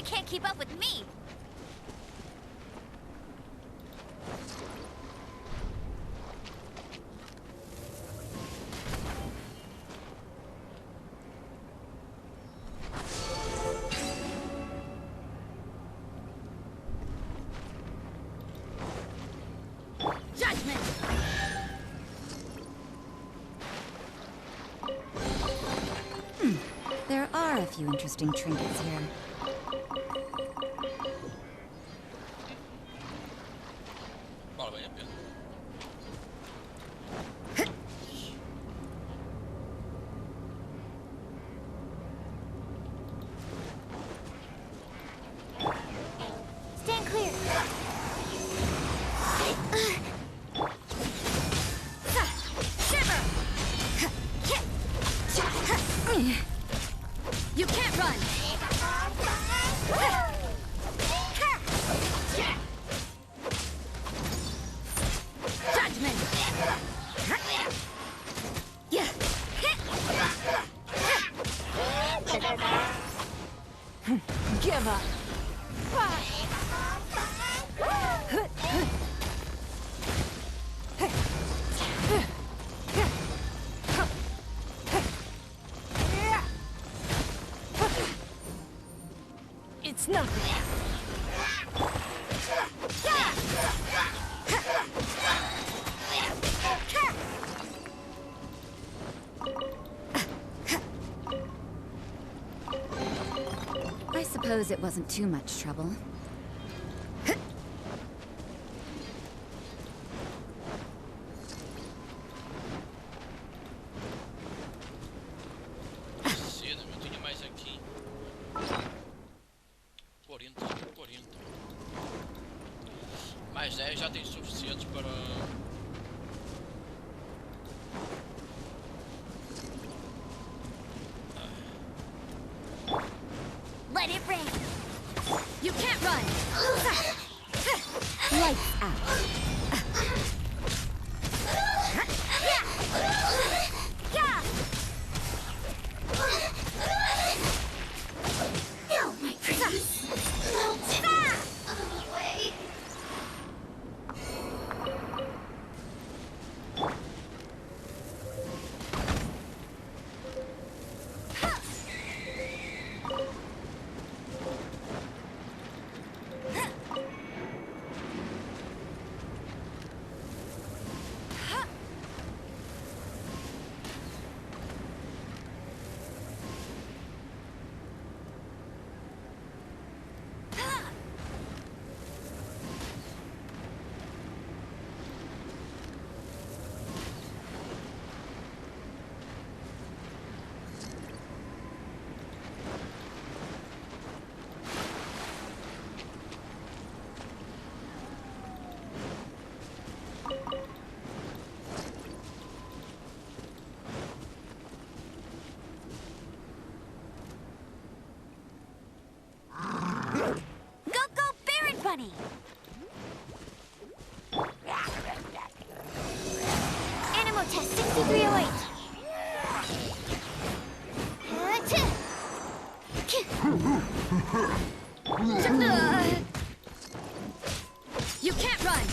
She can't keep up with me. Judgment! There are a few interesting trinkets here. Vale, vaya bien. Stand clear. Shiver! You can't run! Judgment! Give up. It's nothing. I suppose it wasn't too much trouble. Cedo, eu tinha mais aqui. 40, 40. Mais 10 já tem suficientes para... Let it rain! You can't run! Lights out. Oh my goodness. Bunny! Animal test 6308. You can't run!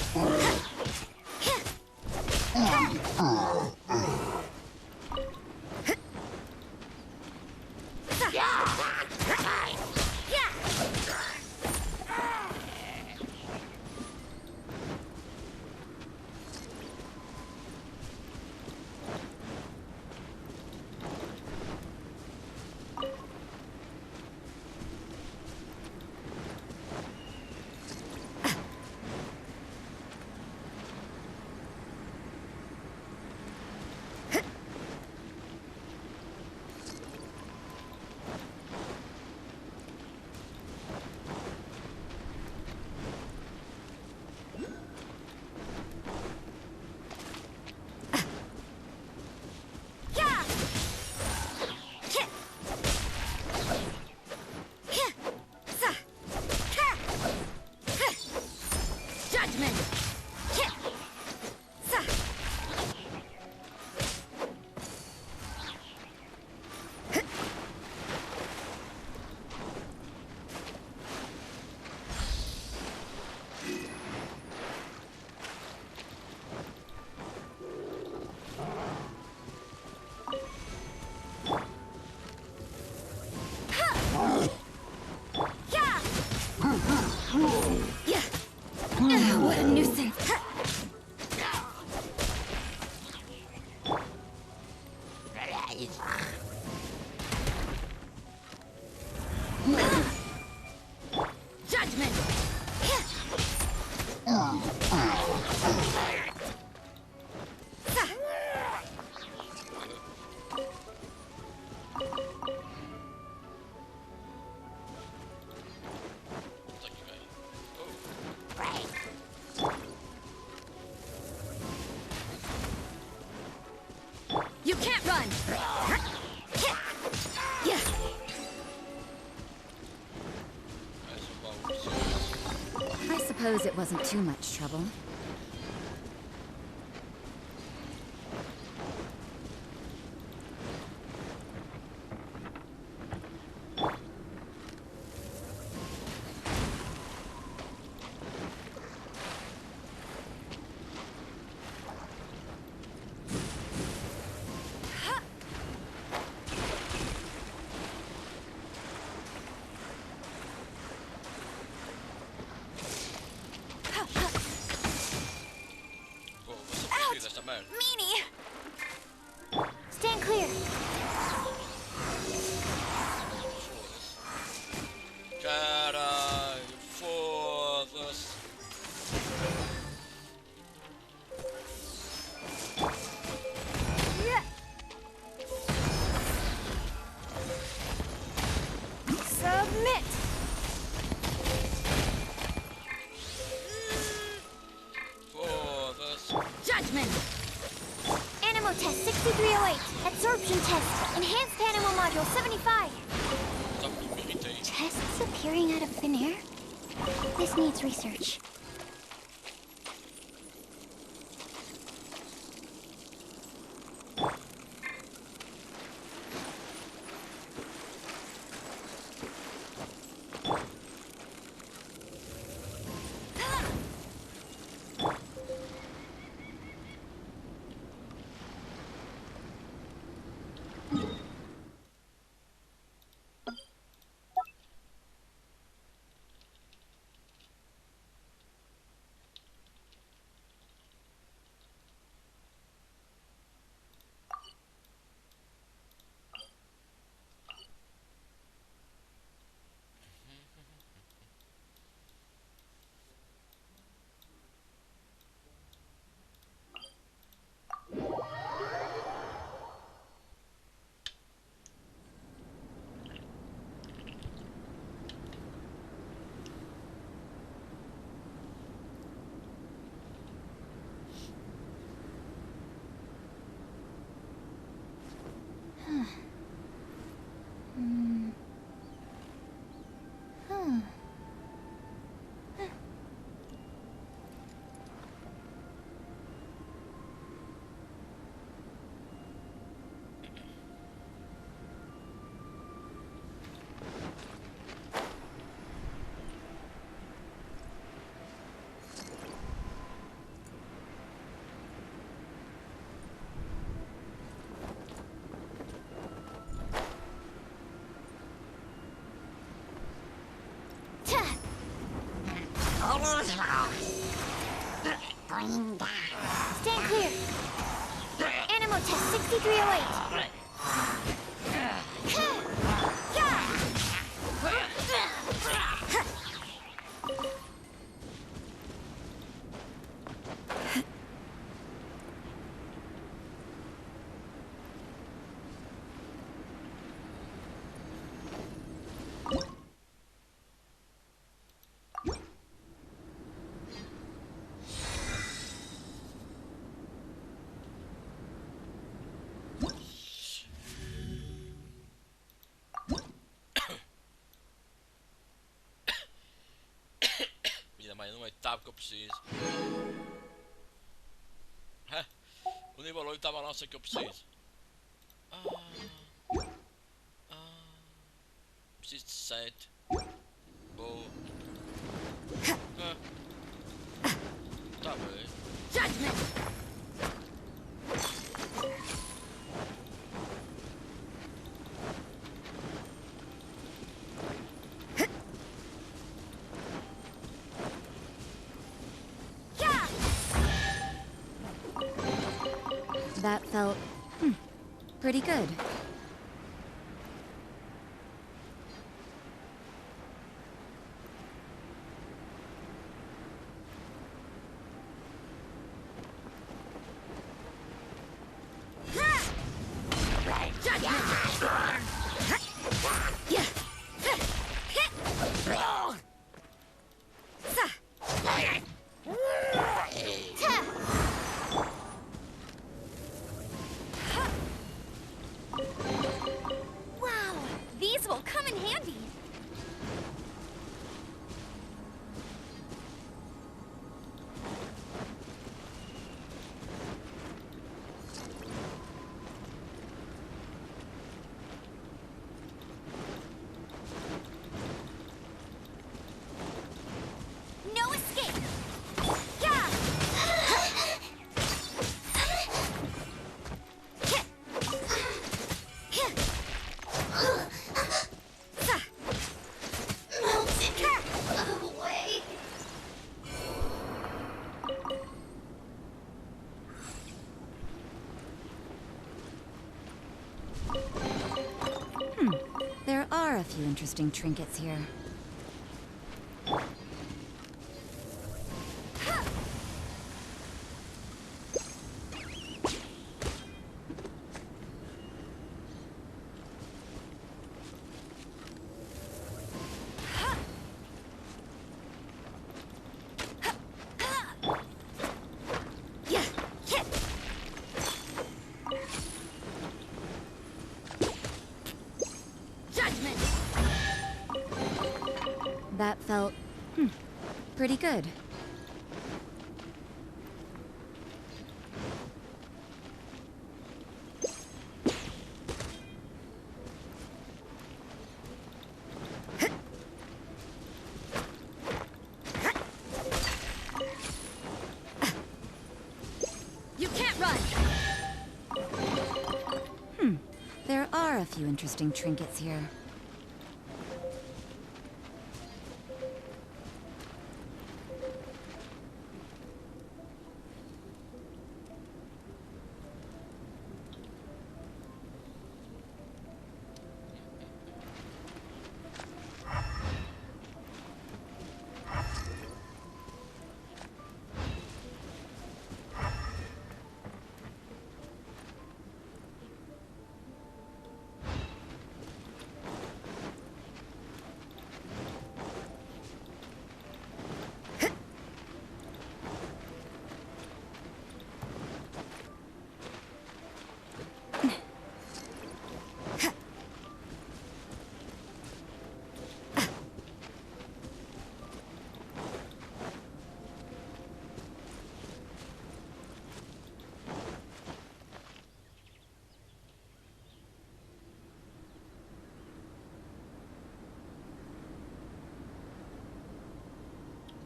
wasn't too much trouble. Meanie! Stand clear. Caralho, foda-se. Submit! Foda-se. Judgment! Animal test 6308. Absorption test. Enhanced animal module 75. Tests appearing out of thin air? This needs research. Stand clear. Animal test 6308. Mas não é oitavo que eu preciso. O nível 8 estava lá, sei que eu preciso. Preciso de 7. Boa. Tá bem. That felt pretty good. a few interesting trinkets here. That felt, pretty good. You can't run! There are a few interesting trinkets here.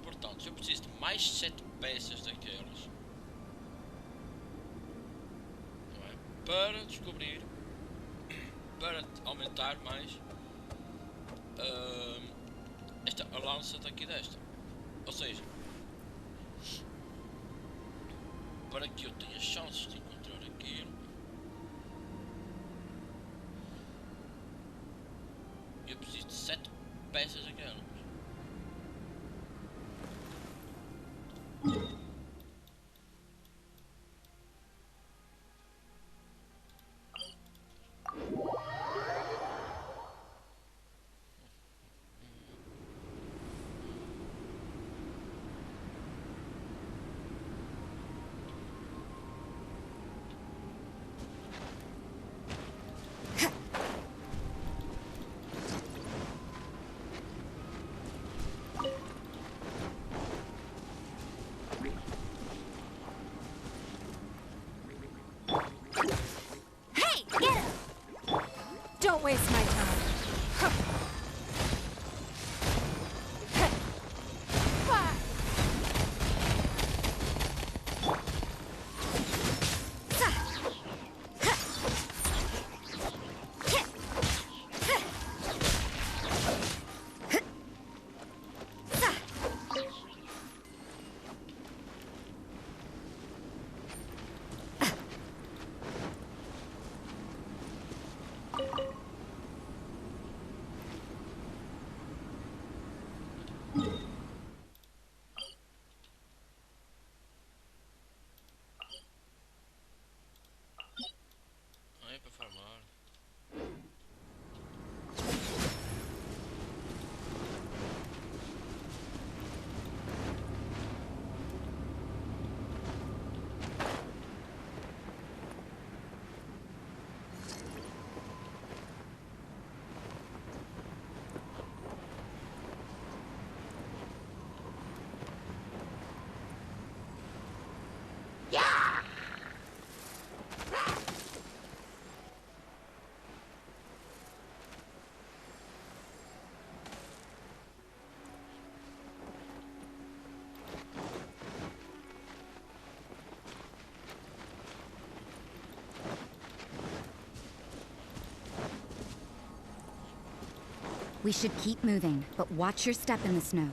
Portanto, eu preciso de mais 7 peças daquelas, não é? Para descobrir, para aumentar mais a lança daqui desta. Ou seja, para que eu tenha chances de encontrar aquilo, eu preciso de 7 peças daquelas. Don't waste my time. É para farmar. We should keep moving, but watch your step in the snow.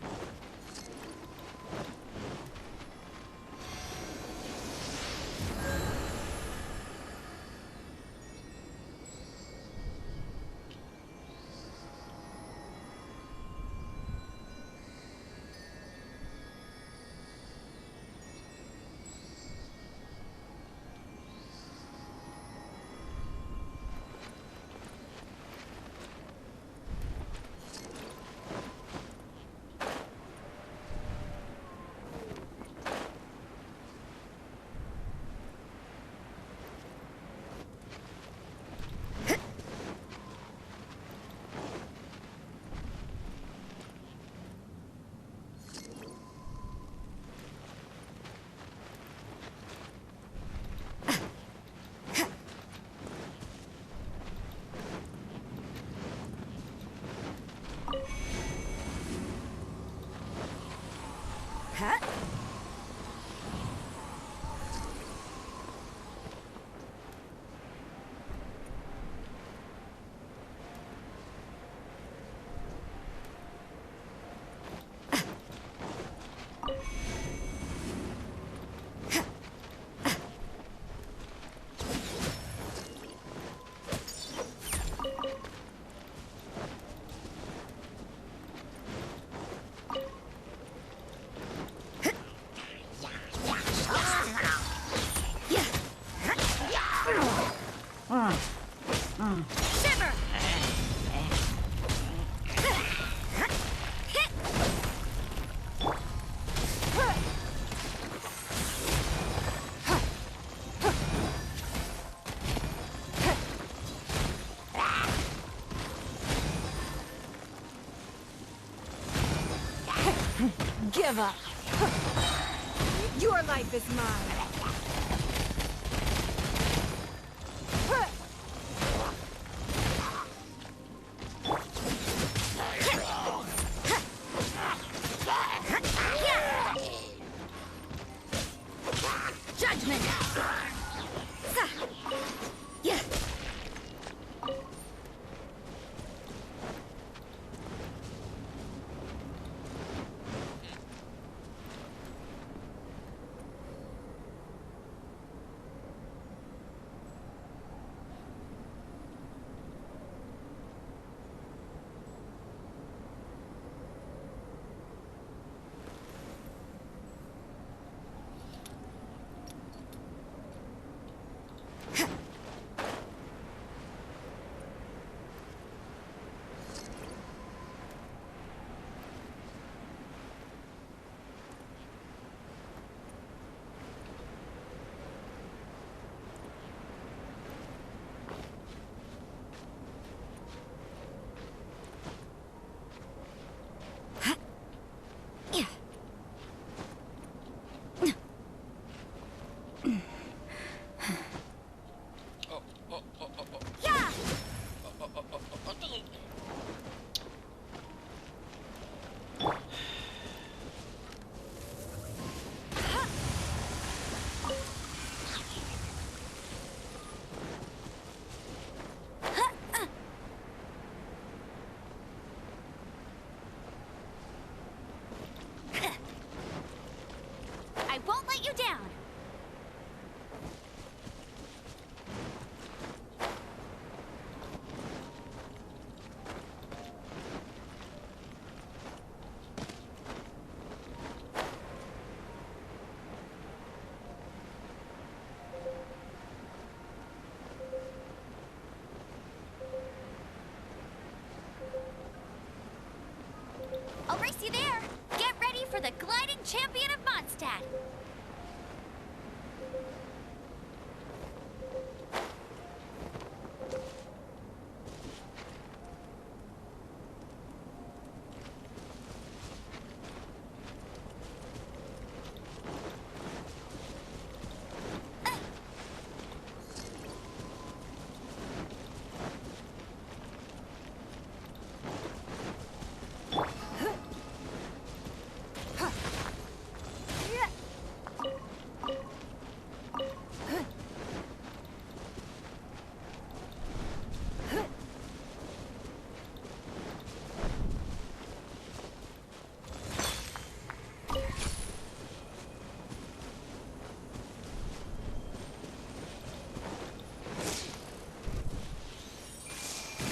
Give up. Your life is mine. Judgment! Yeah. I won't let you down. I'll race you there. Get ready for the gliding champion of Mondstadt.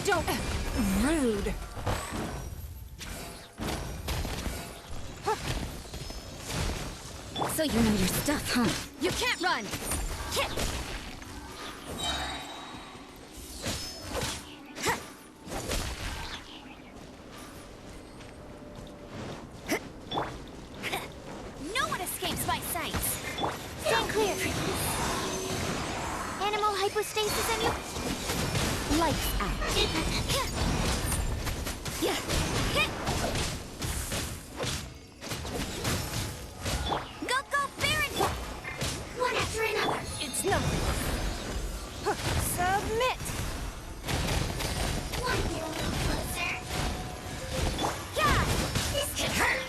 Don't... Rude. So you know your stuff, huh? You can't run. Hit. No one escapes my sights. Stay clear. Animal hypostasis and you... Lights out. Yeah. Go, go, Baron! One after another. It's nothing. Submit. One get a little closer. Yeah! This could hurt.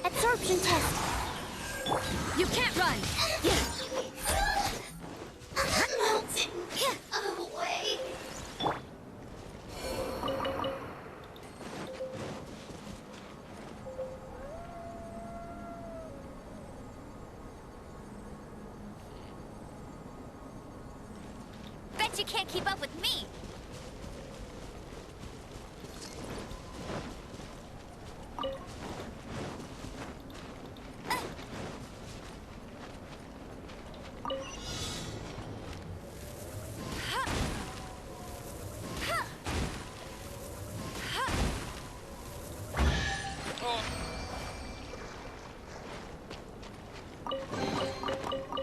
Absorption test. You can't run. Yeah. Melting away. Bet you can't keep up with me.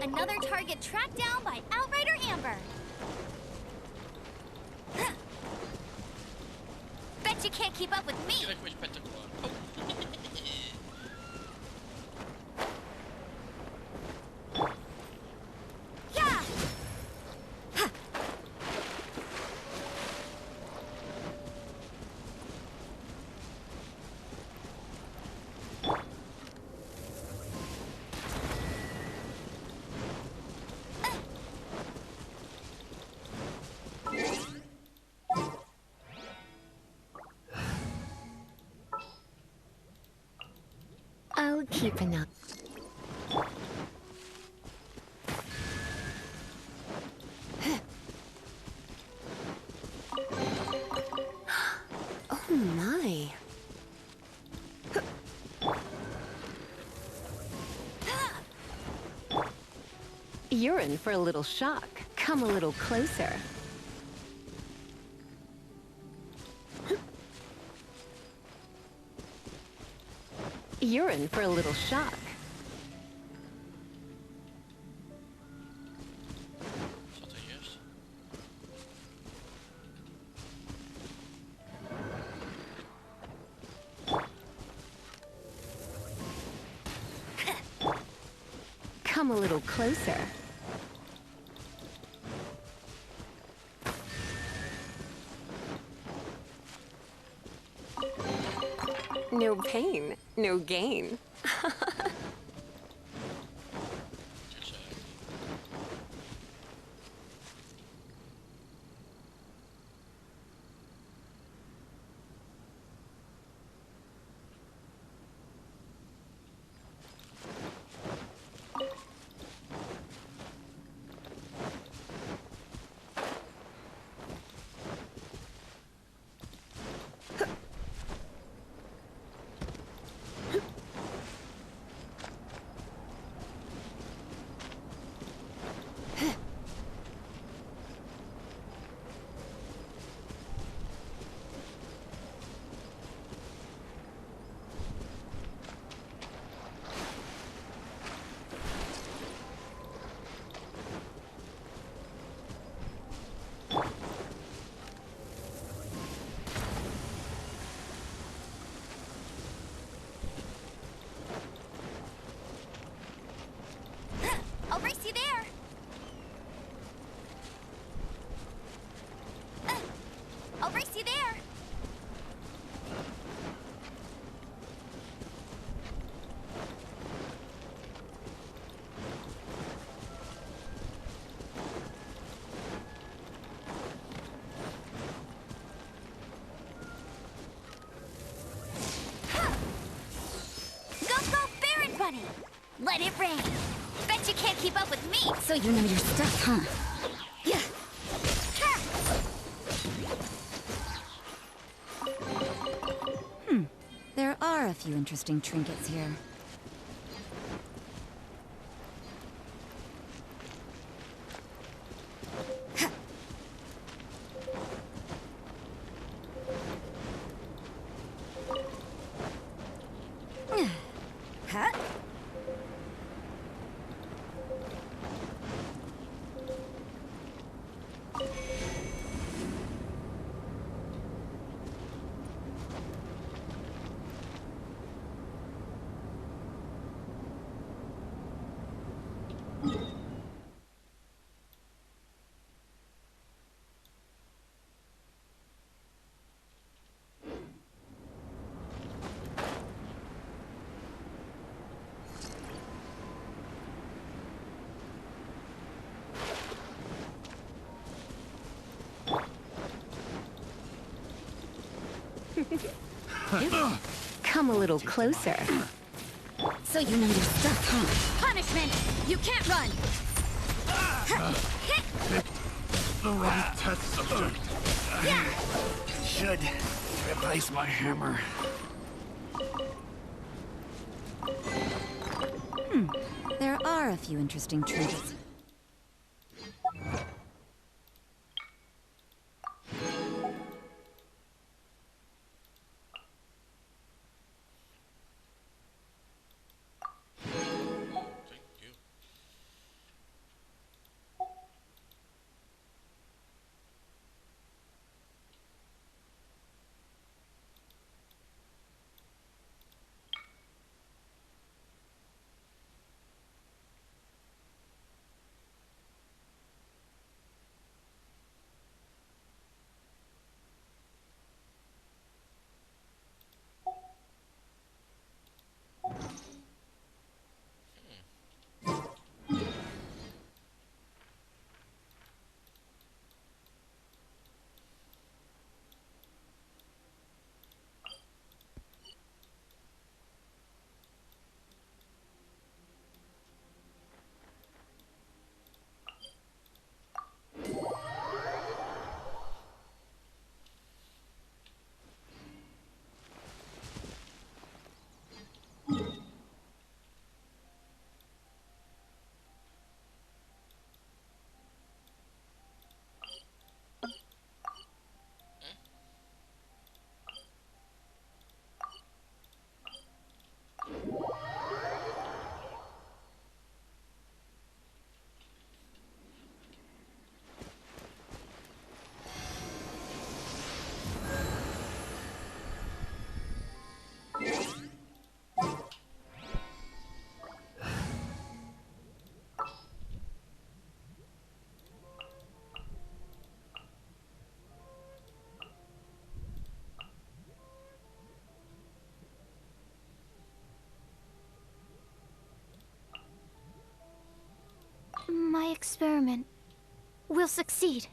Another target tracked down by Outrider Amber. Bet you can't keep up with me. Direkt foi espetacular. Oh. Yeah. I'll keep an eye. Oh my. You're in for a little shock. Come a little closer. You're in for a little shock. Só tem este. Come a little closer. No pain, no gain. I'll race you there. I'll race you there. Go, go, Baron Bunny! Let it rain. Bet you can't keep up with me. So you know your stuff, huh? Yeah. There are a few interesting trinkets here. Huh? Come a little closer. So you know your stuff, huh? Punishment! You can't run! The wrong test subject. Should replace my hammer. There are a few interesting trinkets. experiment will succeed.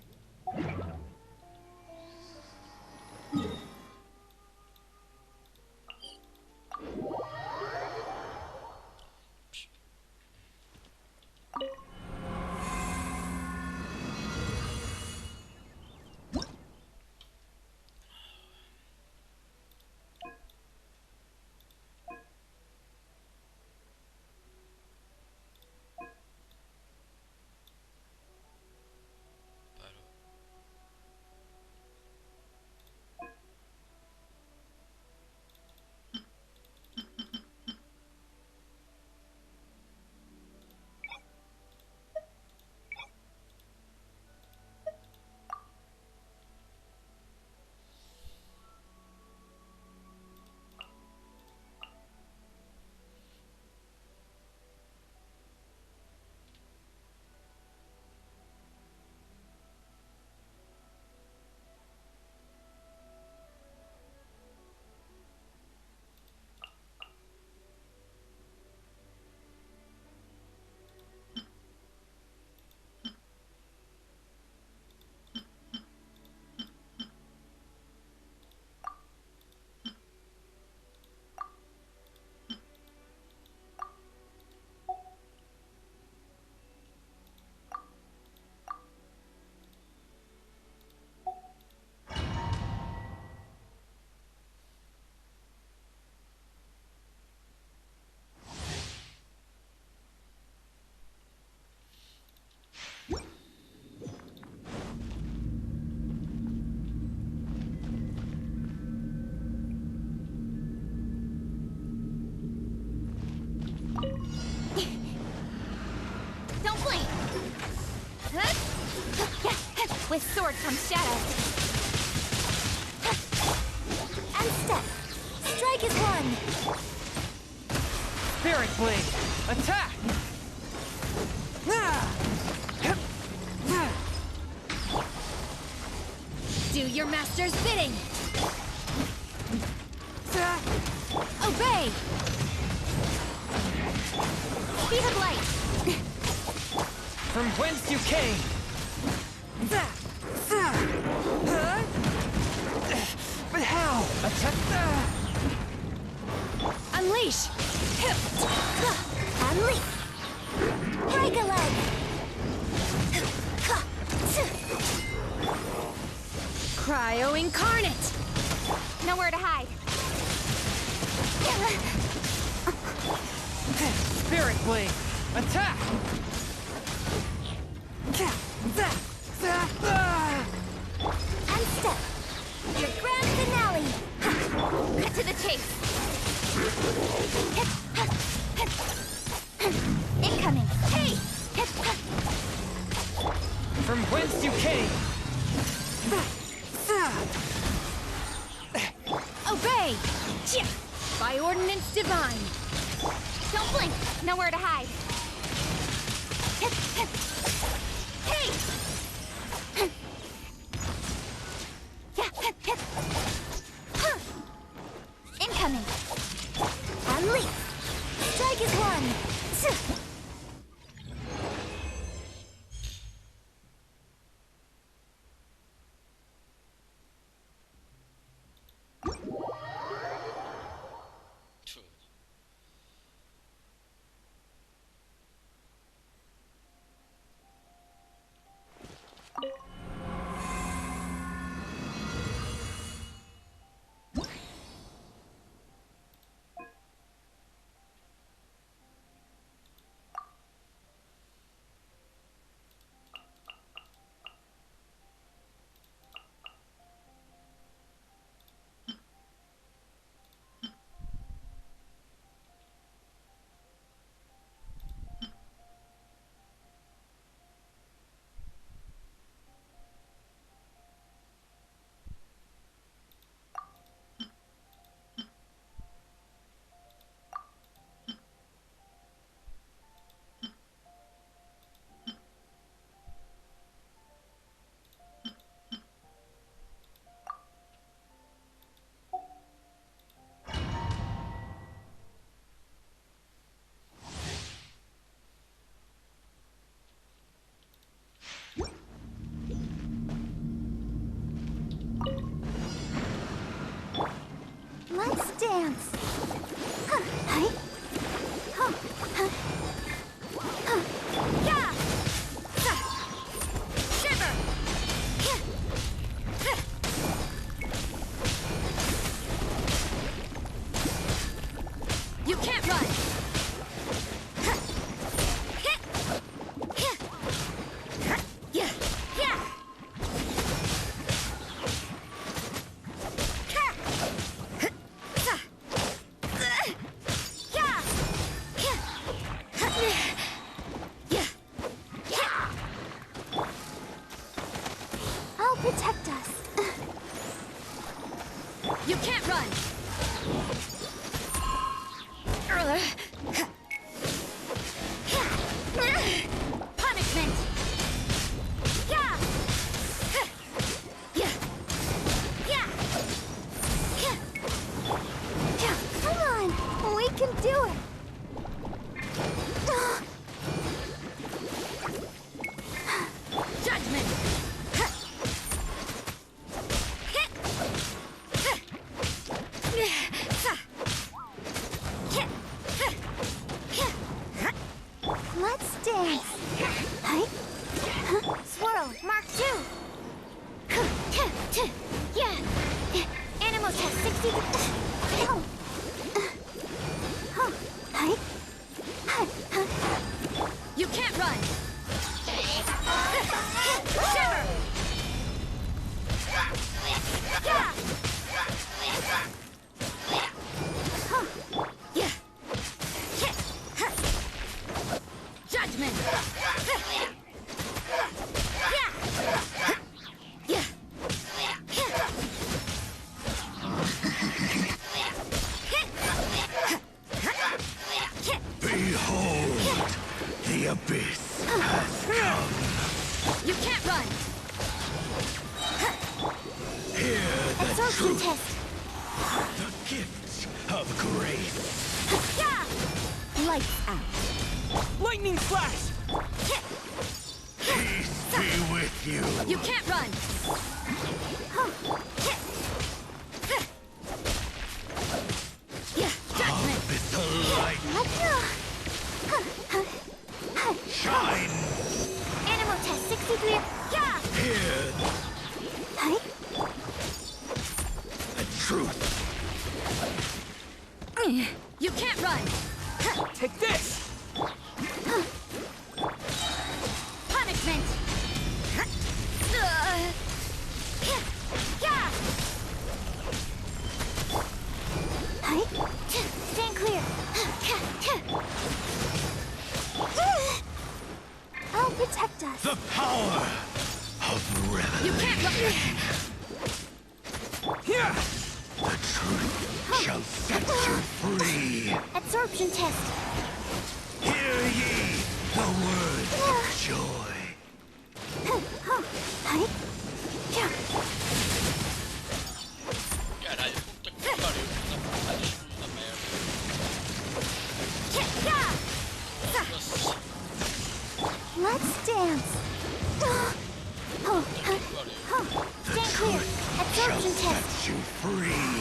Don't blink! With sword comes shadow. And step. Strike is one. Spirit Blade! Attack! Do your master's bidding! Obey! Speed of light! From whence you came! But how? Attack! Unleash! Unleash. Break a leg. Cryo incarnate! Nowhere to hide. Spirit Blade! Attack! And step. Your grand finale. Cut to the chase. Incoming. Hey! From whence you came! Obey! By ordinance divine. Don't blink. Nowhere to hide. Hey! Incoming. Unleash. Strike is one. dance. Hi. Yeah. Shiver. You can't run. Yeah. Yeah. I'll protect us. You can't run. Punishment. Yeah. Yeah. Yeah. Yeah. Come on, we can do it. Judgment. Let's dance. Hi. Swirl, Mark 2. Yeah. Animals have 60. Oh. Hi. You can't run. Shiver. Yeah. Yeah. Judgment. Yeah. Behold, the abyss has come. You can't run. Hear the Absorption truth, test. the gifts of grace. Yeah. Lights out. Lightning flash! Peace be with you. You can't run. Yeah. Judgment. Abyssal light, shine. Animal test 63. Yeah. Hear Hi. the truth. You can't run. Take this! Punishment. Yeah. Hi. Stand clear. I'll protect us. The power of revelation. You can't run. Here! The truth shall set you free. Absorption test. Hear ye the words of joy. Hi. Yeah. Caralho, puta que pariu. Puta merda. Yeah. Nossa. Let's dance. Stand clear. Absorption Set test. you free.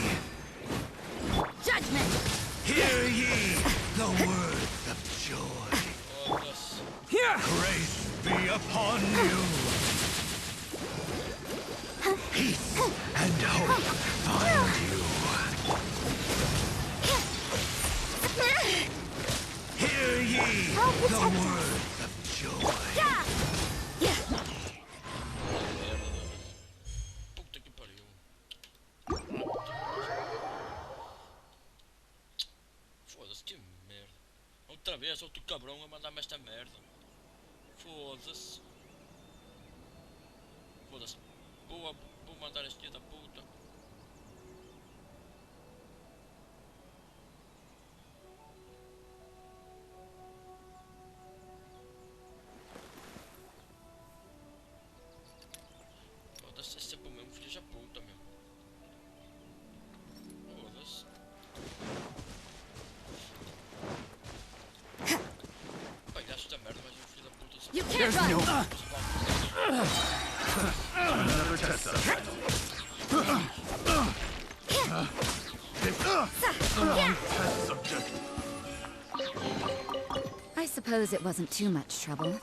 Judgment. Hear ye the words of joy. Oh, nossa. Here! Grace be upon you. Peace and hope find you. Hear ye the words of joy. Yeah. Yeah. Puta que pariu. Foda-se, que merda. Outra vez, outro cabrão a mandar-me esta merda. Foda-se. Foda-se. Vou mandar este dia da puta. Foda-se, é sempre o mesmo filho da puta, meu. Foda-se. Palhaço da merda, mas um filho da puta. You can't run. Another test subject. Test subject. I suppose it wasn't too much trouble.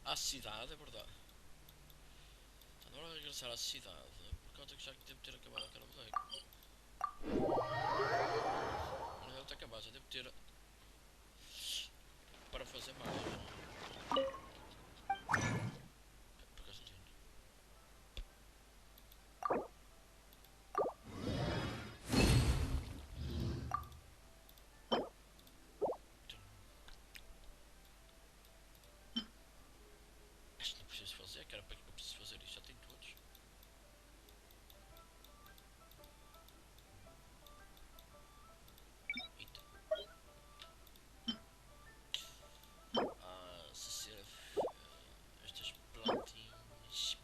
À cidade, é verdade. Está na hora de regressar à cidade, por causa que já devo ter acabado aquela bodega. Mas eu estou acabado, já devo ter para fazer mais. Por acaso não tenho. Acho que não preciso fazer, cara, para que eu preciso fazer isto? Já tenho todos. Eita. Se ser estas plantinhas.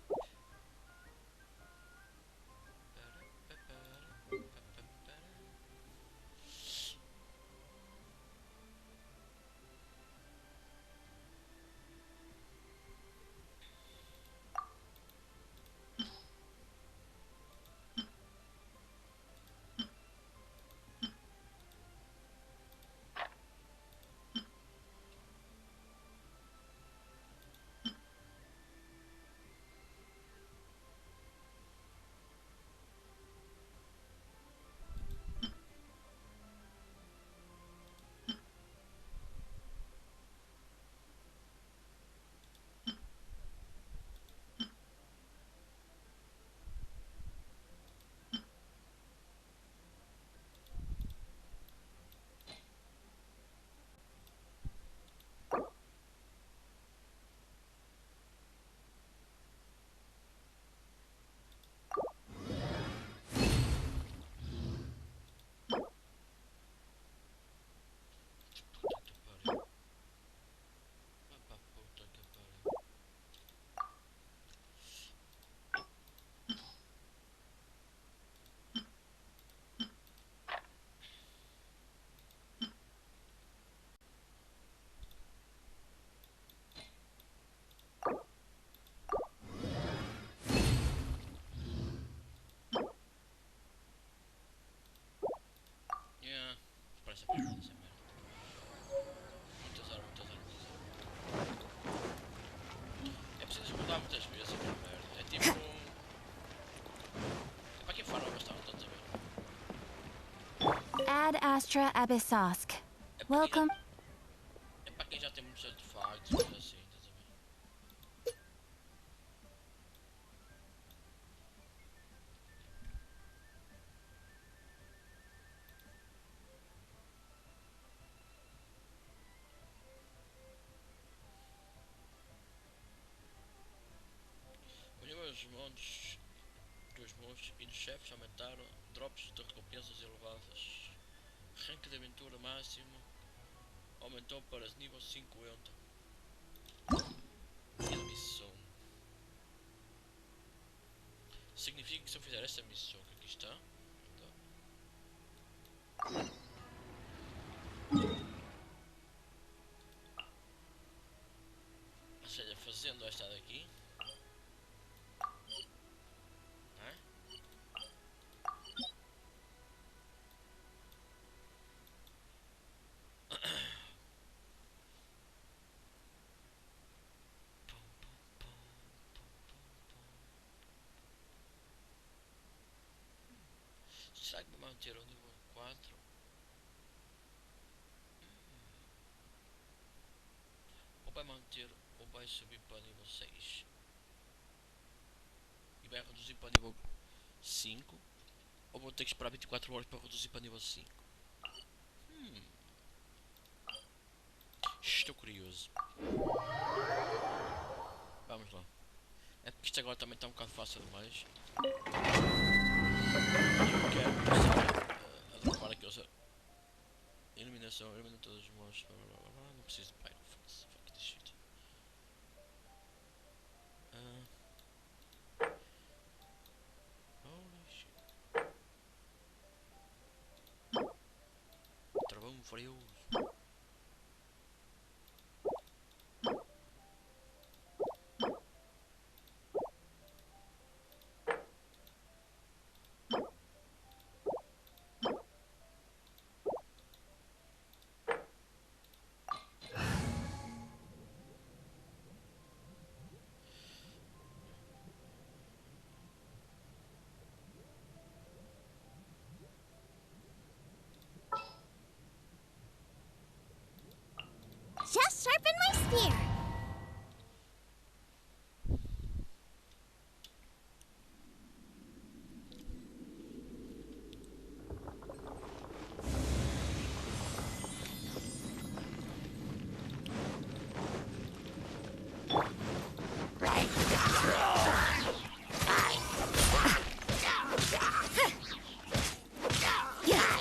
Parece a piada essa merda. Muitas armas, muitas armas, muitas armas. É preciso mudar muitas vezes aquela merda. É tipo. É para quem Farmar bastava tanto a ver. Ad Astra Abyssosk. Welcome. É para quem já tem muitos artefactos e coisas assim, estás a ver? Os níveis dos monstros e dos chefes aumentaram, drops de recompensas elevadas. Rank de aventura máximo aumentou para nível 50. E a missão significa que se eu fizer esta missão que aqui está, ou seja, fazendo esta daqui, não é? manter o nível 4. Ou vai manter ou vai subir para nível 6. E vai reduzir para nível 5. Ou vou ter que esperar 24 horas para reduzir para nível 5. Estou curioso. Vamos lá. É porque isto agora também está um bocado fácil demais. Eu quero começar a derrubar aqueles. Iluminação, ilumina todos os monstros. Não preciso de pyro. Fuck this shit. Holy shit. Travão furioso. Just sharpen my spear.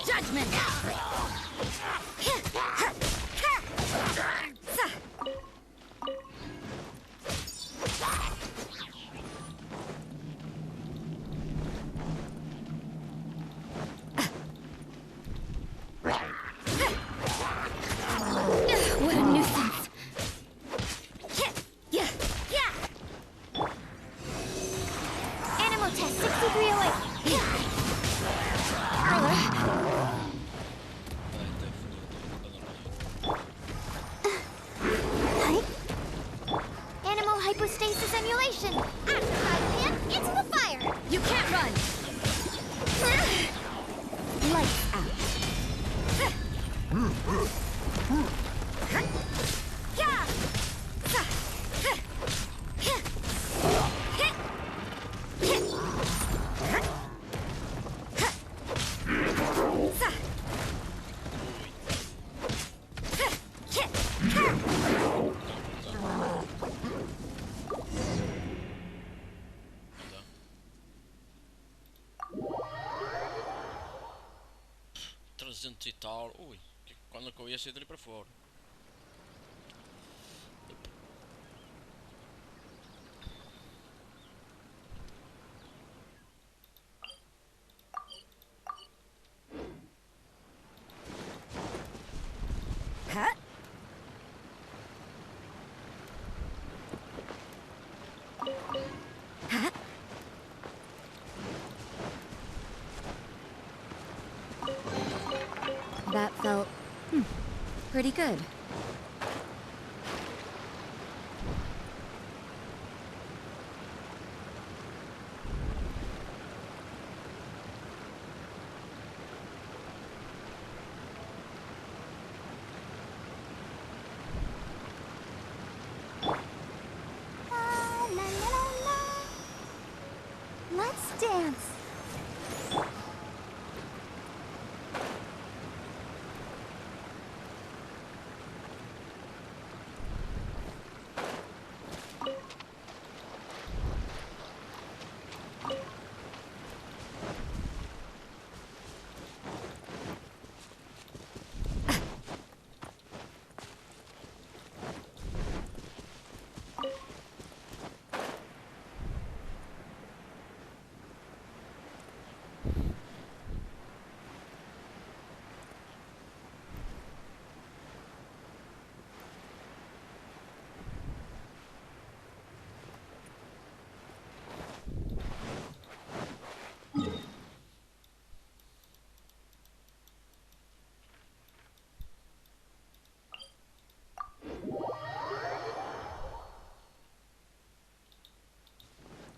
Judgment! What a nuisance! Animal test 6308. Animal hypostasis emulation. After pan into the fire. You can't run! Lights out. E tal. Ui, quando é que eu ia sair dali para fora? That felt pretty good. Let's dance.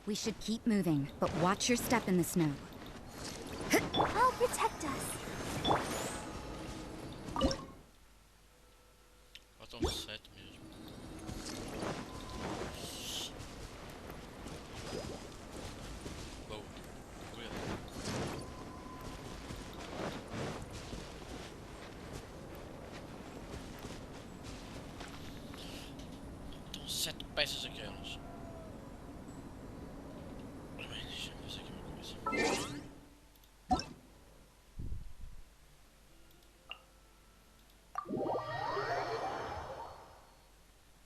We should keep moving, but watch your step in the snow. I'll protect us. Faltam 7 mesmo. Boa. Cuidado. Estão 7 peças aquelas. Ora bem, deixa-me fazer aqui uma coisa.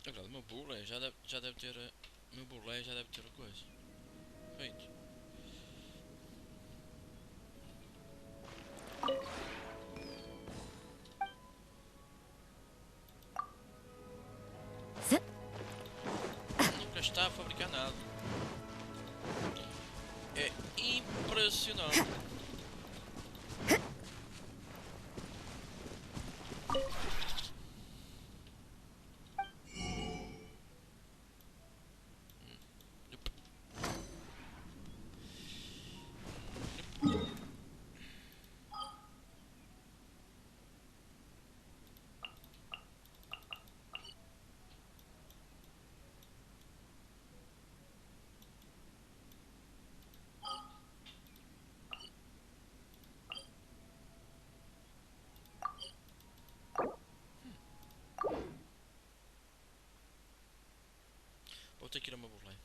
Agora, o meu burlé já deve ter. O meu burlé já deve ter a coisa. Feito. Nunca está a fabricar nada. É impressionante. Vou ter que ir ao meu burlé.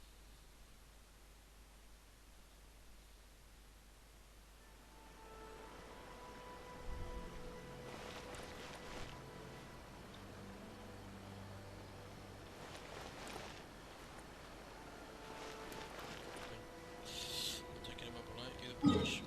Vou ter que ir ao meu burlé e depois.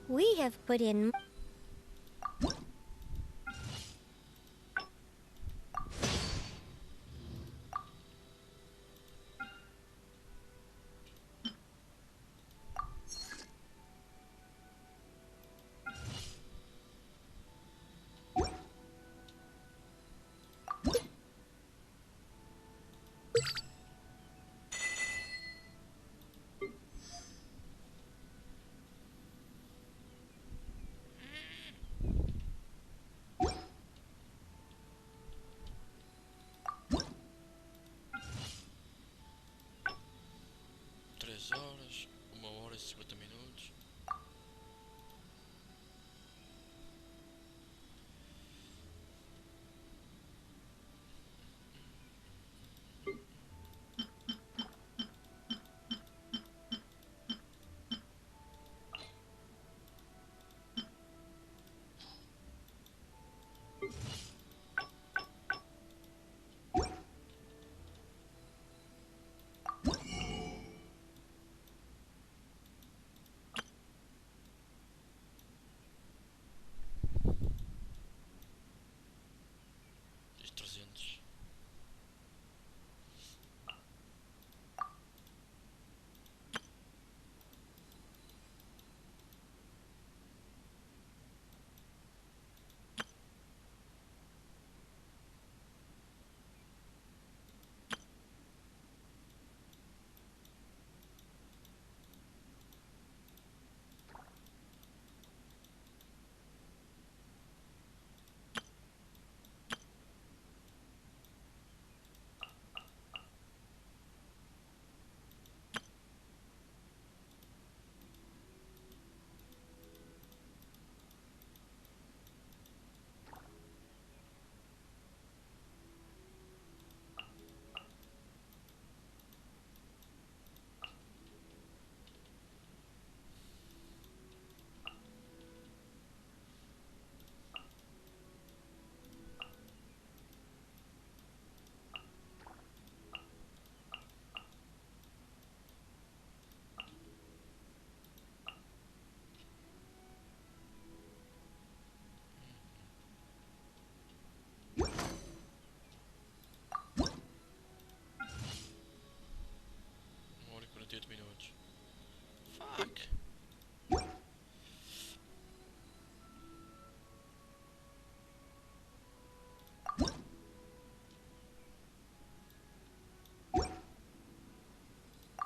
We have put in... Horas, 1 hora e 50 minutos.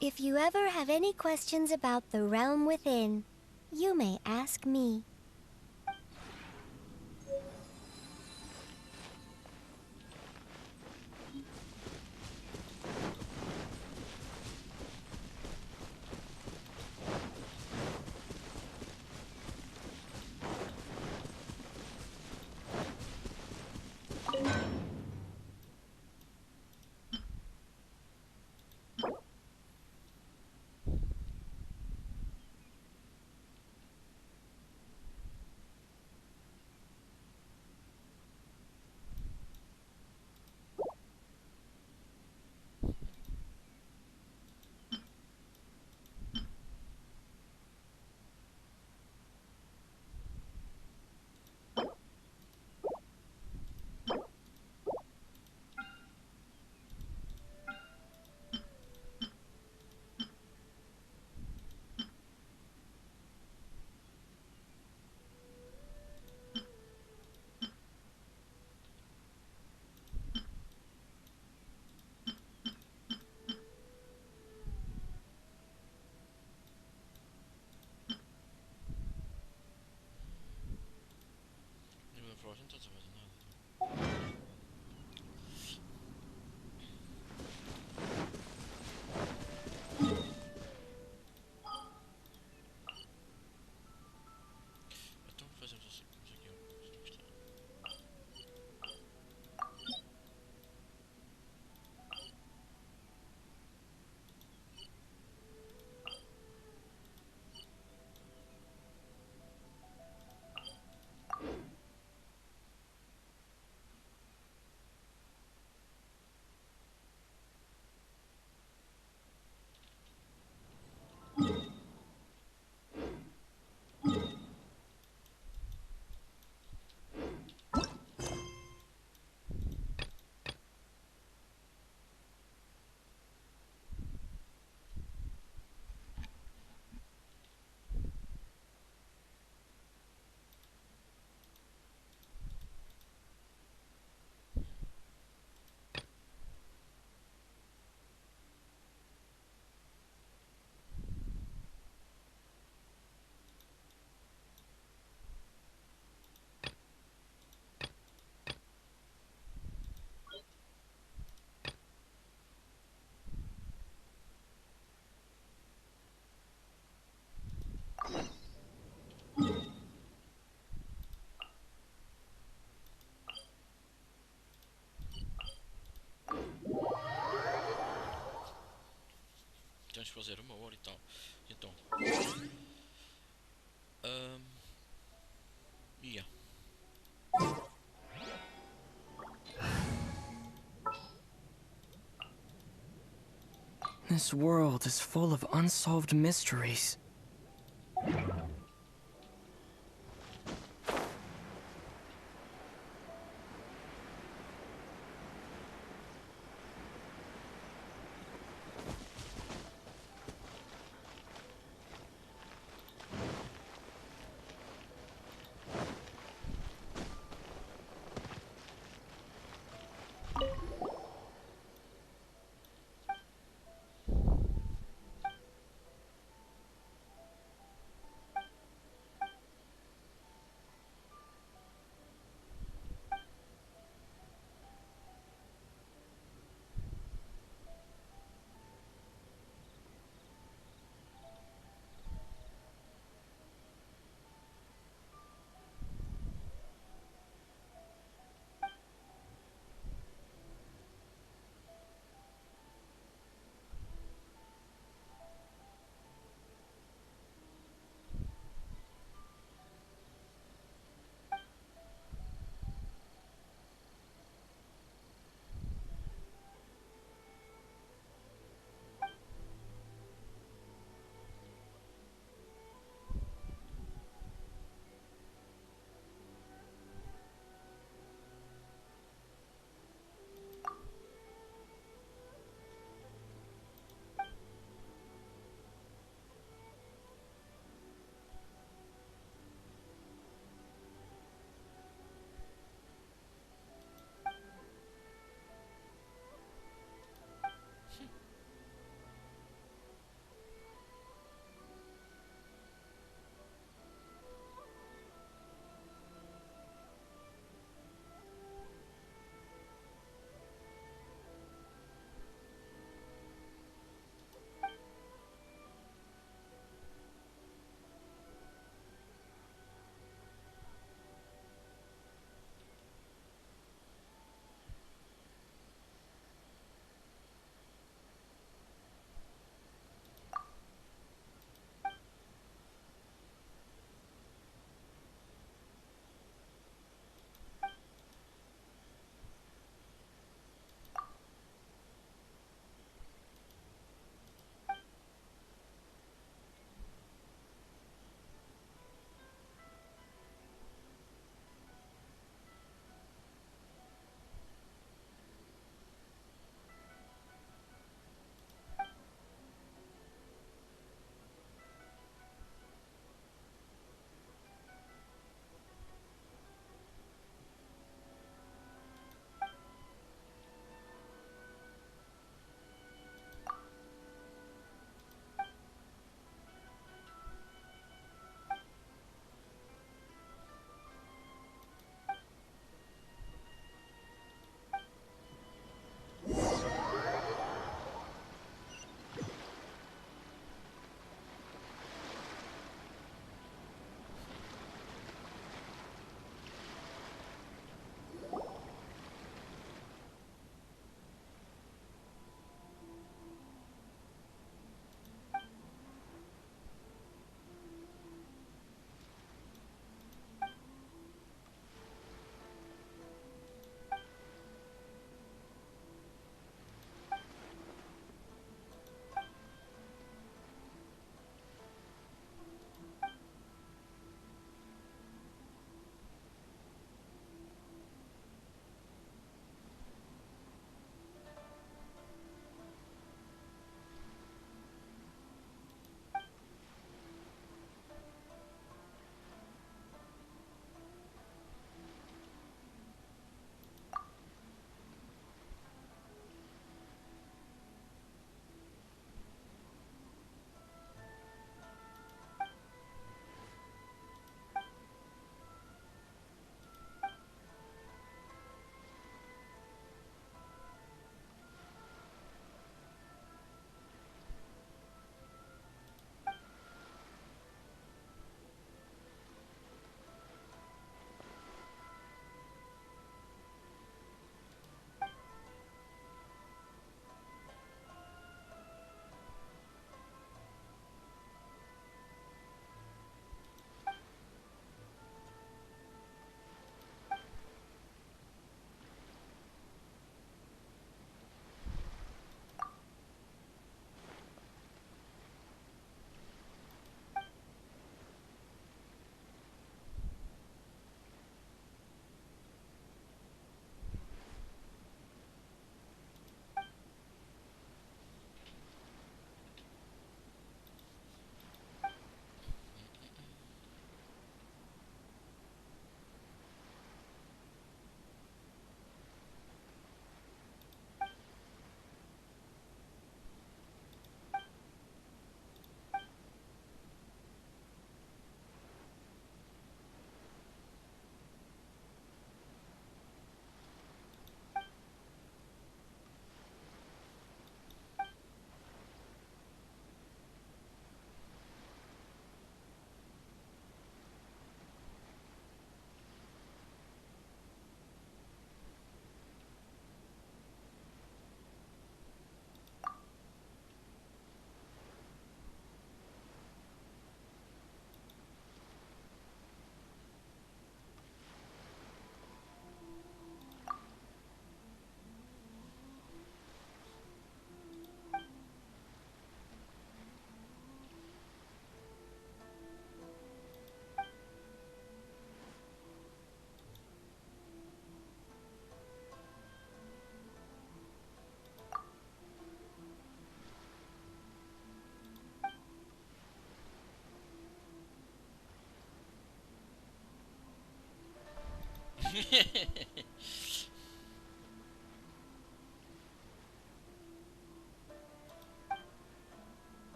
If you ever have any questions about the realm within, you may ask me. Temos que fazer 1 hora e tal. Então. Yeah. This world is full of unsolved mysteries.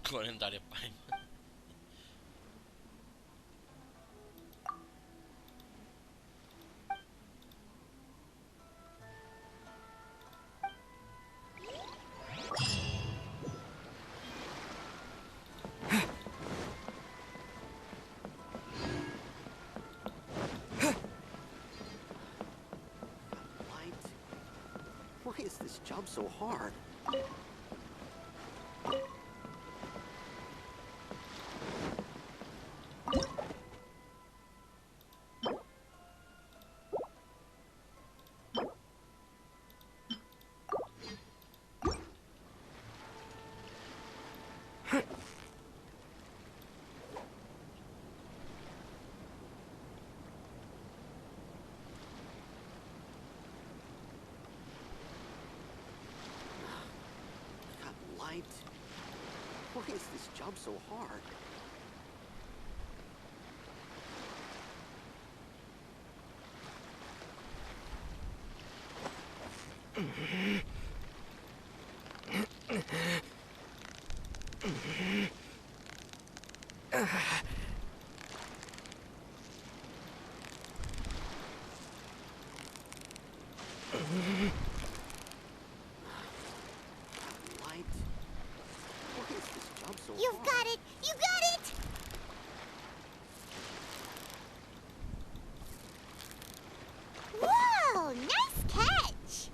Calendário pai. Why is this job so hard? Light. Why is this job so hard? You've got it! You got it! Whoa! Nice catch!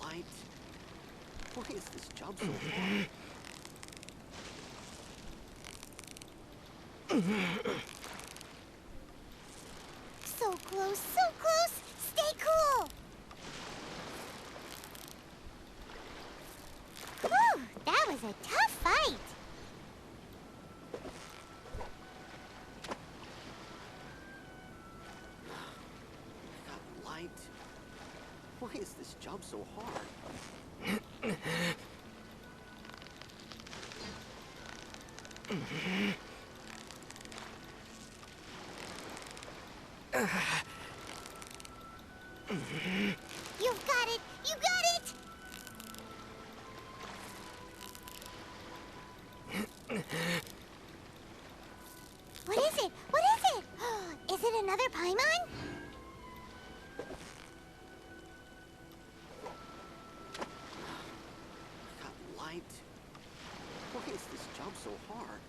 Light. Why is this job so hard? So close, so close! Stay cool! Whew, that was a tough fight! Light. Why is this job so hard? You've got it! You got it! What is it? What is it? Is it another Paimon? Light. Why is this job so hard?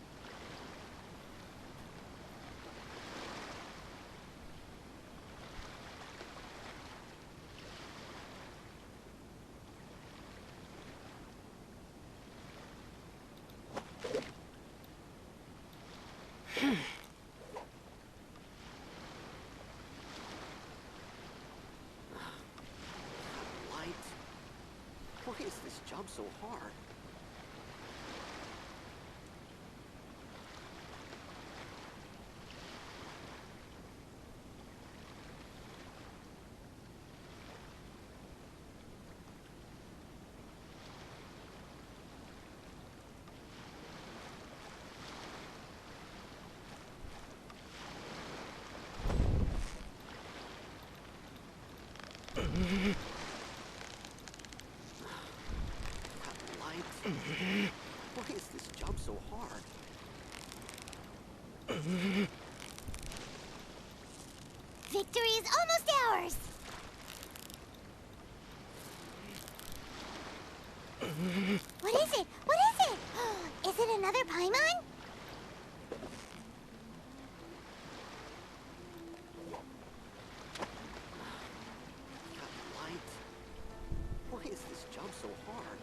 Light. Why is this job so hard? Light. Why is this job so hard? Victory is almost ours! What is it? What is it? Is it another Paimon? Light. Why is this job so hard?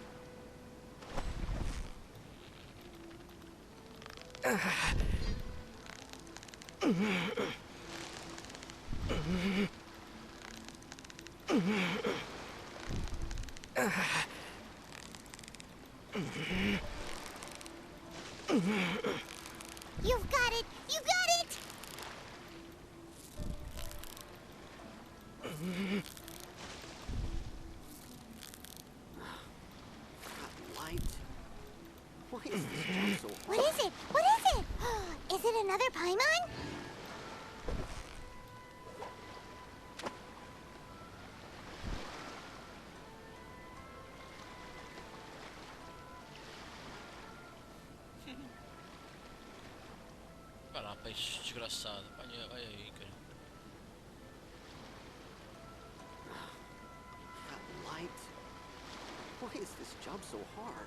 You've got it! You got it! Light. Why is this job so What is it? What is it? Is it another Paimon? Vai lá, peixe desgraçado. Vai aí, cara. light? Why is this job so hard?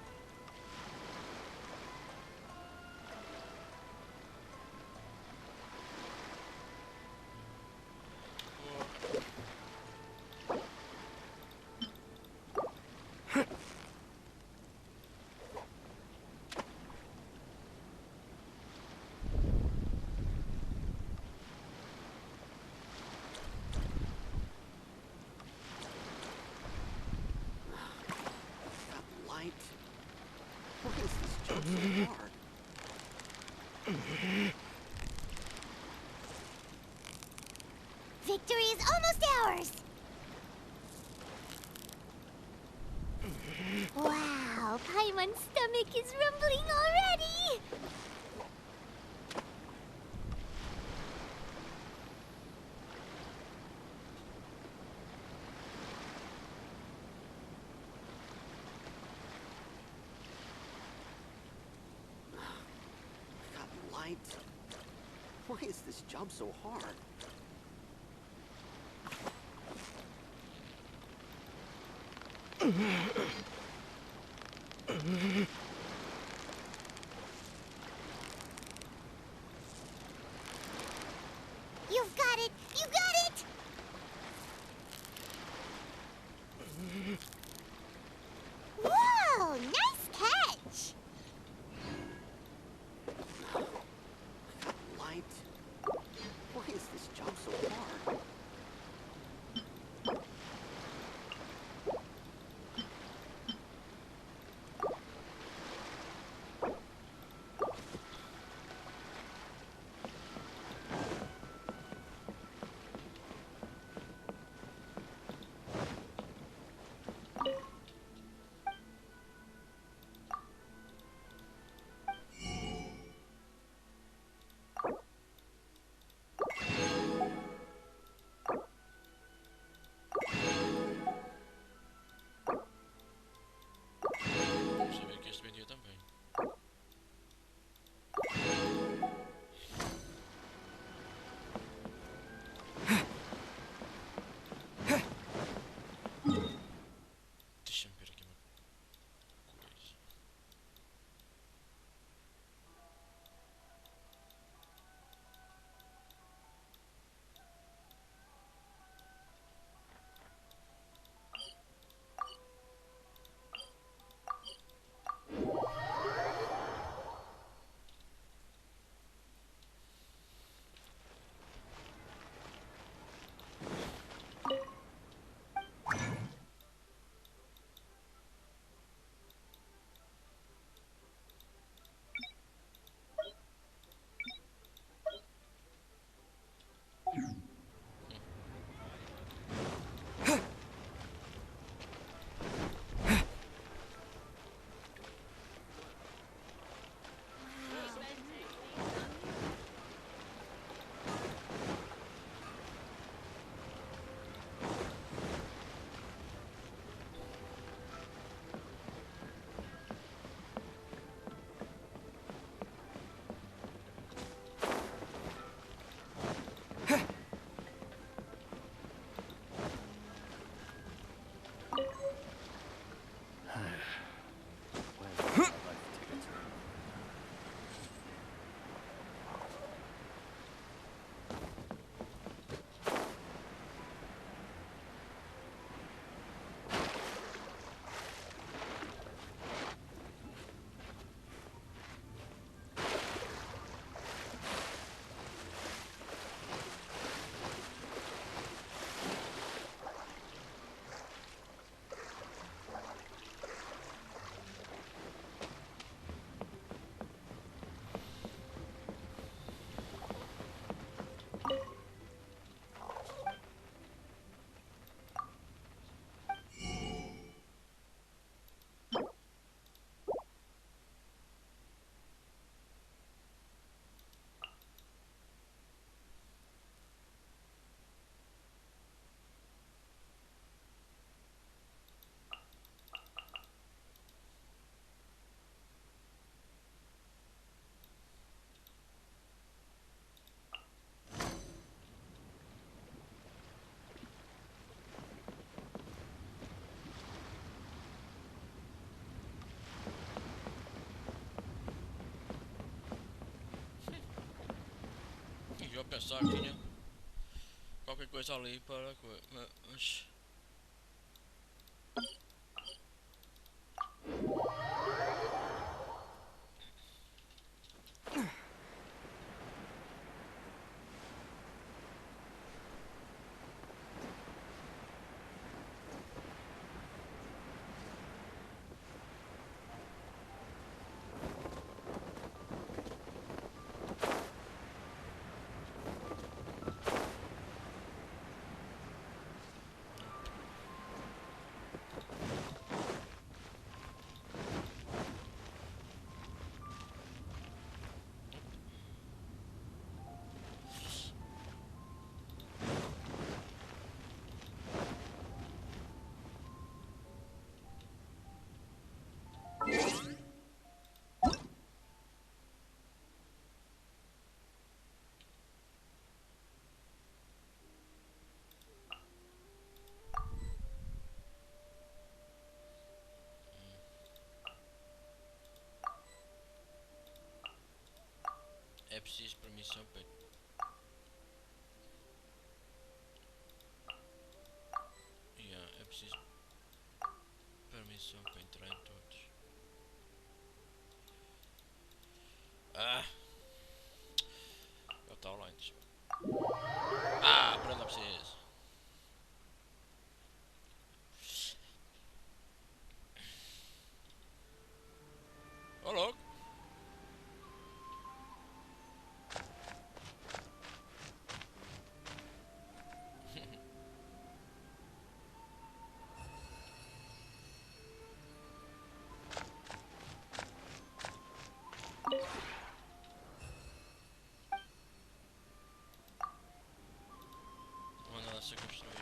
Light? Why is this job so hard? Victory is almost ours! Wow, Paimon's stomach is rumbling already! Light? Why is this job so hard? You've got it! You got it! Whoa! Nice catch! Light? Why is this job so hard? pensar que tinha qualquer coisa ali para mas... É preciso permissão para... é preciso permissão para entrar em todos. Ah! Já está online. Ah, para não preciso. Ô louco! Manda ela ser construída.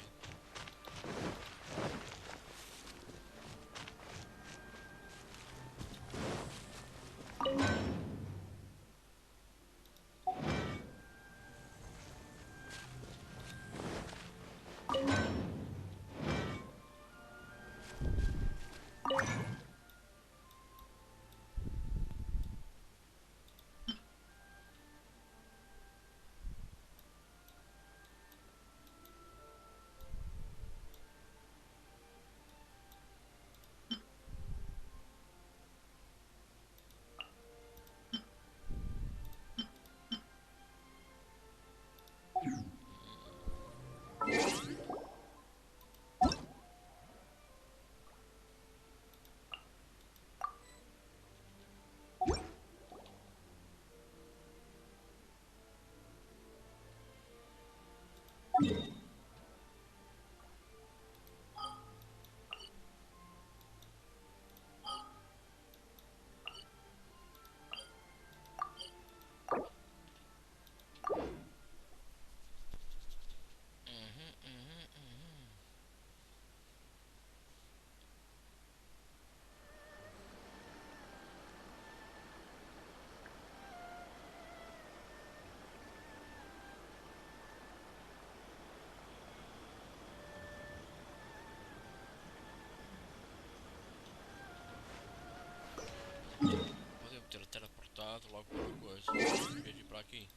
Podemos ter teleportado logo para uma coisa. Em vez de ir para aqui.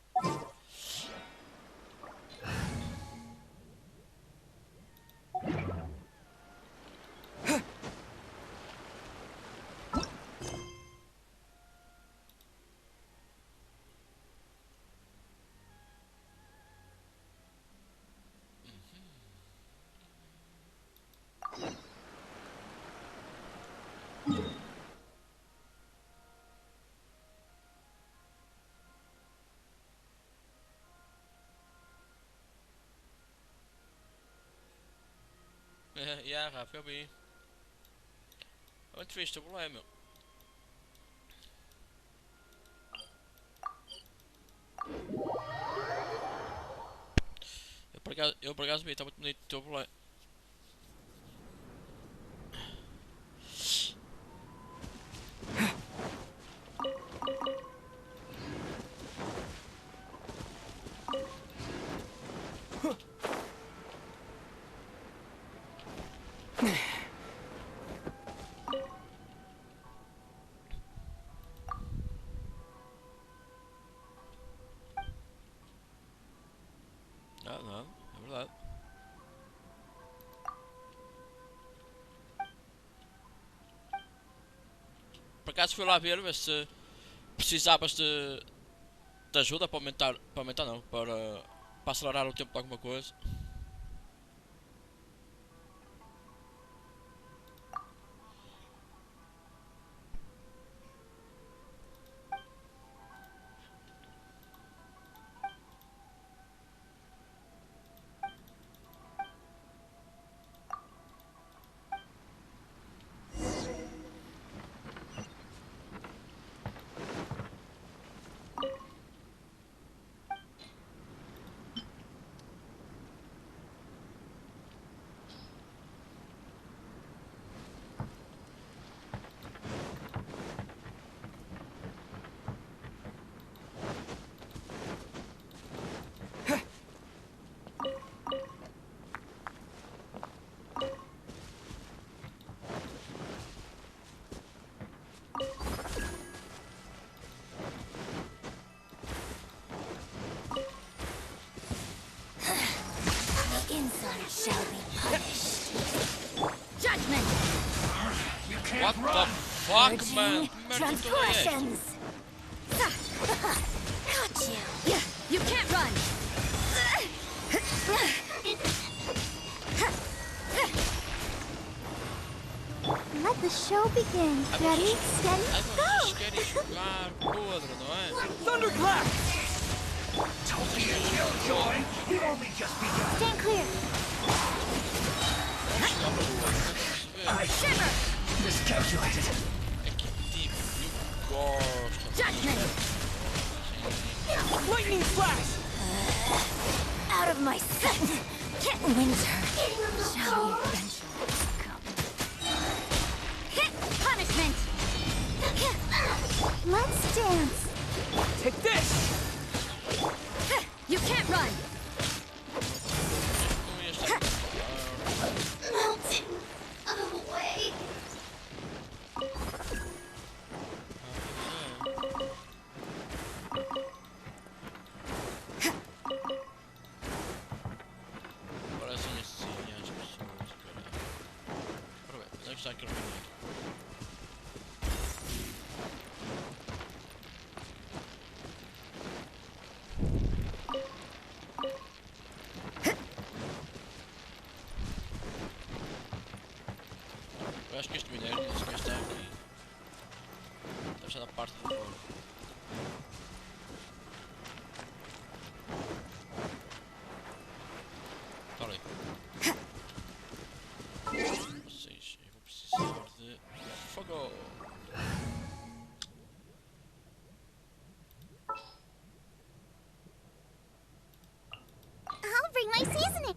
Ja, Rafa, eu vi. Onde viste o problema, meu? Eu por acaso vi, está muito bonito o teu problema. Ah, não, é verdade. Por acaso fui lá ver se precisavas de ajuda para aumentar não, para acelerar o tempo de alguma coisa. Inside shall be punished. Judgment! You can't What run! the fuck, man? Transgressions! Got you! You can't run! Let the show begin. Ready, steady, go! Jogar podre, não é? Thunderclap! Don't be a killjoy! You've only just begun! Stand clear! I Shiver! miscalculated. Judgment! Lightning flash! Out of my sight! Winter shall eventually come. Punishment! Let's dance! Take this! You can't run! Melting away. Parecem assim as pessoas, caralho. Ora bem, onde é que está aquele menino? Eu acho que este minério, esse que está aqui, deve estar da parte de fora. Olha aí. Vocês, eu vou precisar de fogo. I'll bring my seasoning.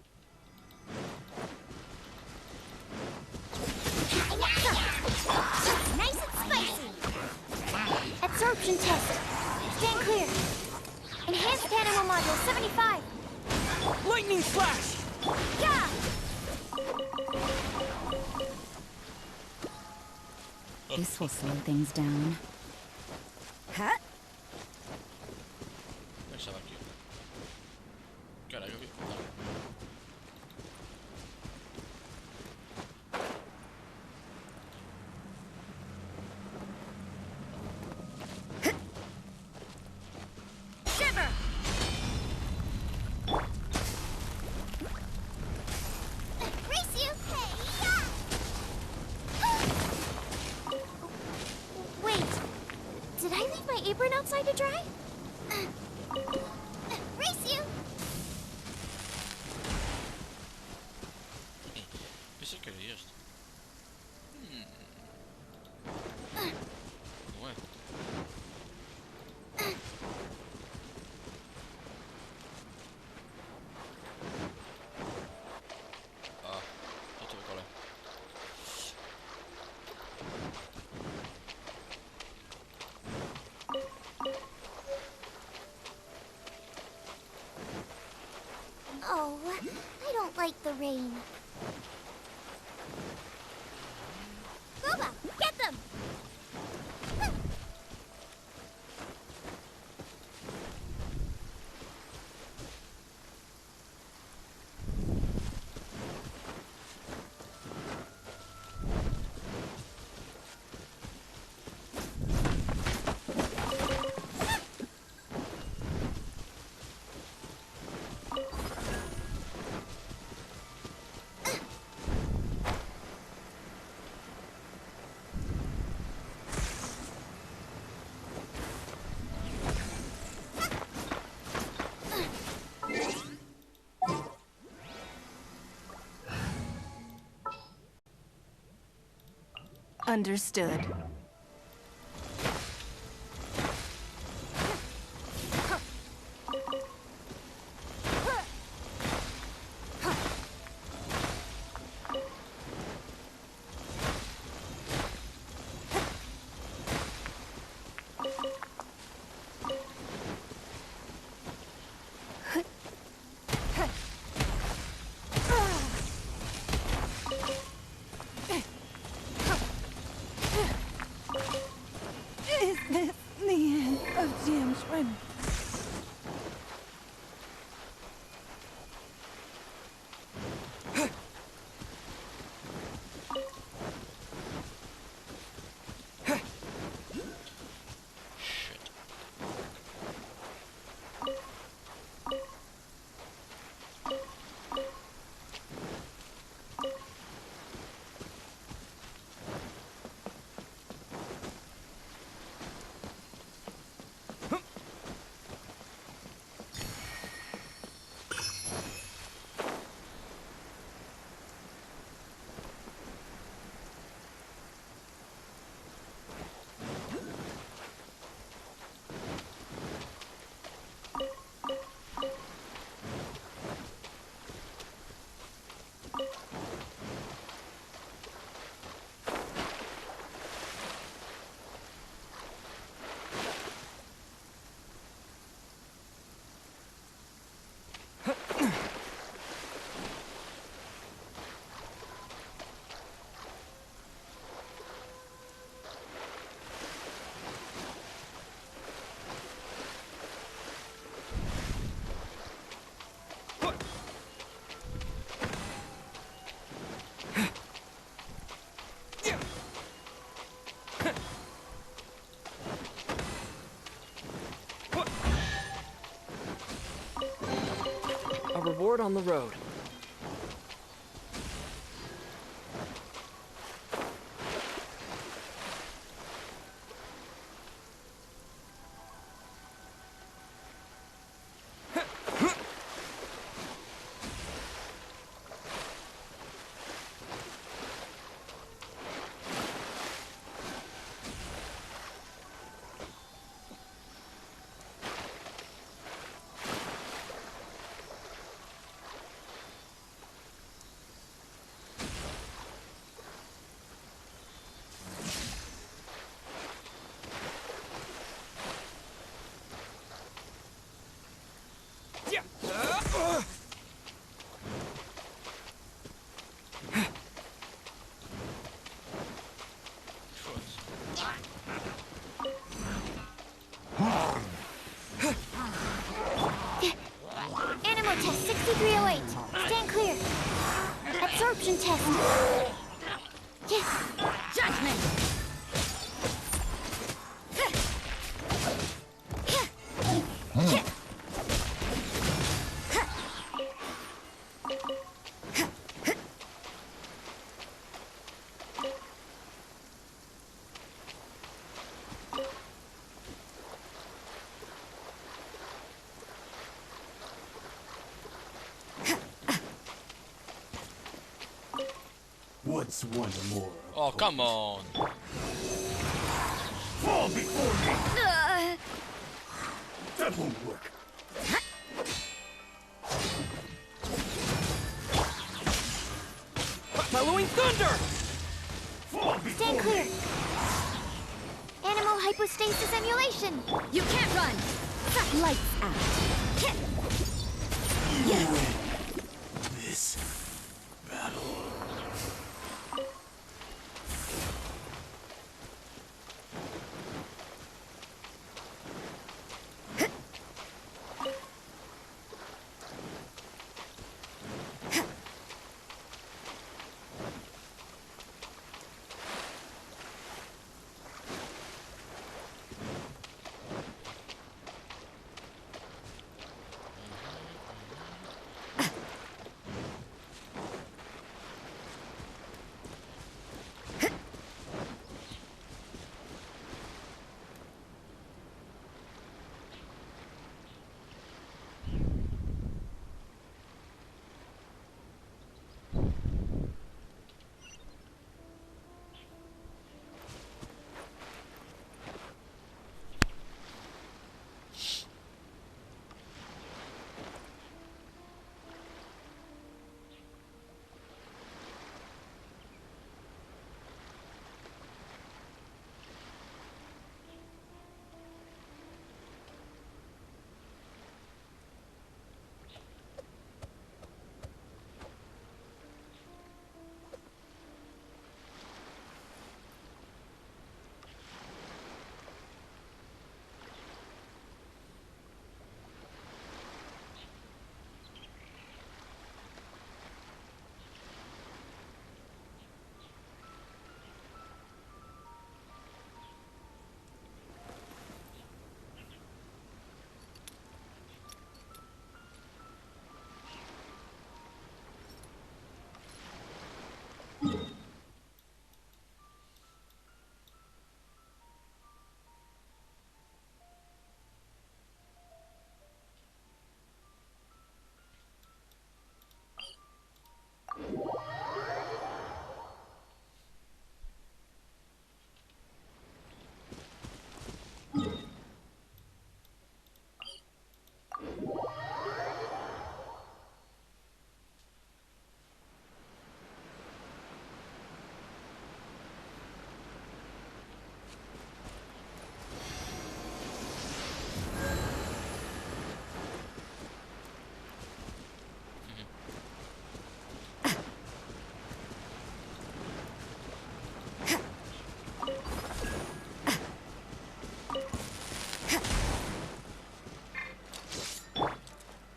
Nice and spicy. Absorption test. Stand clear. Enhanced animal module 75. Lightning flash! Yeah. This will slow things down. Huh? Eu estava aqui. Caralho, eu vi. Shiver. Race you. Hey, wait. Did I leave my apron outside to dry? Race you. Pensei que era este. Não é? Ah, já estou a ver qual é. Oh, I don't like the rain. Boba, get them! Understood. Is this the end of Genshin? A reward on the road. Animal test 6308. Stand clear. Absorption test. Judgment. What's one more? Oh, come on. Fall before me! That won't work. Bellowing thunder! Stand clear. Animal hypostasis emulation. You can't run! Lights out. You win this battle.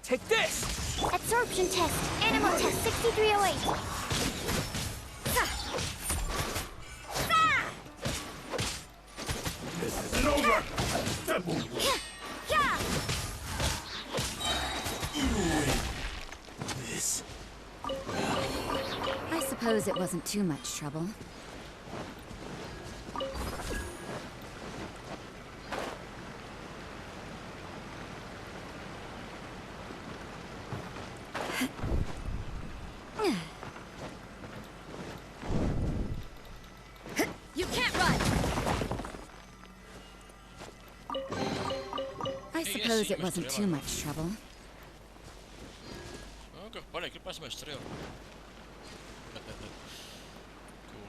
Take this! Absorption test. Animal test 6308. This isn't over! This. I suppose it wasn't too much trouble. You can't run. I suppose it wasn't too much trouble. Ok, olha, aquilo parece uma estrela. Cool.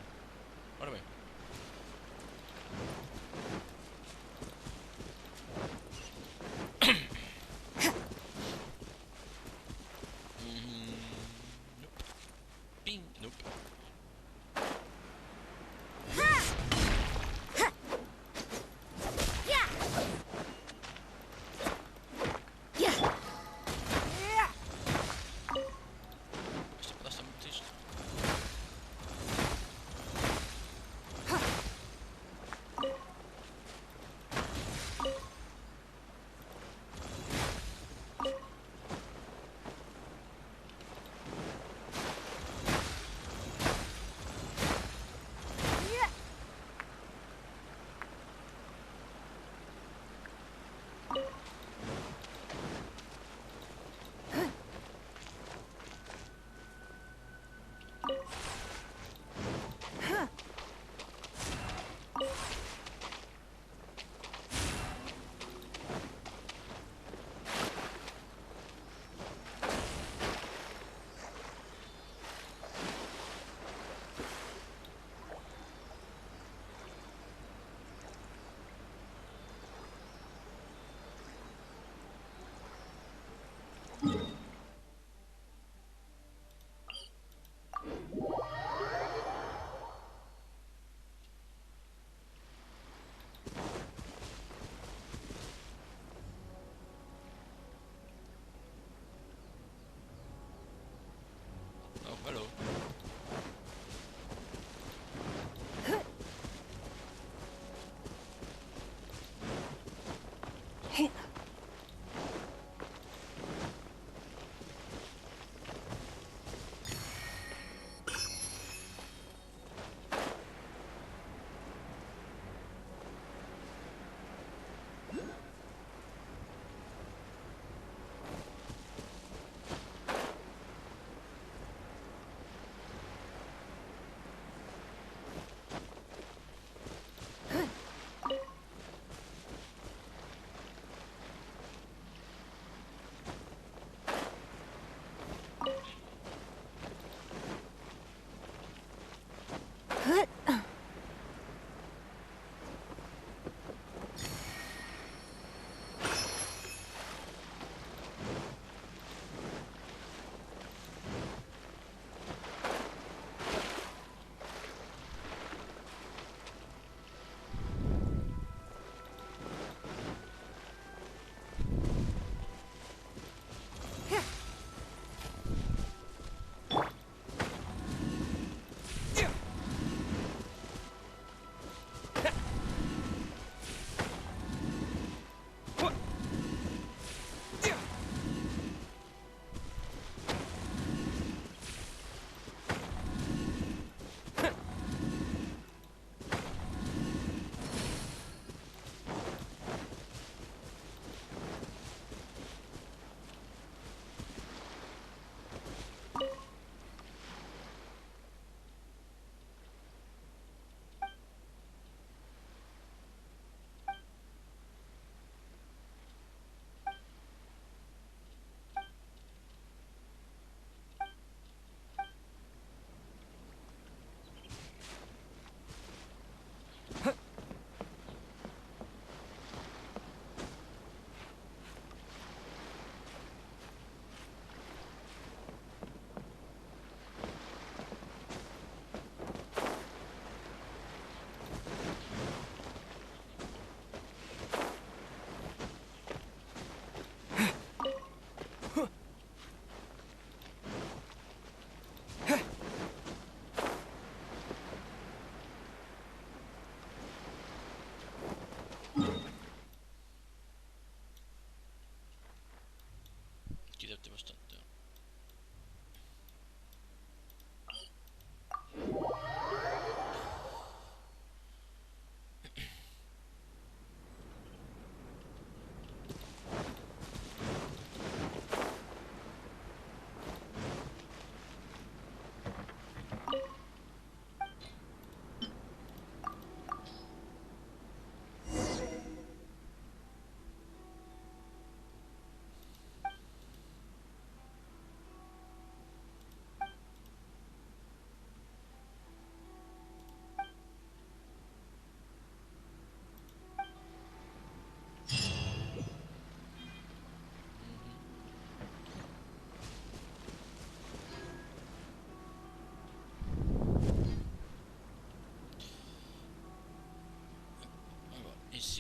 Ora bem. Nope. Ping. Nope. Este pedaço está muito triste.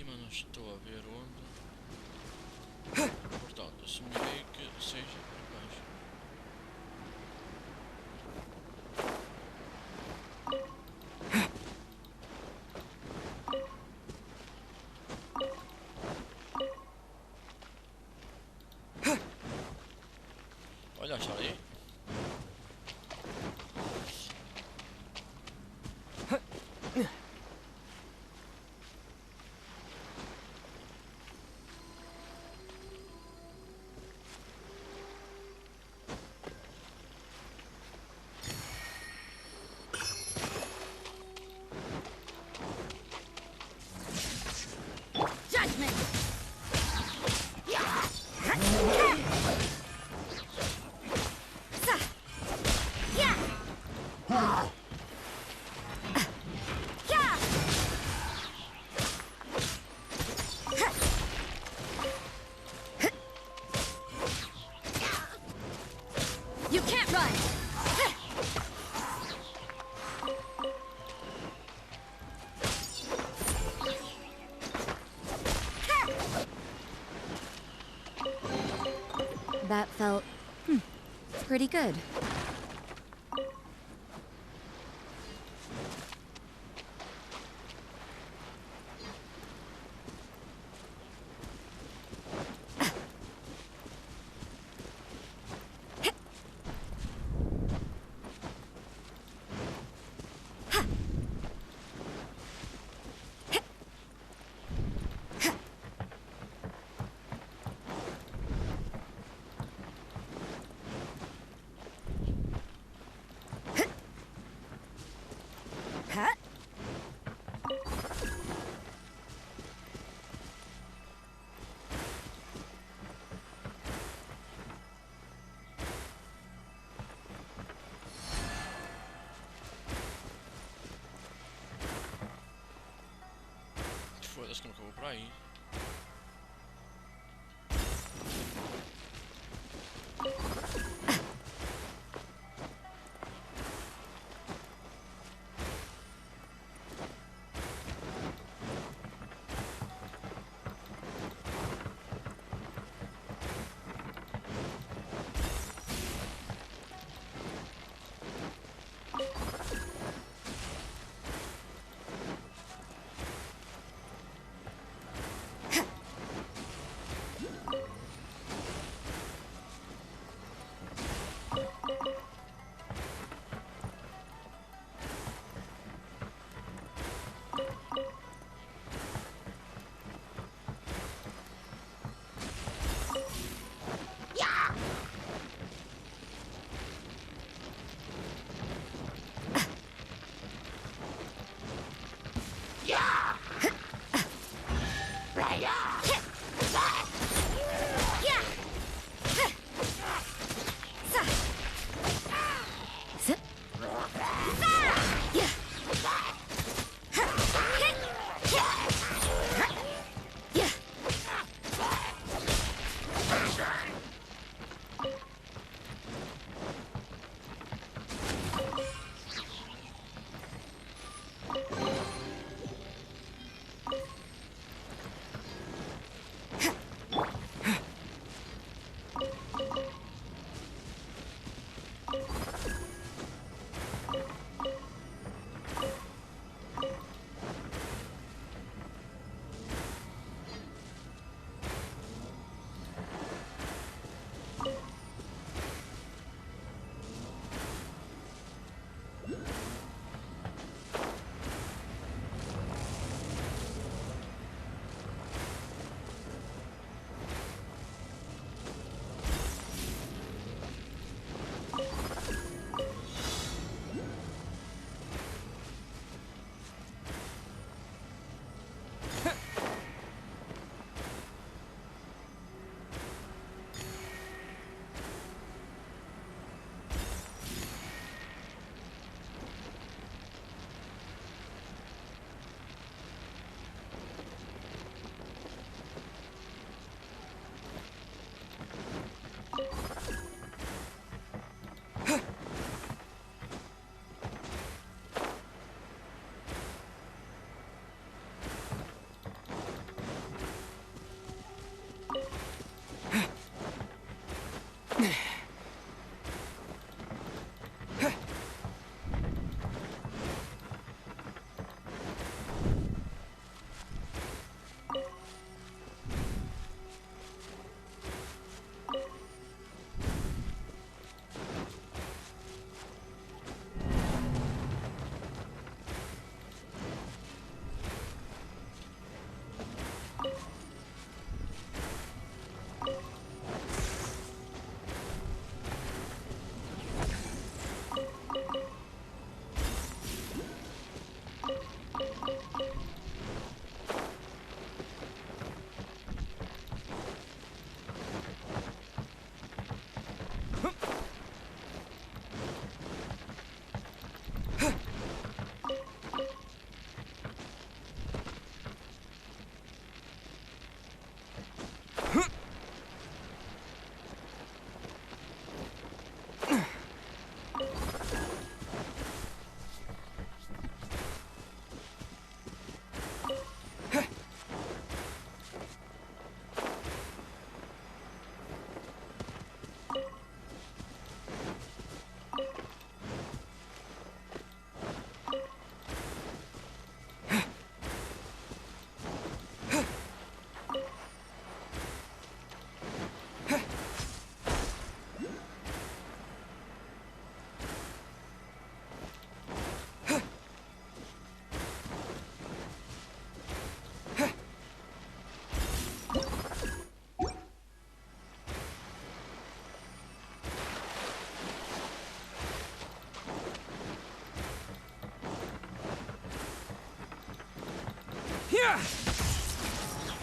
mas não estou a ver onde. Portanto, assumirei que seja por baixo. Olha, está ali. Judgment! You can't run! That felt pretty good. Foda-se que não acabou por aí.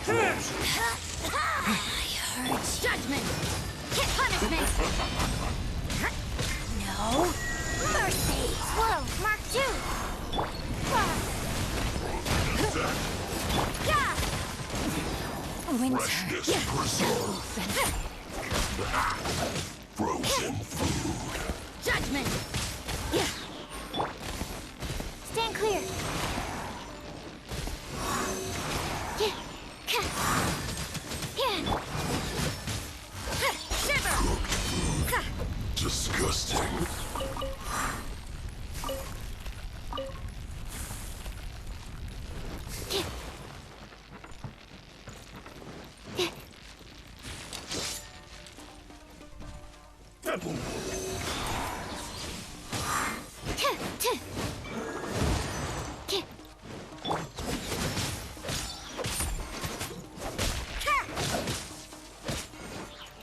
heard judgment. Get punishment. No mercy. Whoa, Mark 2. Winter. Freshness preserved. Frozen food. Judgment. Stand clear. Shiver. Disgusting.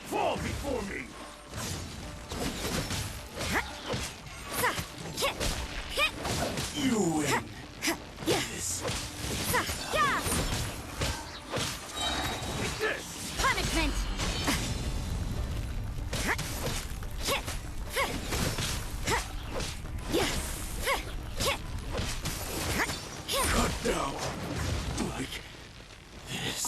Fall before me! You win. Yes. Take this! Punishment. Cut down. Like this.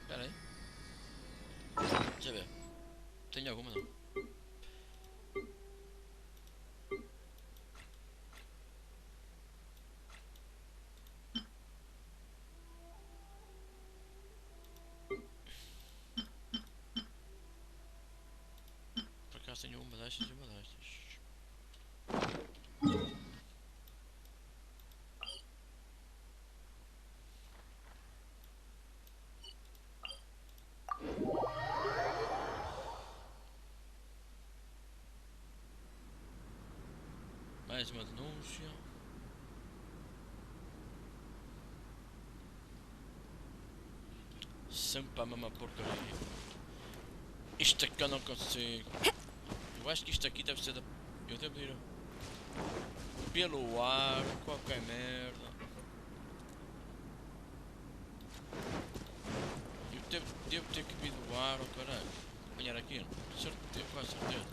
Espera aí. Deixa eu ver. Tem alguma não? Por acaso tenho uma destas e uma destas. Mais uma denúncia. Sempre a mesma porcaria. Isto aqui eu não consigo. Eu acho que isto aqui deve ser da... Eu devo ir pelo ar, qualquer merda. Eu devo ter que vir do ar, oh caralho. Apanhar aqui, certeza, quase certeza.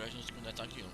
gajo no segundo está aqui.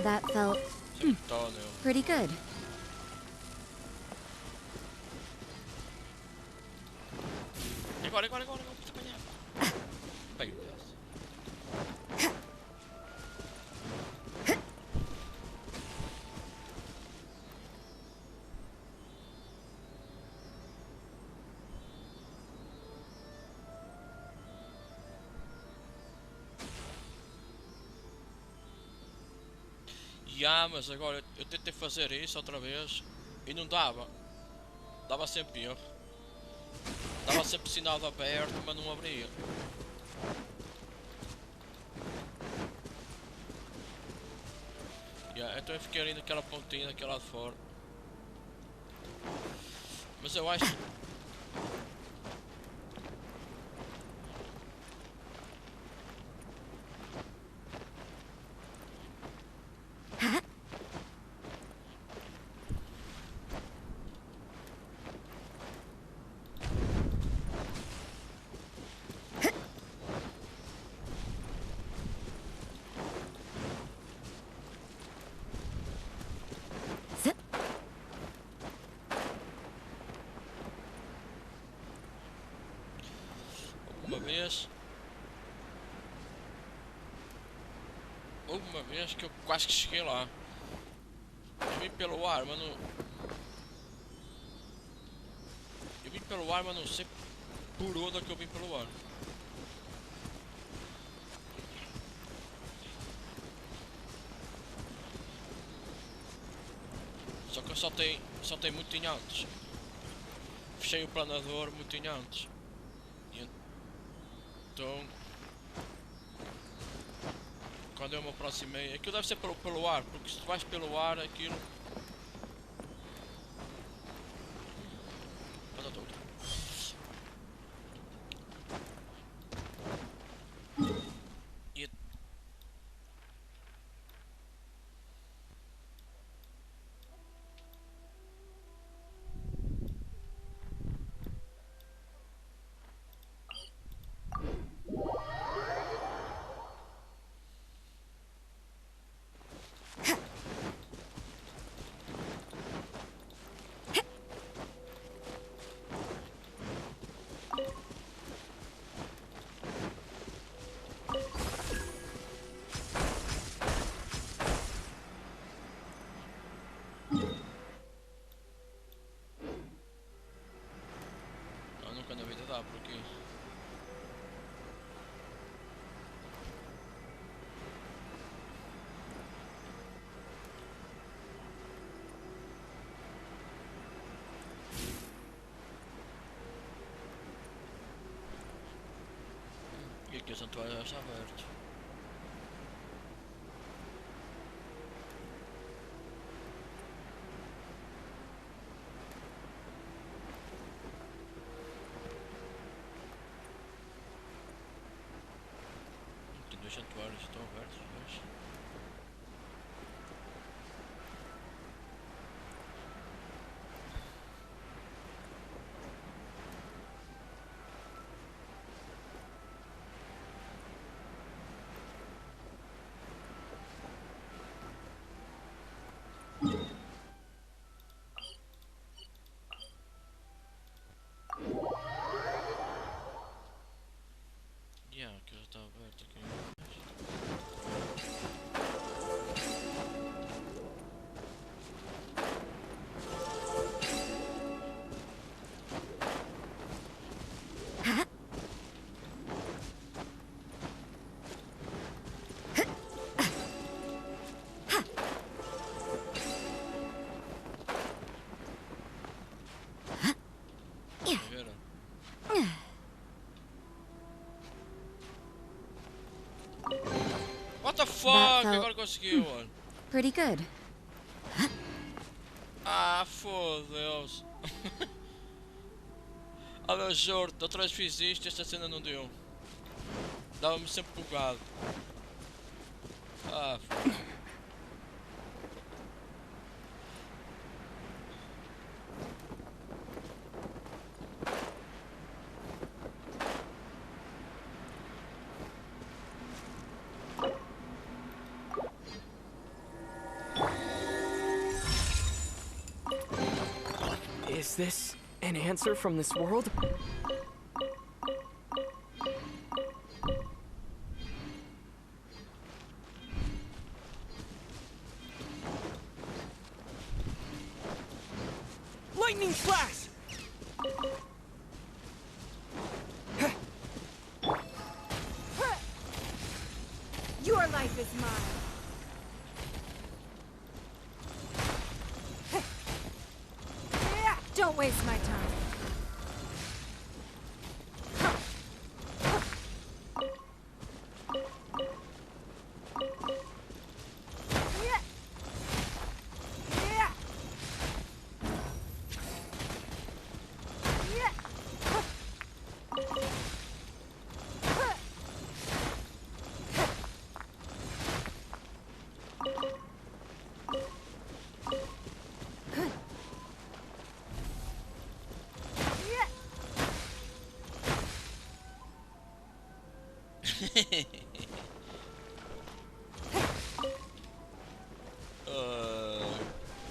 That felt pretty good. Agora, vamos apanhar. Bem, mas agora eu tentei fazer isso outra vez e não dava. Dava sempre erro. Dava sempre sinal de aberto, mas não abria. Então eu fiquei ali naquela pontinha, daquele lado de fora. Mas eu acho... Houve uma vez que eu quase que cheguei lá. Eu vim pelo ar, mas não... Eu vim pelo ar, mas não sei por onde é que eu vim pelo ar. Só que eu saltei muito antes. Fechei o planador muito antes. E então... Quando eu me aproximei... Aquilo deve ser pelo ar, porque se tu vais pelo ar, aquilo... Porque... E aqui o santuário já está aberto. Tem dois santuários que estão abertos, mas... What the fuck? Agora conseguiu, mano. Pretty good. Ah, foda-se. Ah, meu juro, da outra vez fiz isto e esta cena não deu. Dava-me sempre bugado. Ah, foda. Is this an answer from this world? Lightning flash! Your life is mine. Don't waste my time.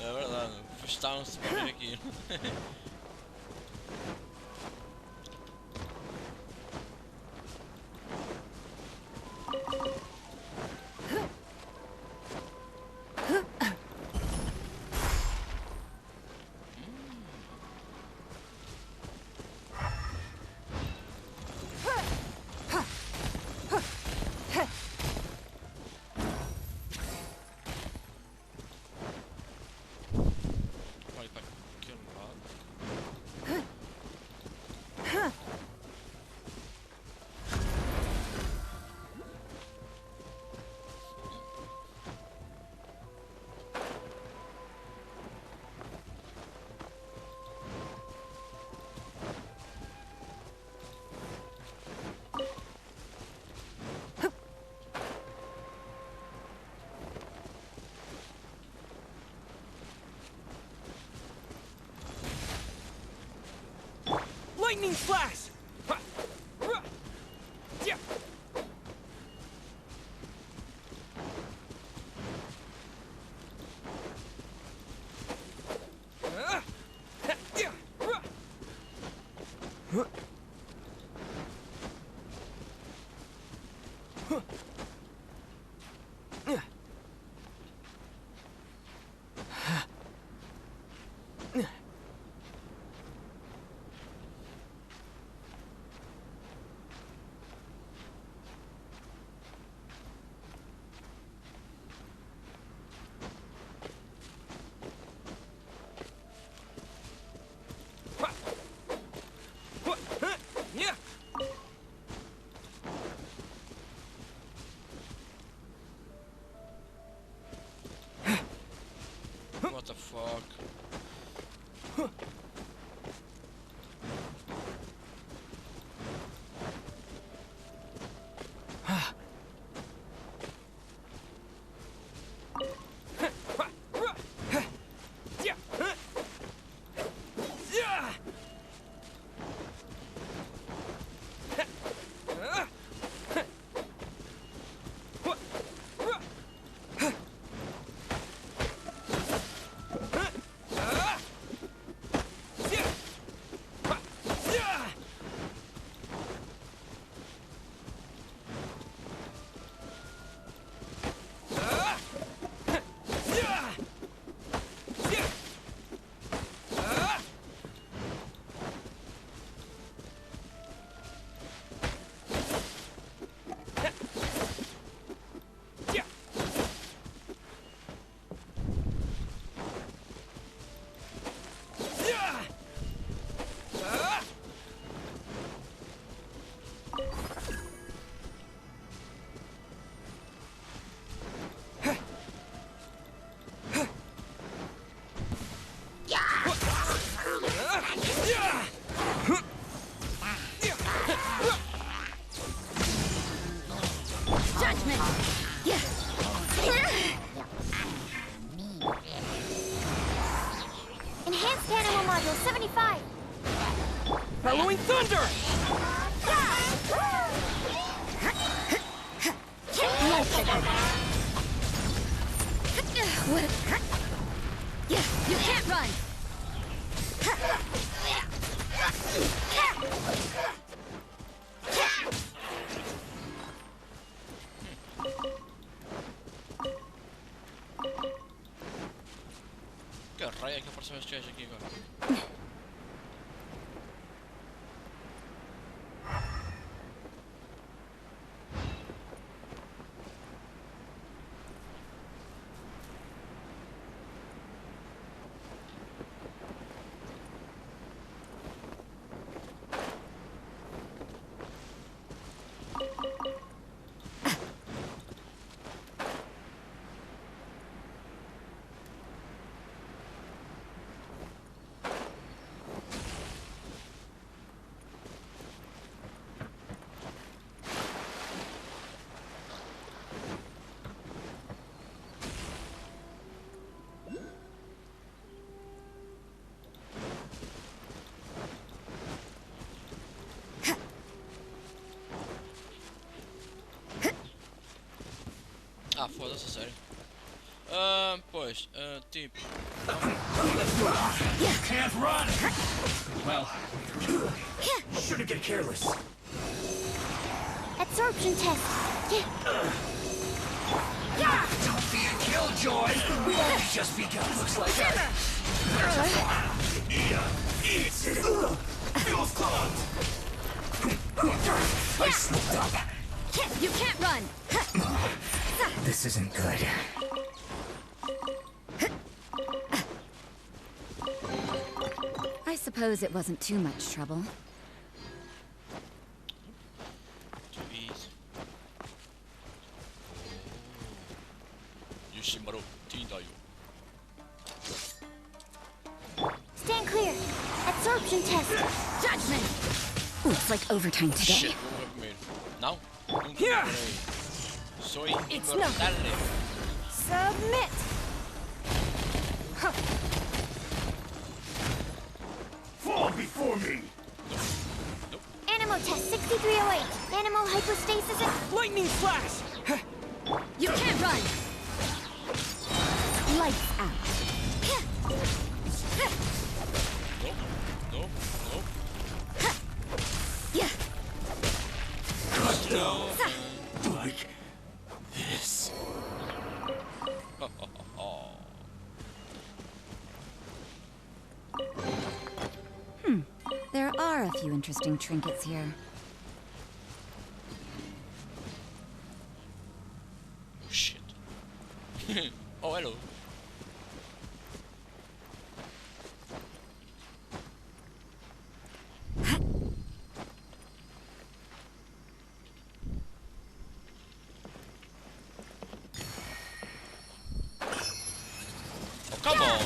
É verdade, afastaram-se para vir aqui. Lightning flash! What the fuck? Judgment! Yeah. Enhanced animal module 75. Bellowing thunder! What? Yeah, you can't run. Que raio é que apareceu este gajo aqui agora? Ah, foda-se, a sério. Pois, tipo. Can't run! Well, shouldn't get careless. Absorption test. Don't be a killjoy! We've only just begun. Looks like Eat it! Feels clogged! I slipped up. You can't run. This isn't good. I suppose it wasn't too much trouble. Jeez. Yoshimaru, Tindayo. Stand clear. Absorption test. Judgment. Looks like overtime today. Shit, what have made? Now? Here! Soy It's inmortal. Submit. Fall before me! Animal test 6308. Animal hypostasis and... Lightning flash! You can't run. Lights out. Nope. Yeah. Like this. There are a few interesting trinkets here. Oh shit. Oh, hello. Oh, come on.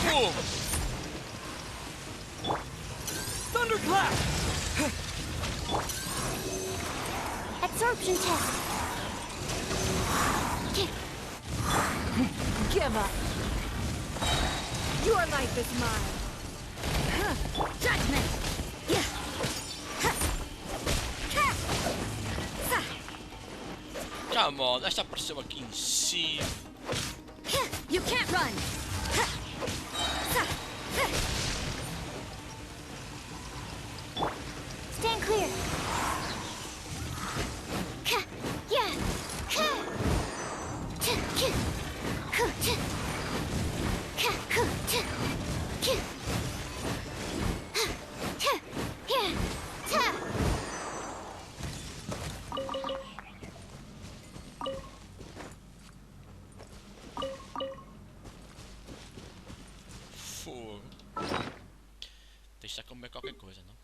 Boom. Thunderclap! Absorption test. Give up. Your life is mine. Judgment. Yeah. Come on, esta apareceu aqui em cima. You can't run. Stand clear. Yeah. Fogo. Deixa comer qualquer coisa, não?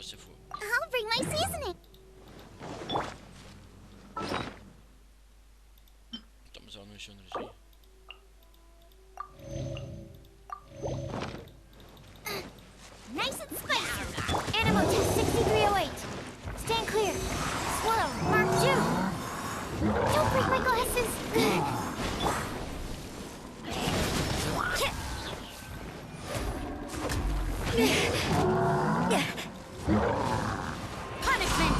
você for. I'll bring my seasoning. Então, mas ela não encheu energia. Nice and spicy. Animal test 6308. Stand clear. Swallow. Mark 2. Don't break my glasses. Punishment.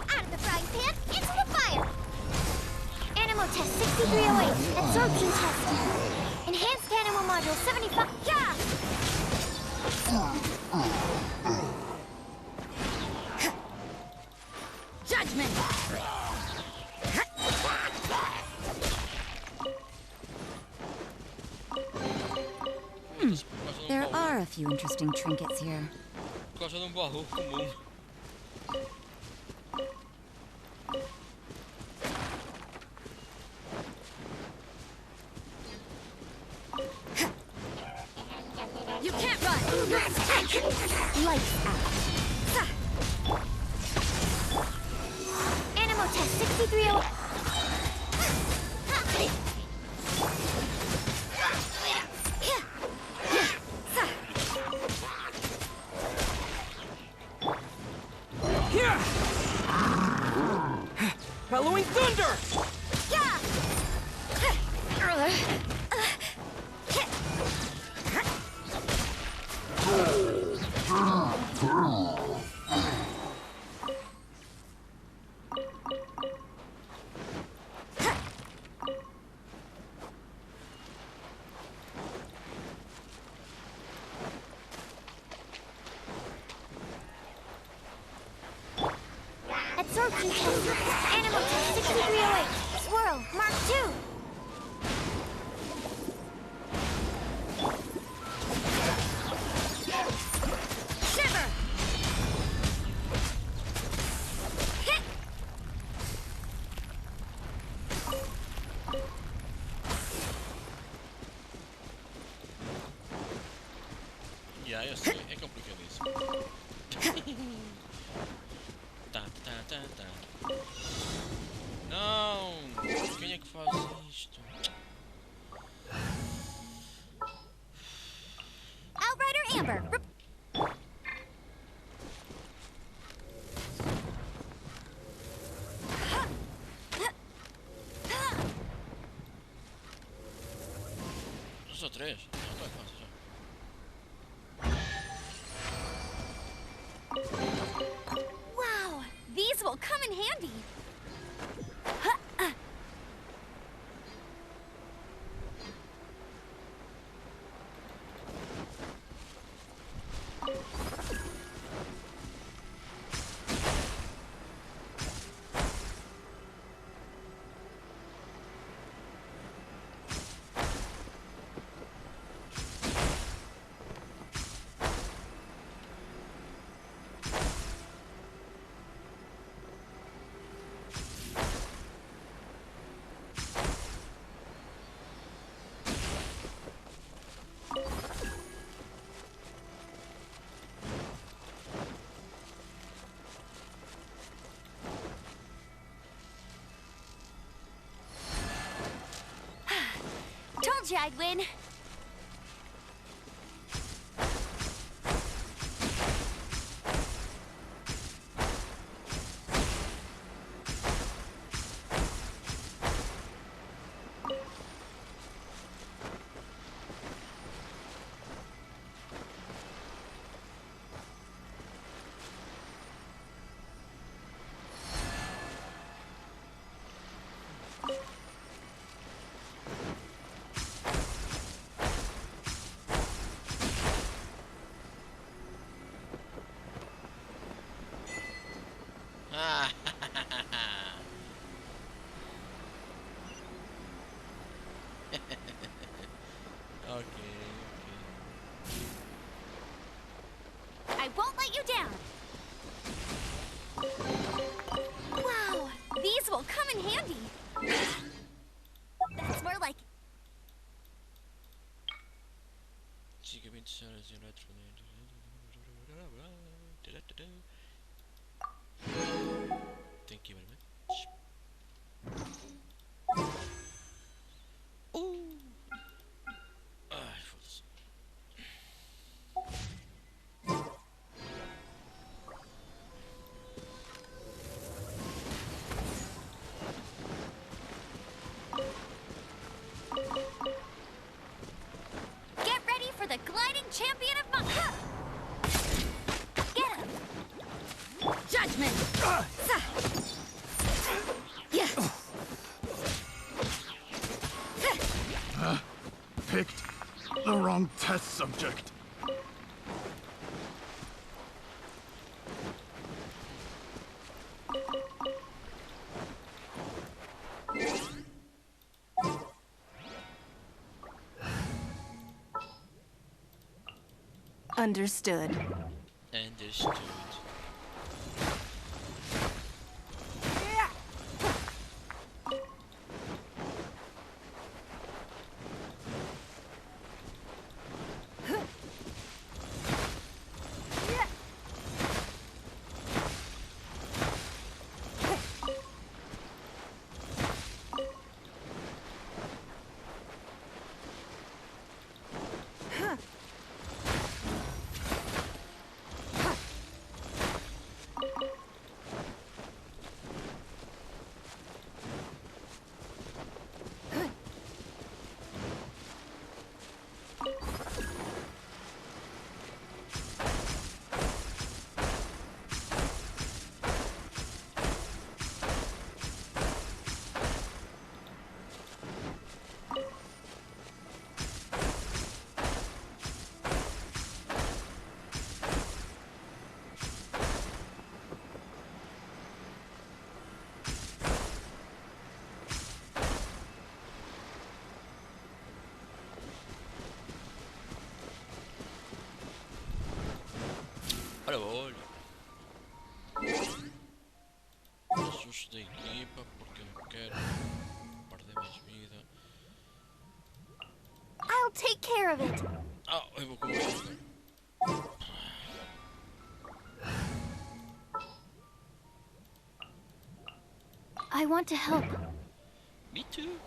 Out of the frying pan, into the fire. Animal test 6308. Absorption test. Enhanced animal module 75. Yeah! Judgment! There are a few interesting trinkets here. Por causa de baú comum. You can't run! Lights out. Animal test 6308. Here! Bellowing thunder! Yeah! Absorption test. Animal test 6308. Swirl. Mark 2. Shiver. Hit. Yeah, eu sei, é complicadíssimo. Tá. Não! Quem é que faz isto? Outrider Amber. Só três? Não, tá fácil já. Wow, these will come in handy. Told you I'd win. Thank you very much. Ooh. Ai, foda-se. Get ready for the gliding champion of my... Get him! Judgment! Picked the wrong test subject. Understood. Understood. Olha, olha. Ajuste da equipa porque eu não quero perder mais vida. I'll take care of it. Ah, eu vou comer agora. I want to help. Me too.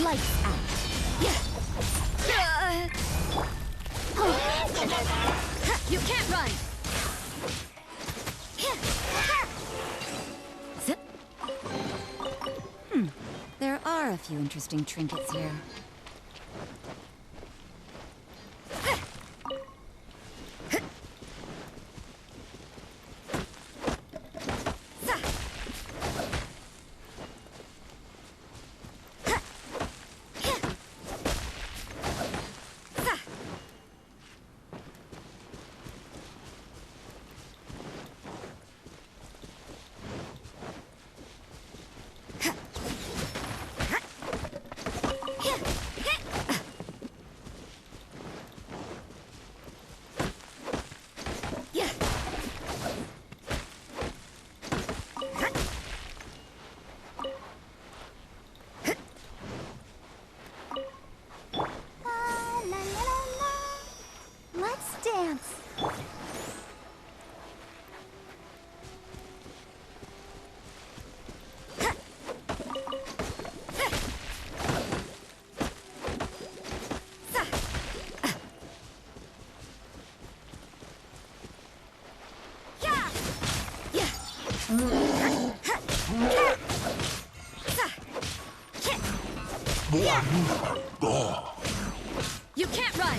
Lights out. You can't run! Zip. There are a few interesting trinkets here. Let's dance. You can't run!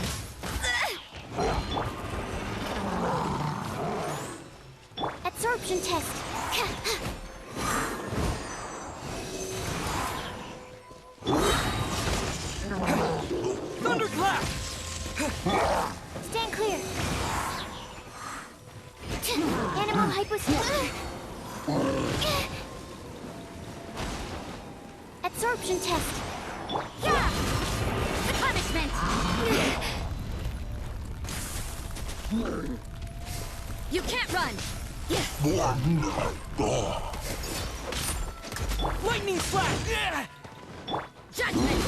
Absorption test. Thunderclap! Stand clear. Animal hypostat. Absorption test. The punishment! run! Lightning slash! Judgment!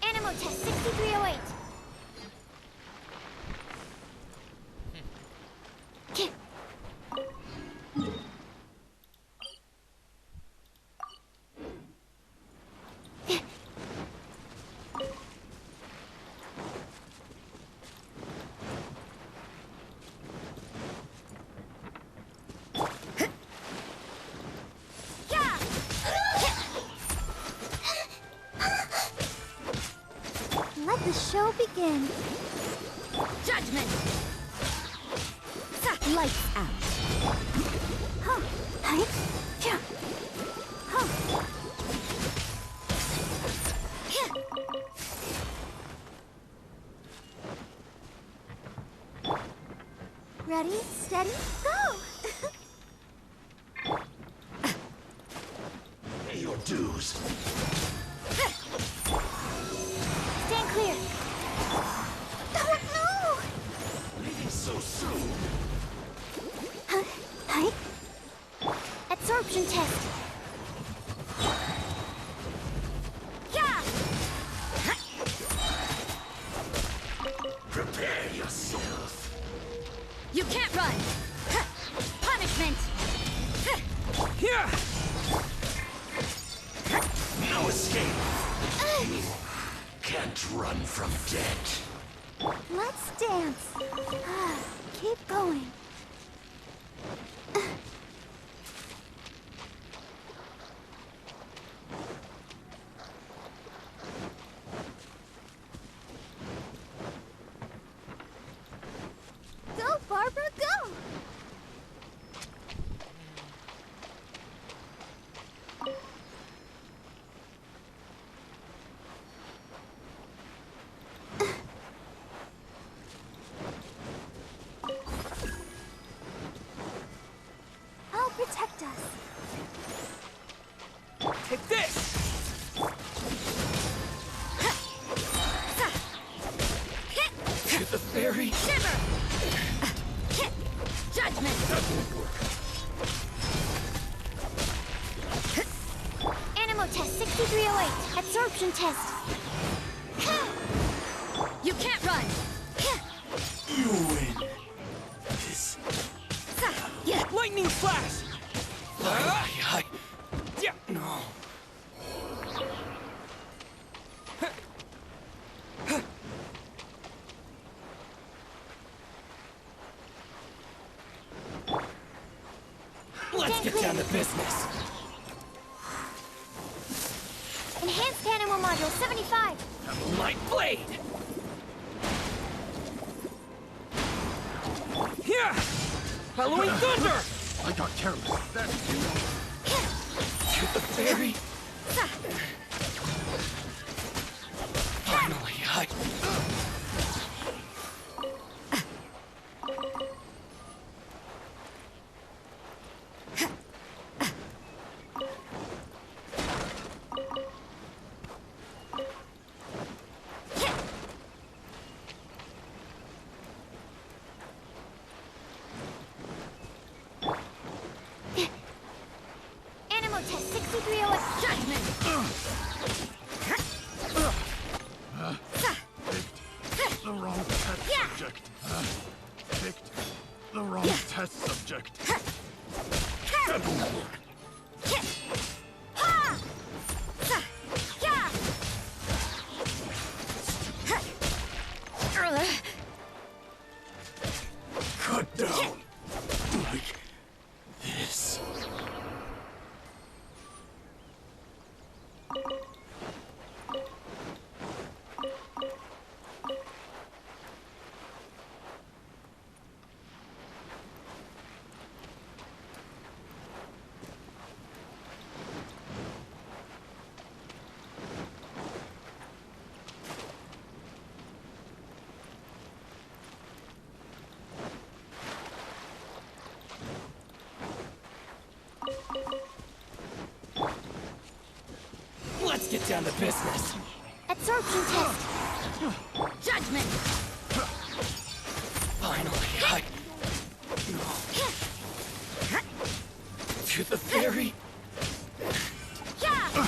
Animal test 6308. Let the show begin. Judgment! Lights out. Huh. Hi. Yeah. Huh. Ready, steady, go! Pay your dues. Stand clear. Oh no! Leaving so soon. Hi. Absorption test. Yeah! Prepare yourself. You can't run! Punishment! Here! No escape. Can't run from death. Let's dance. Keep going. Go, Barbara, go! I'll protect us. Take this! To the fairy! Shiver! Judgment! Animal test 6308. Absorption test. You can't run! You win. This. Lightning flash! Yeah. No. Let's get down to business. Enhanced animal module 75. Light blade! Here! Halloween thunder! I got careless. That's you. To the fairy! Finally, Animal test 6308. Judgment. Picked the wrong test subject. Picked the wrong test subject. Cut down. Like this. down the business. Absorption test. Judgment. Finally, to the ferry. Yeah.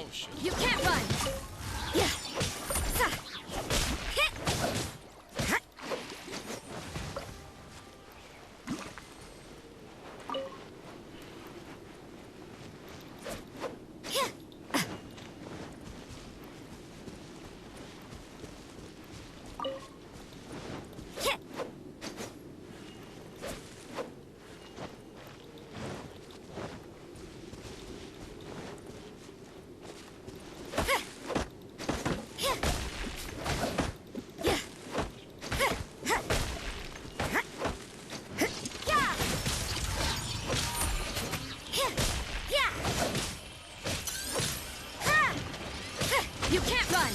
Oh shit. You can't run. Yeah. You can't run!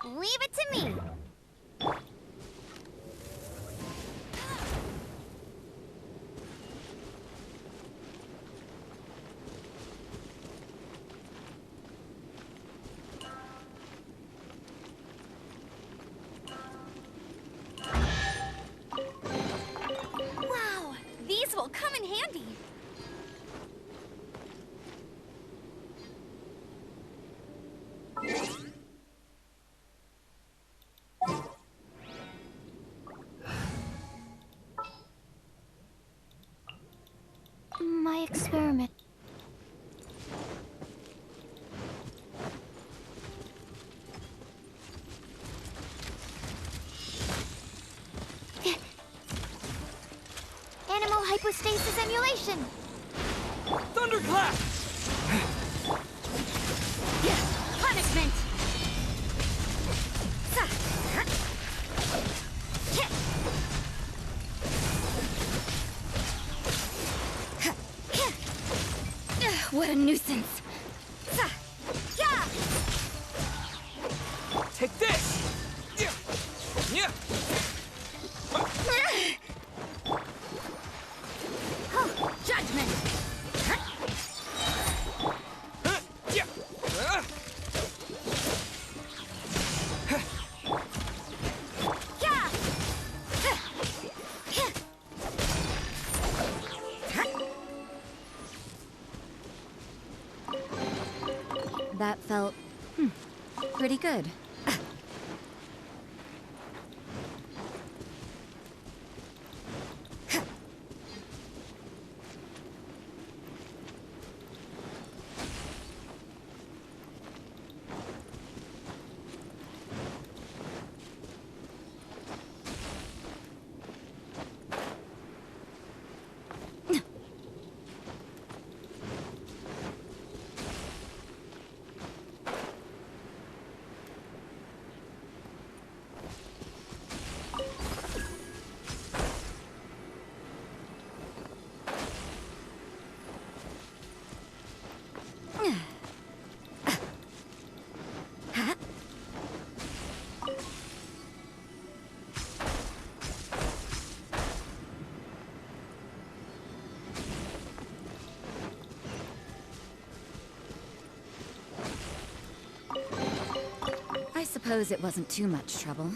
Leave it to me! Wow, these will come in handy. My experiment. Animal hypostasis emulation. Thunderclap! Punishment. What a nuisance. Take this! Yeah. Judgment. That felt pretty good. suppose it wasn't too much trouble.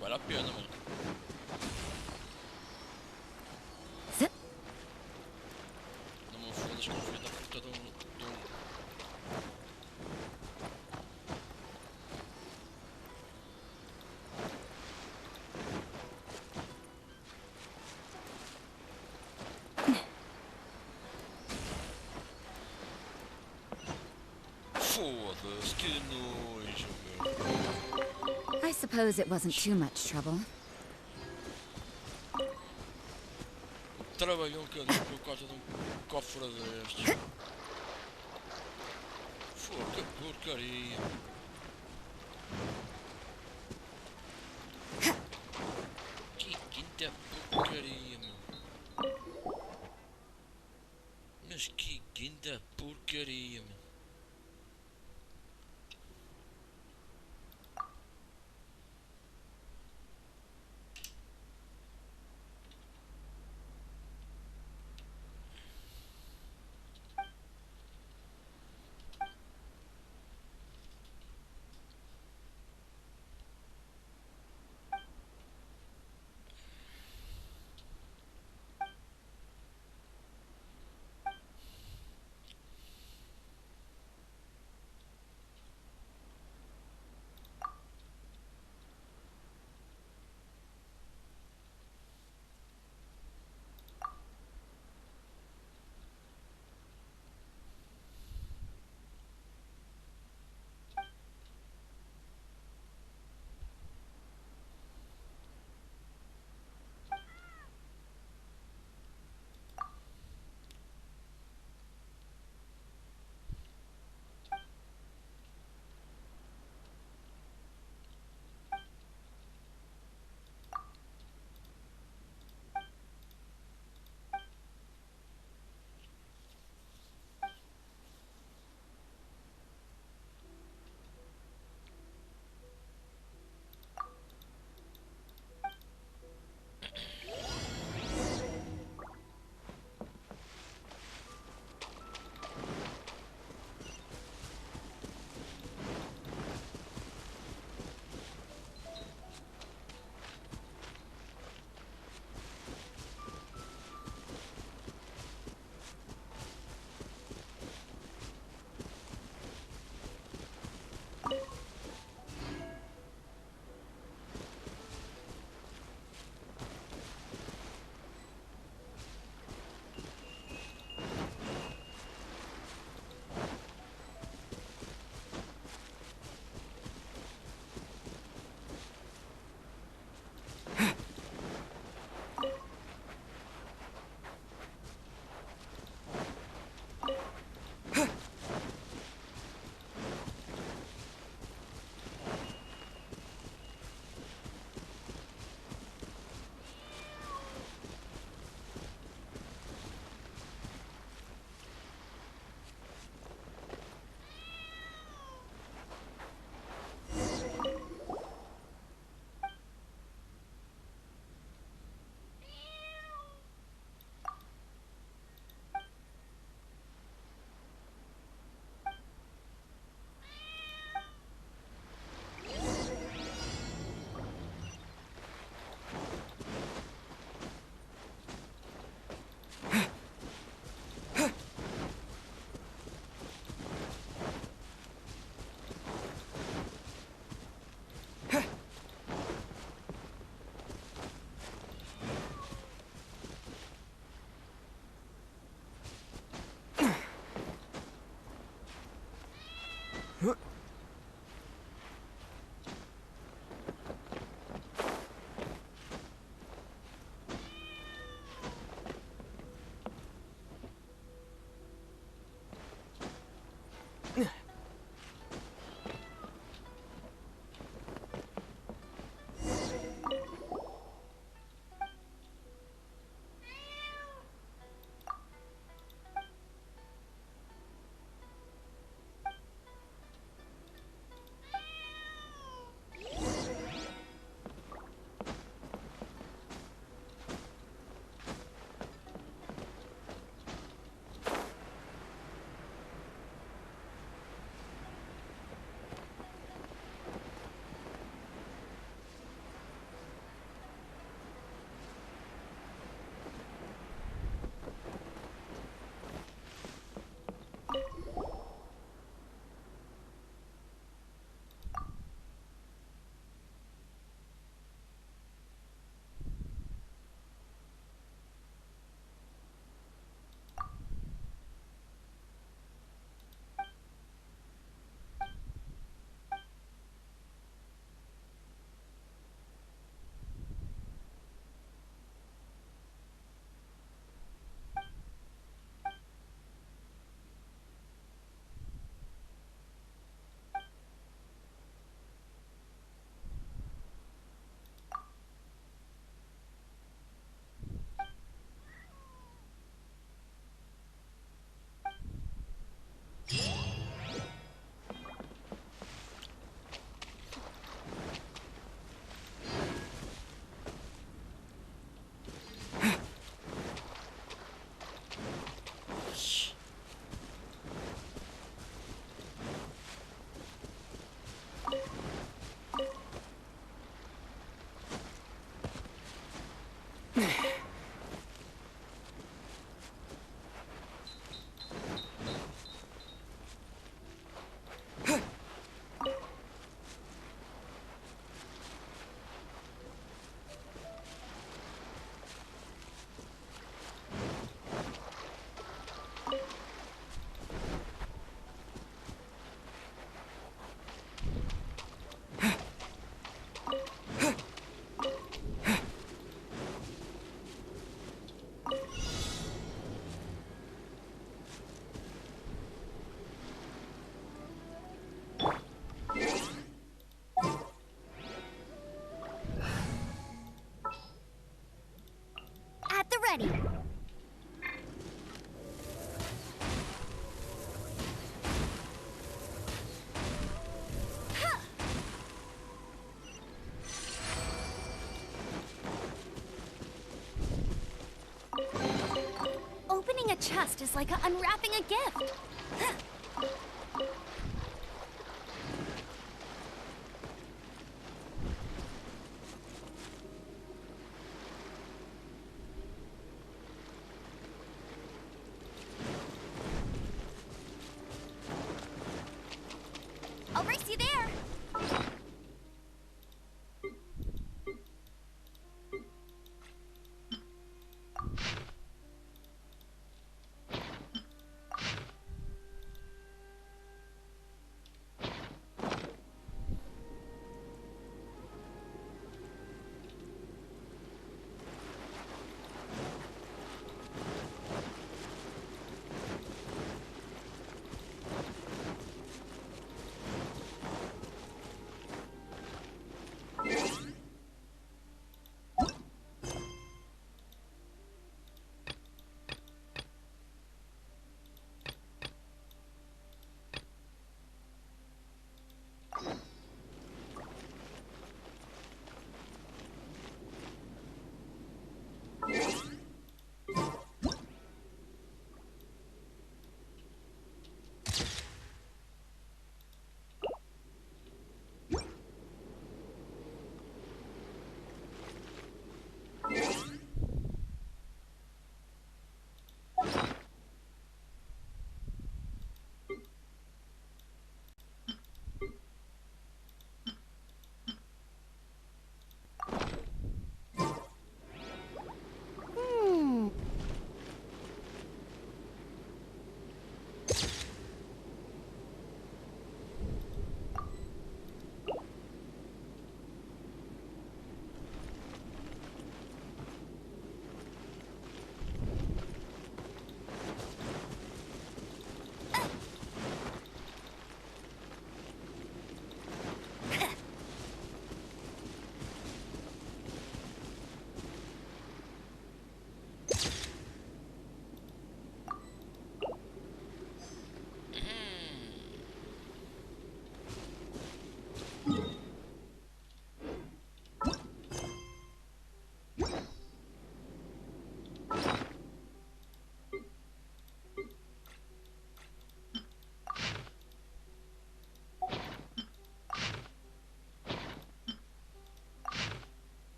Vale a pena, mano. Não me fodas com o filho da puta de um... Foda-se, que nojo, meu. I suppose it wasn't too much trouble. Trabalhou um bocadinho por causa de um cofre destes. Foda, que porcaria. Que quinta porcaria, meu. Mas que quinta porcaria, meu. At the ready. Opening a chest is like unwrapping a gift. I'll race you there.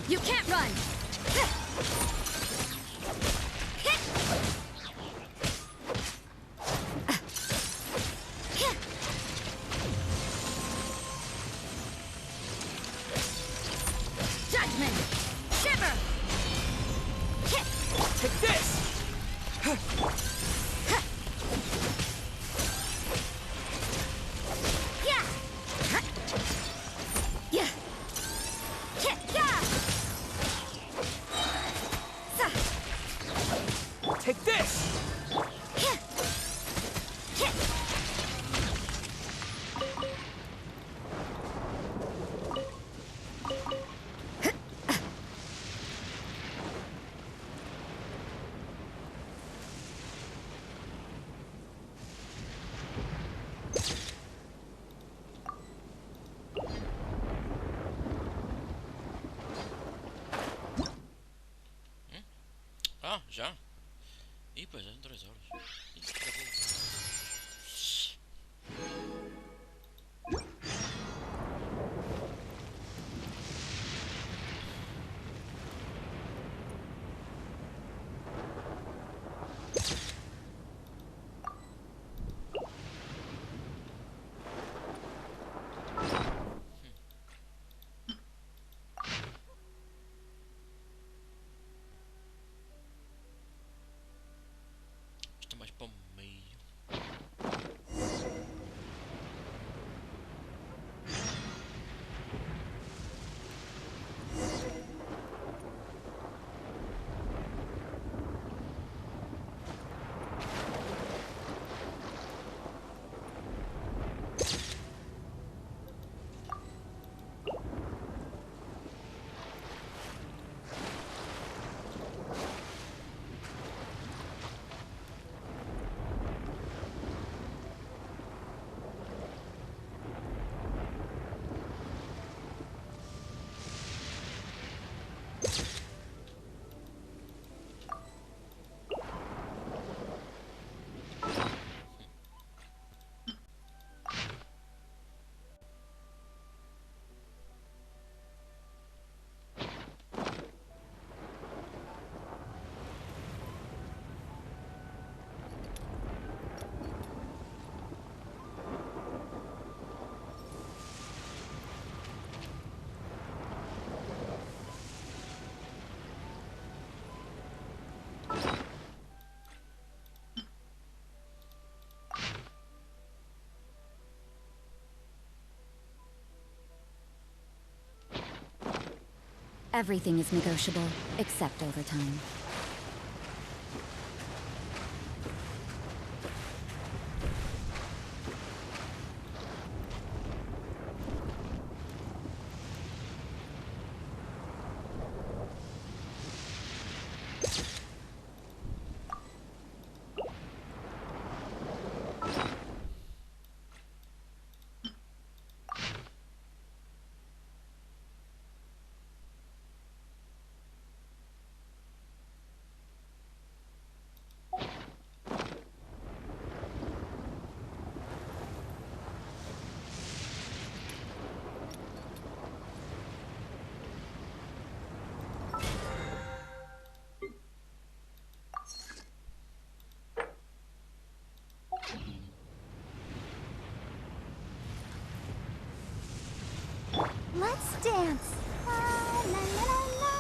You can't run! Judgment! Shiver! Take this! Take this! Ah, já? Ih, pois, já são 3 horas. Ih, que acabou. Isto é mais para o meio. Everything is negotiable, except overtime. Let's dance. La, la, la, la, la.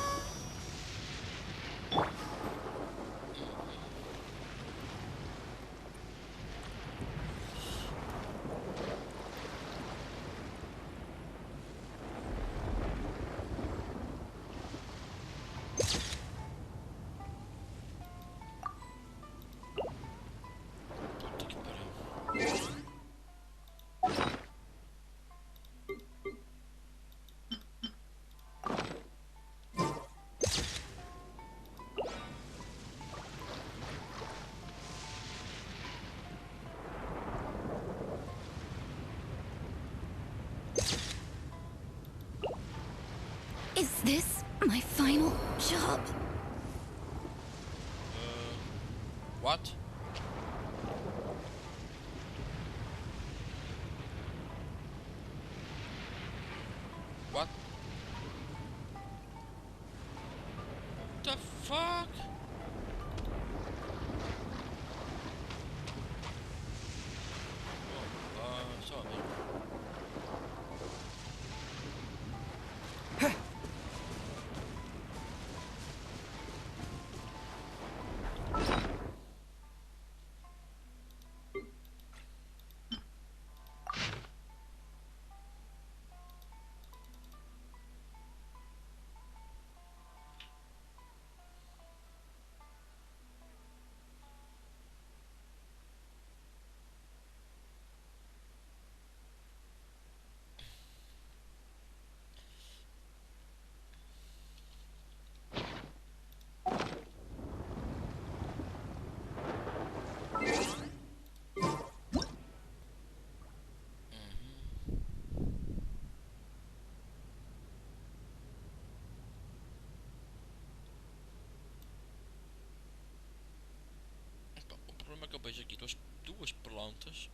Is this my final job? What? What? aqui duas plantas.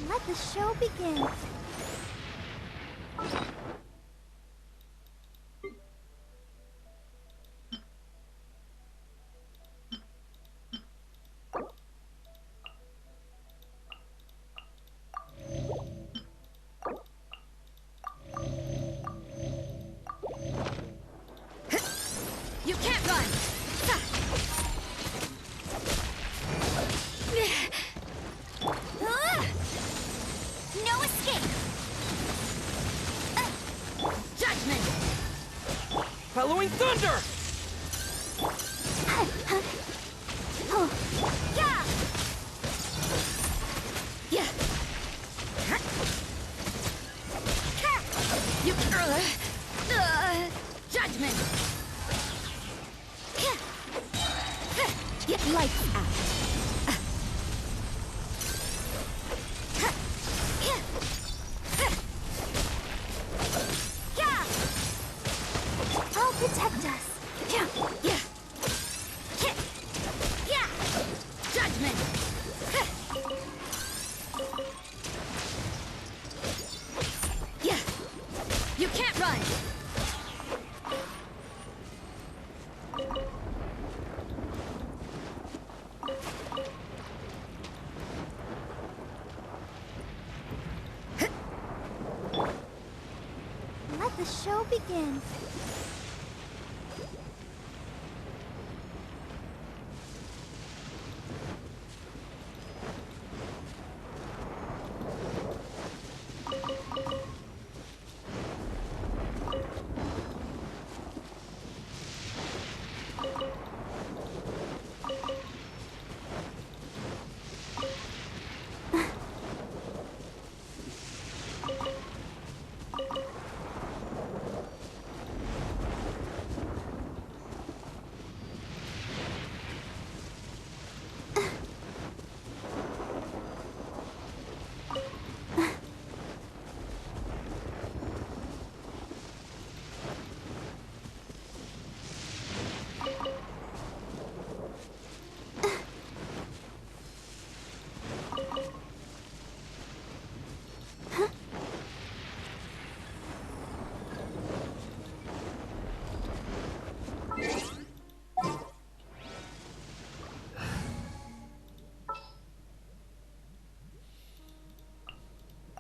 Let the show begin. You can't run! No escape! Judgment! Bellowing thunder! Yeah! Yeah! You judgment! Get lights out! I'll protect us. Yeah! Yeah! Judgment! Yeah! You can't run! Let the show begin.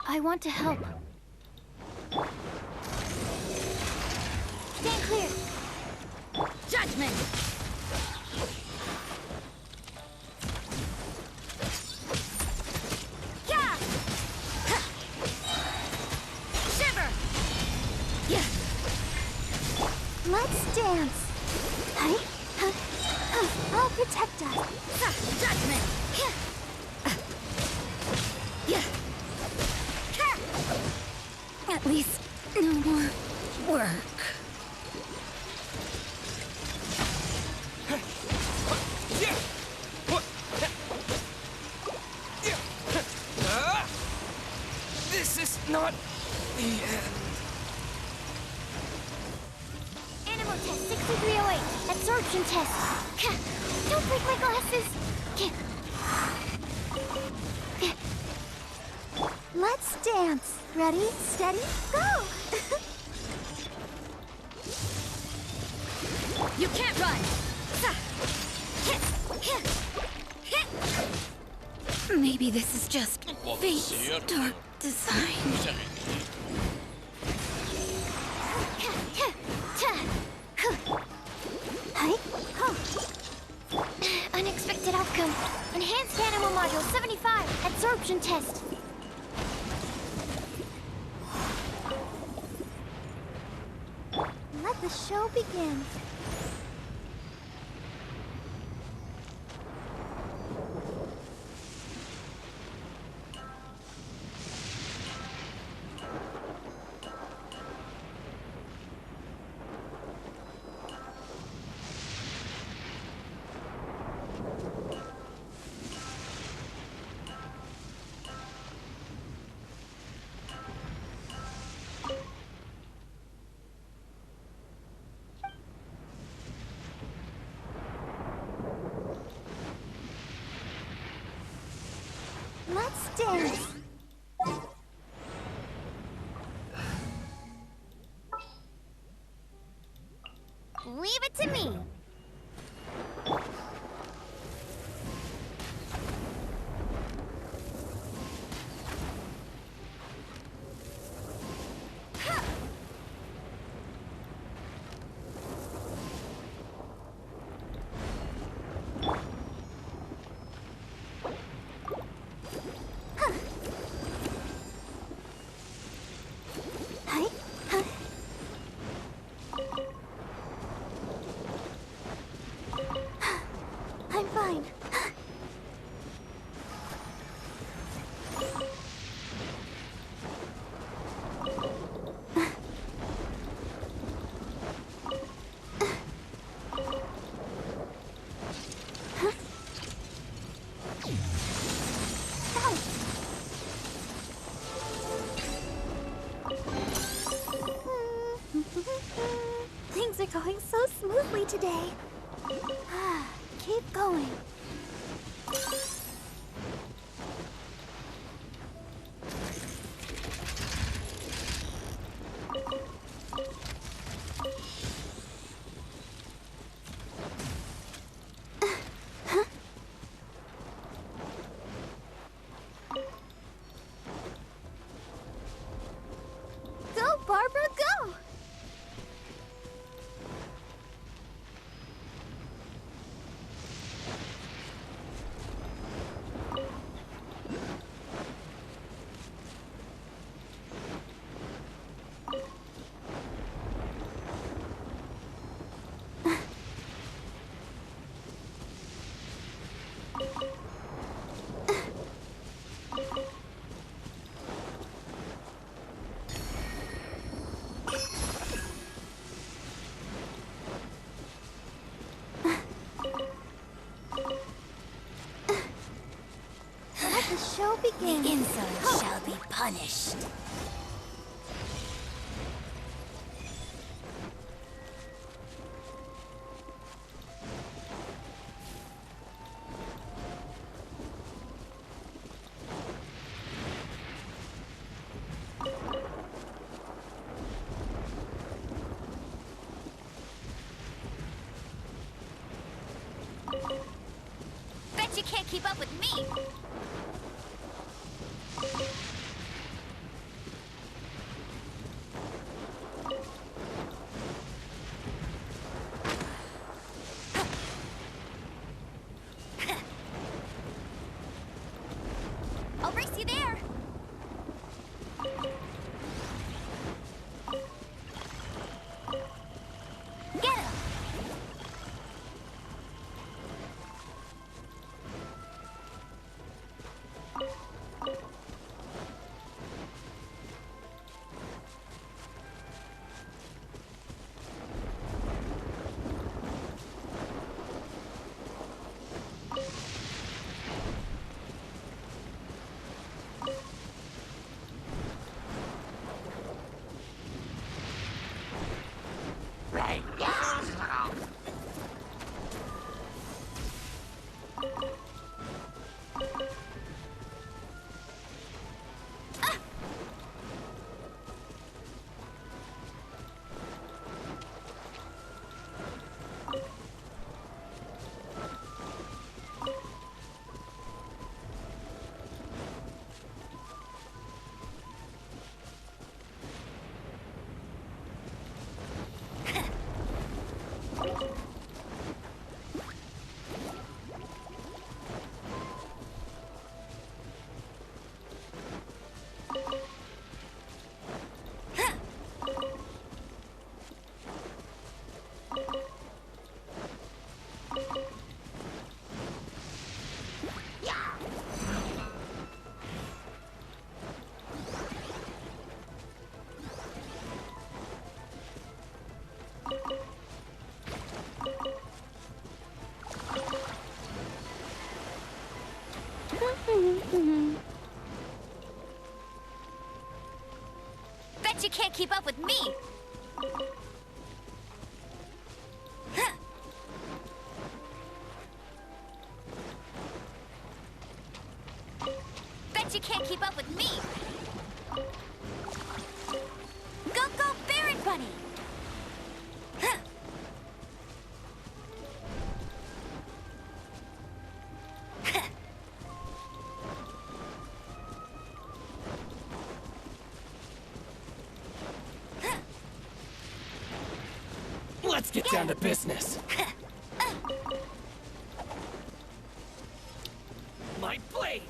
I want to help. Stand clear. Judgment! Yeah! Shiver! Yeah! Let's dance. I'll protect us. Judgment! Yeah! At least no more work. This is not the end. Animal test 6308. Absorption test. Don't break my glasses. Let's dance. Ready, steady, go! You can't run! Maybe this is just fate's dark design. Unexpected outcome. Enhanced animal module 75. Absorption test. Let the show begin. Let's dance. Leave it to me. I'm fine. Things are going so smoothly today. Keep going. Go, Barbara, go! Let the show begin. The insolent shall be punished. Bet you can't keep up with me. I'll race you there. Get him. Bet you can't keep up with me! Bet you can't keep up with me! Go, go, Baron Bunny! Let's get down to business. My blade!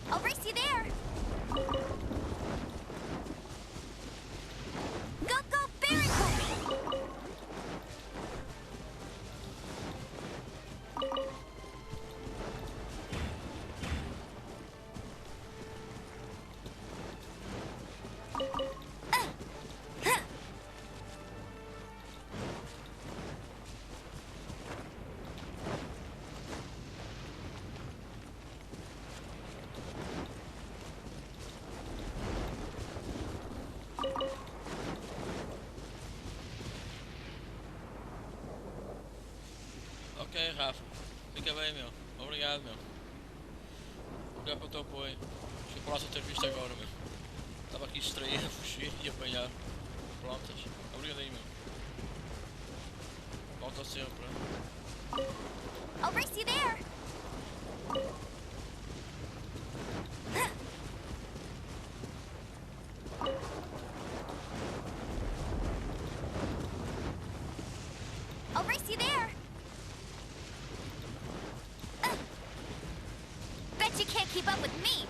I'll race you there! Go, go, Baron Bunny! Ok, Rafa. Fica bem, meu. Obrigado, meu. Obrigado pelo teu apoio. Fico por ter visto agora, meu. Estava aqui distraído a fugir e apanhar. Prontas. Obrigado aí, meu. Volta sempre. I'll race you there! I'll race you there! Bet you can't keep up with me!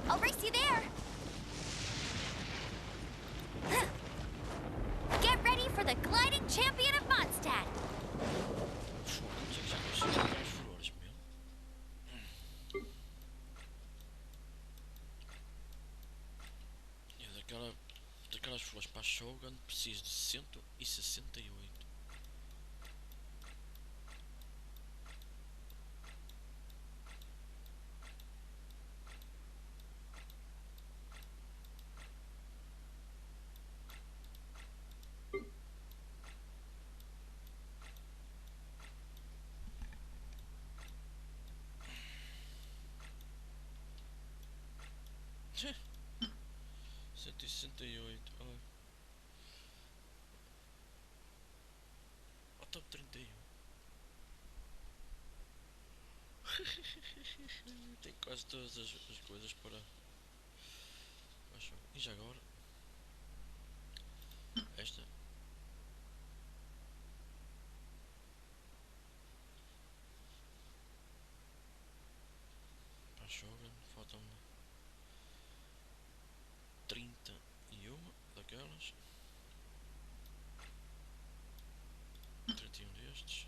I'll race you there! Get ready for the gliding champion of Mondstadt! Daquelas flores para a Shogun preciso de 168. Tchê. 168, olha. Ao top 31. Tem quase todas as coisas para. E já agora? Esta. Para a Shogun, faltam-me 31 daquelas. 31 destes.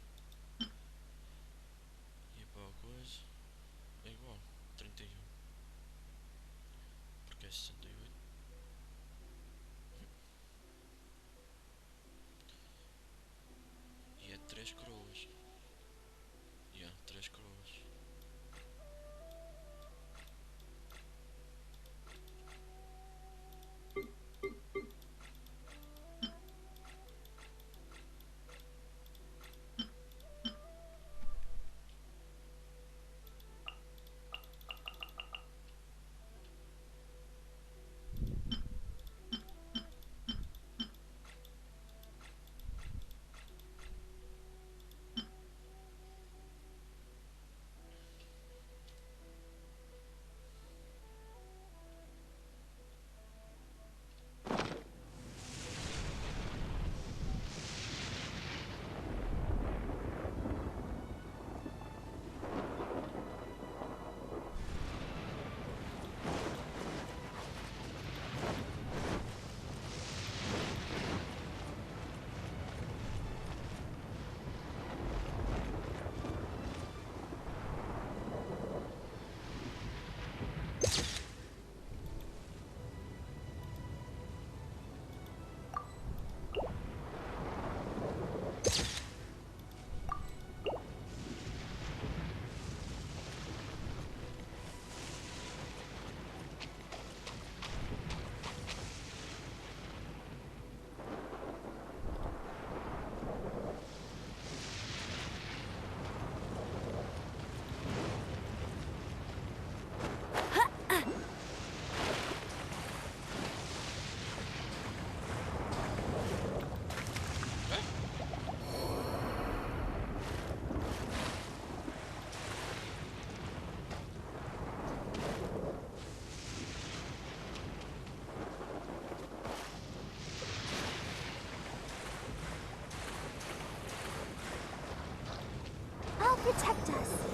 E para a coisa é igual, 31. Porque é 68. E é 3 coroas. E é 3 coroas. protect us.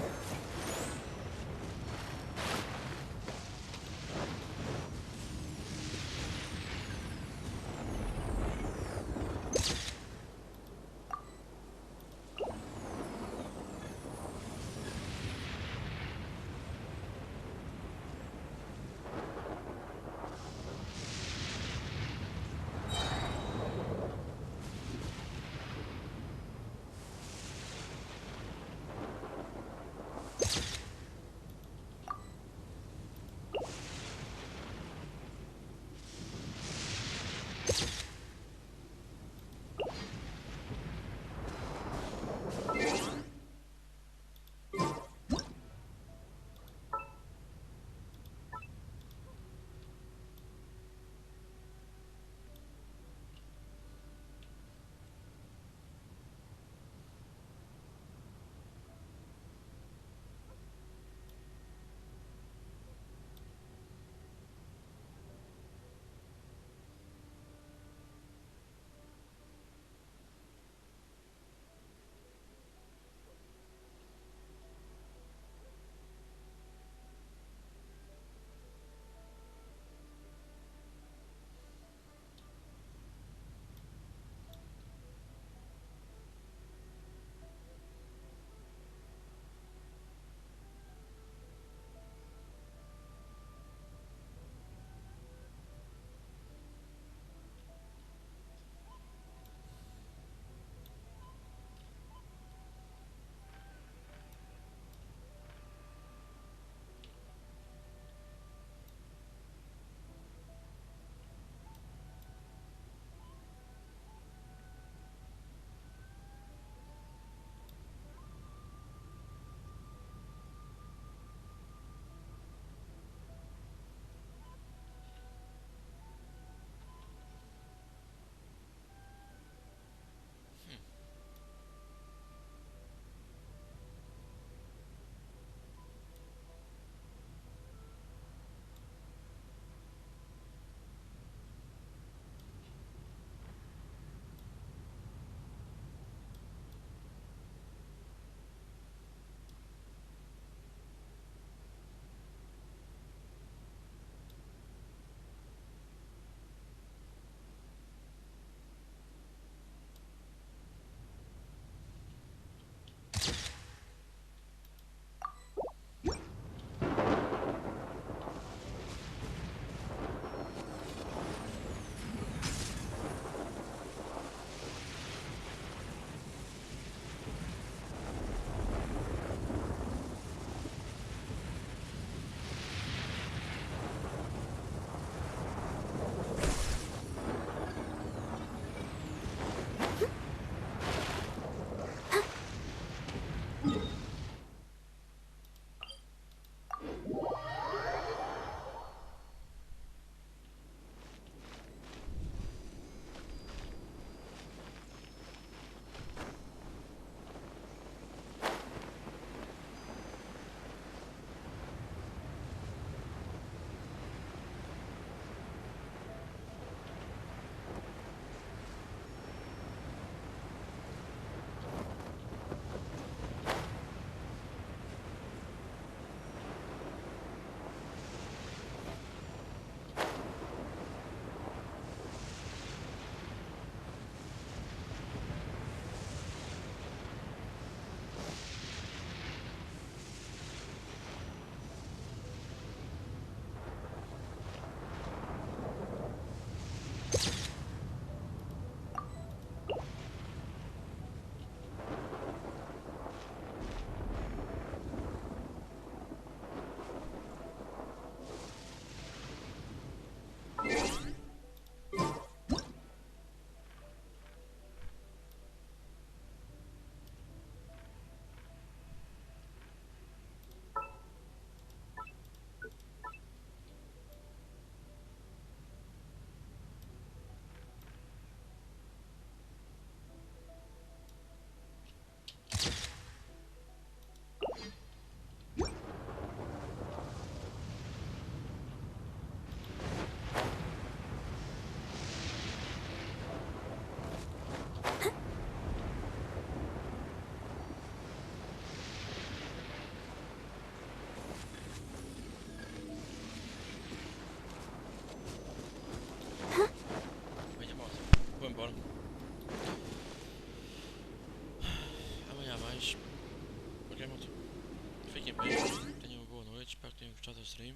stream.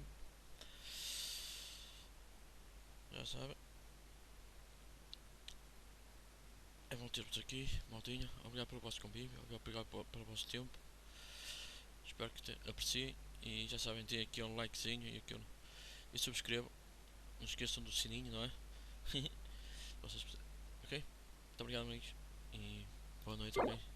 Já sabem. É bom ter-vos aqui, maldinha. Obrigado pelo vosso convívio, obrigado pelo vosso tempo. Espero que apreciem. E já sabem, tem aqui um likezinho e subscrevam. Não esqueçam do sininho, não é? Vocês, ok? Muito obrigado, amigos. E boa noite, ok?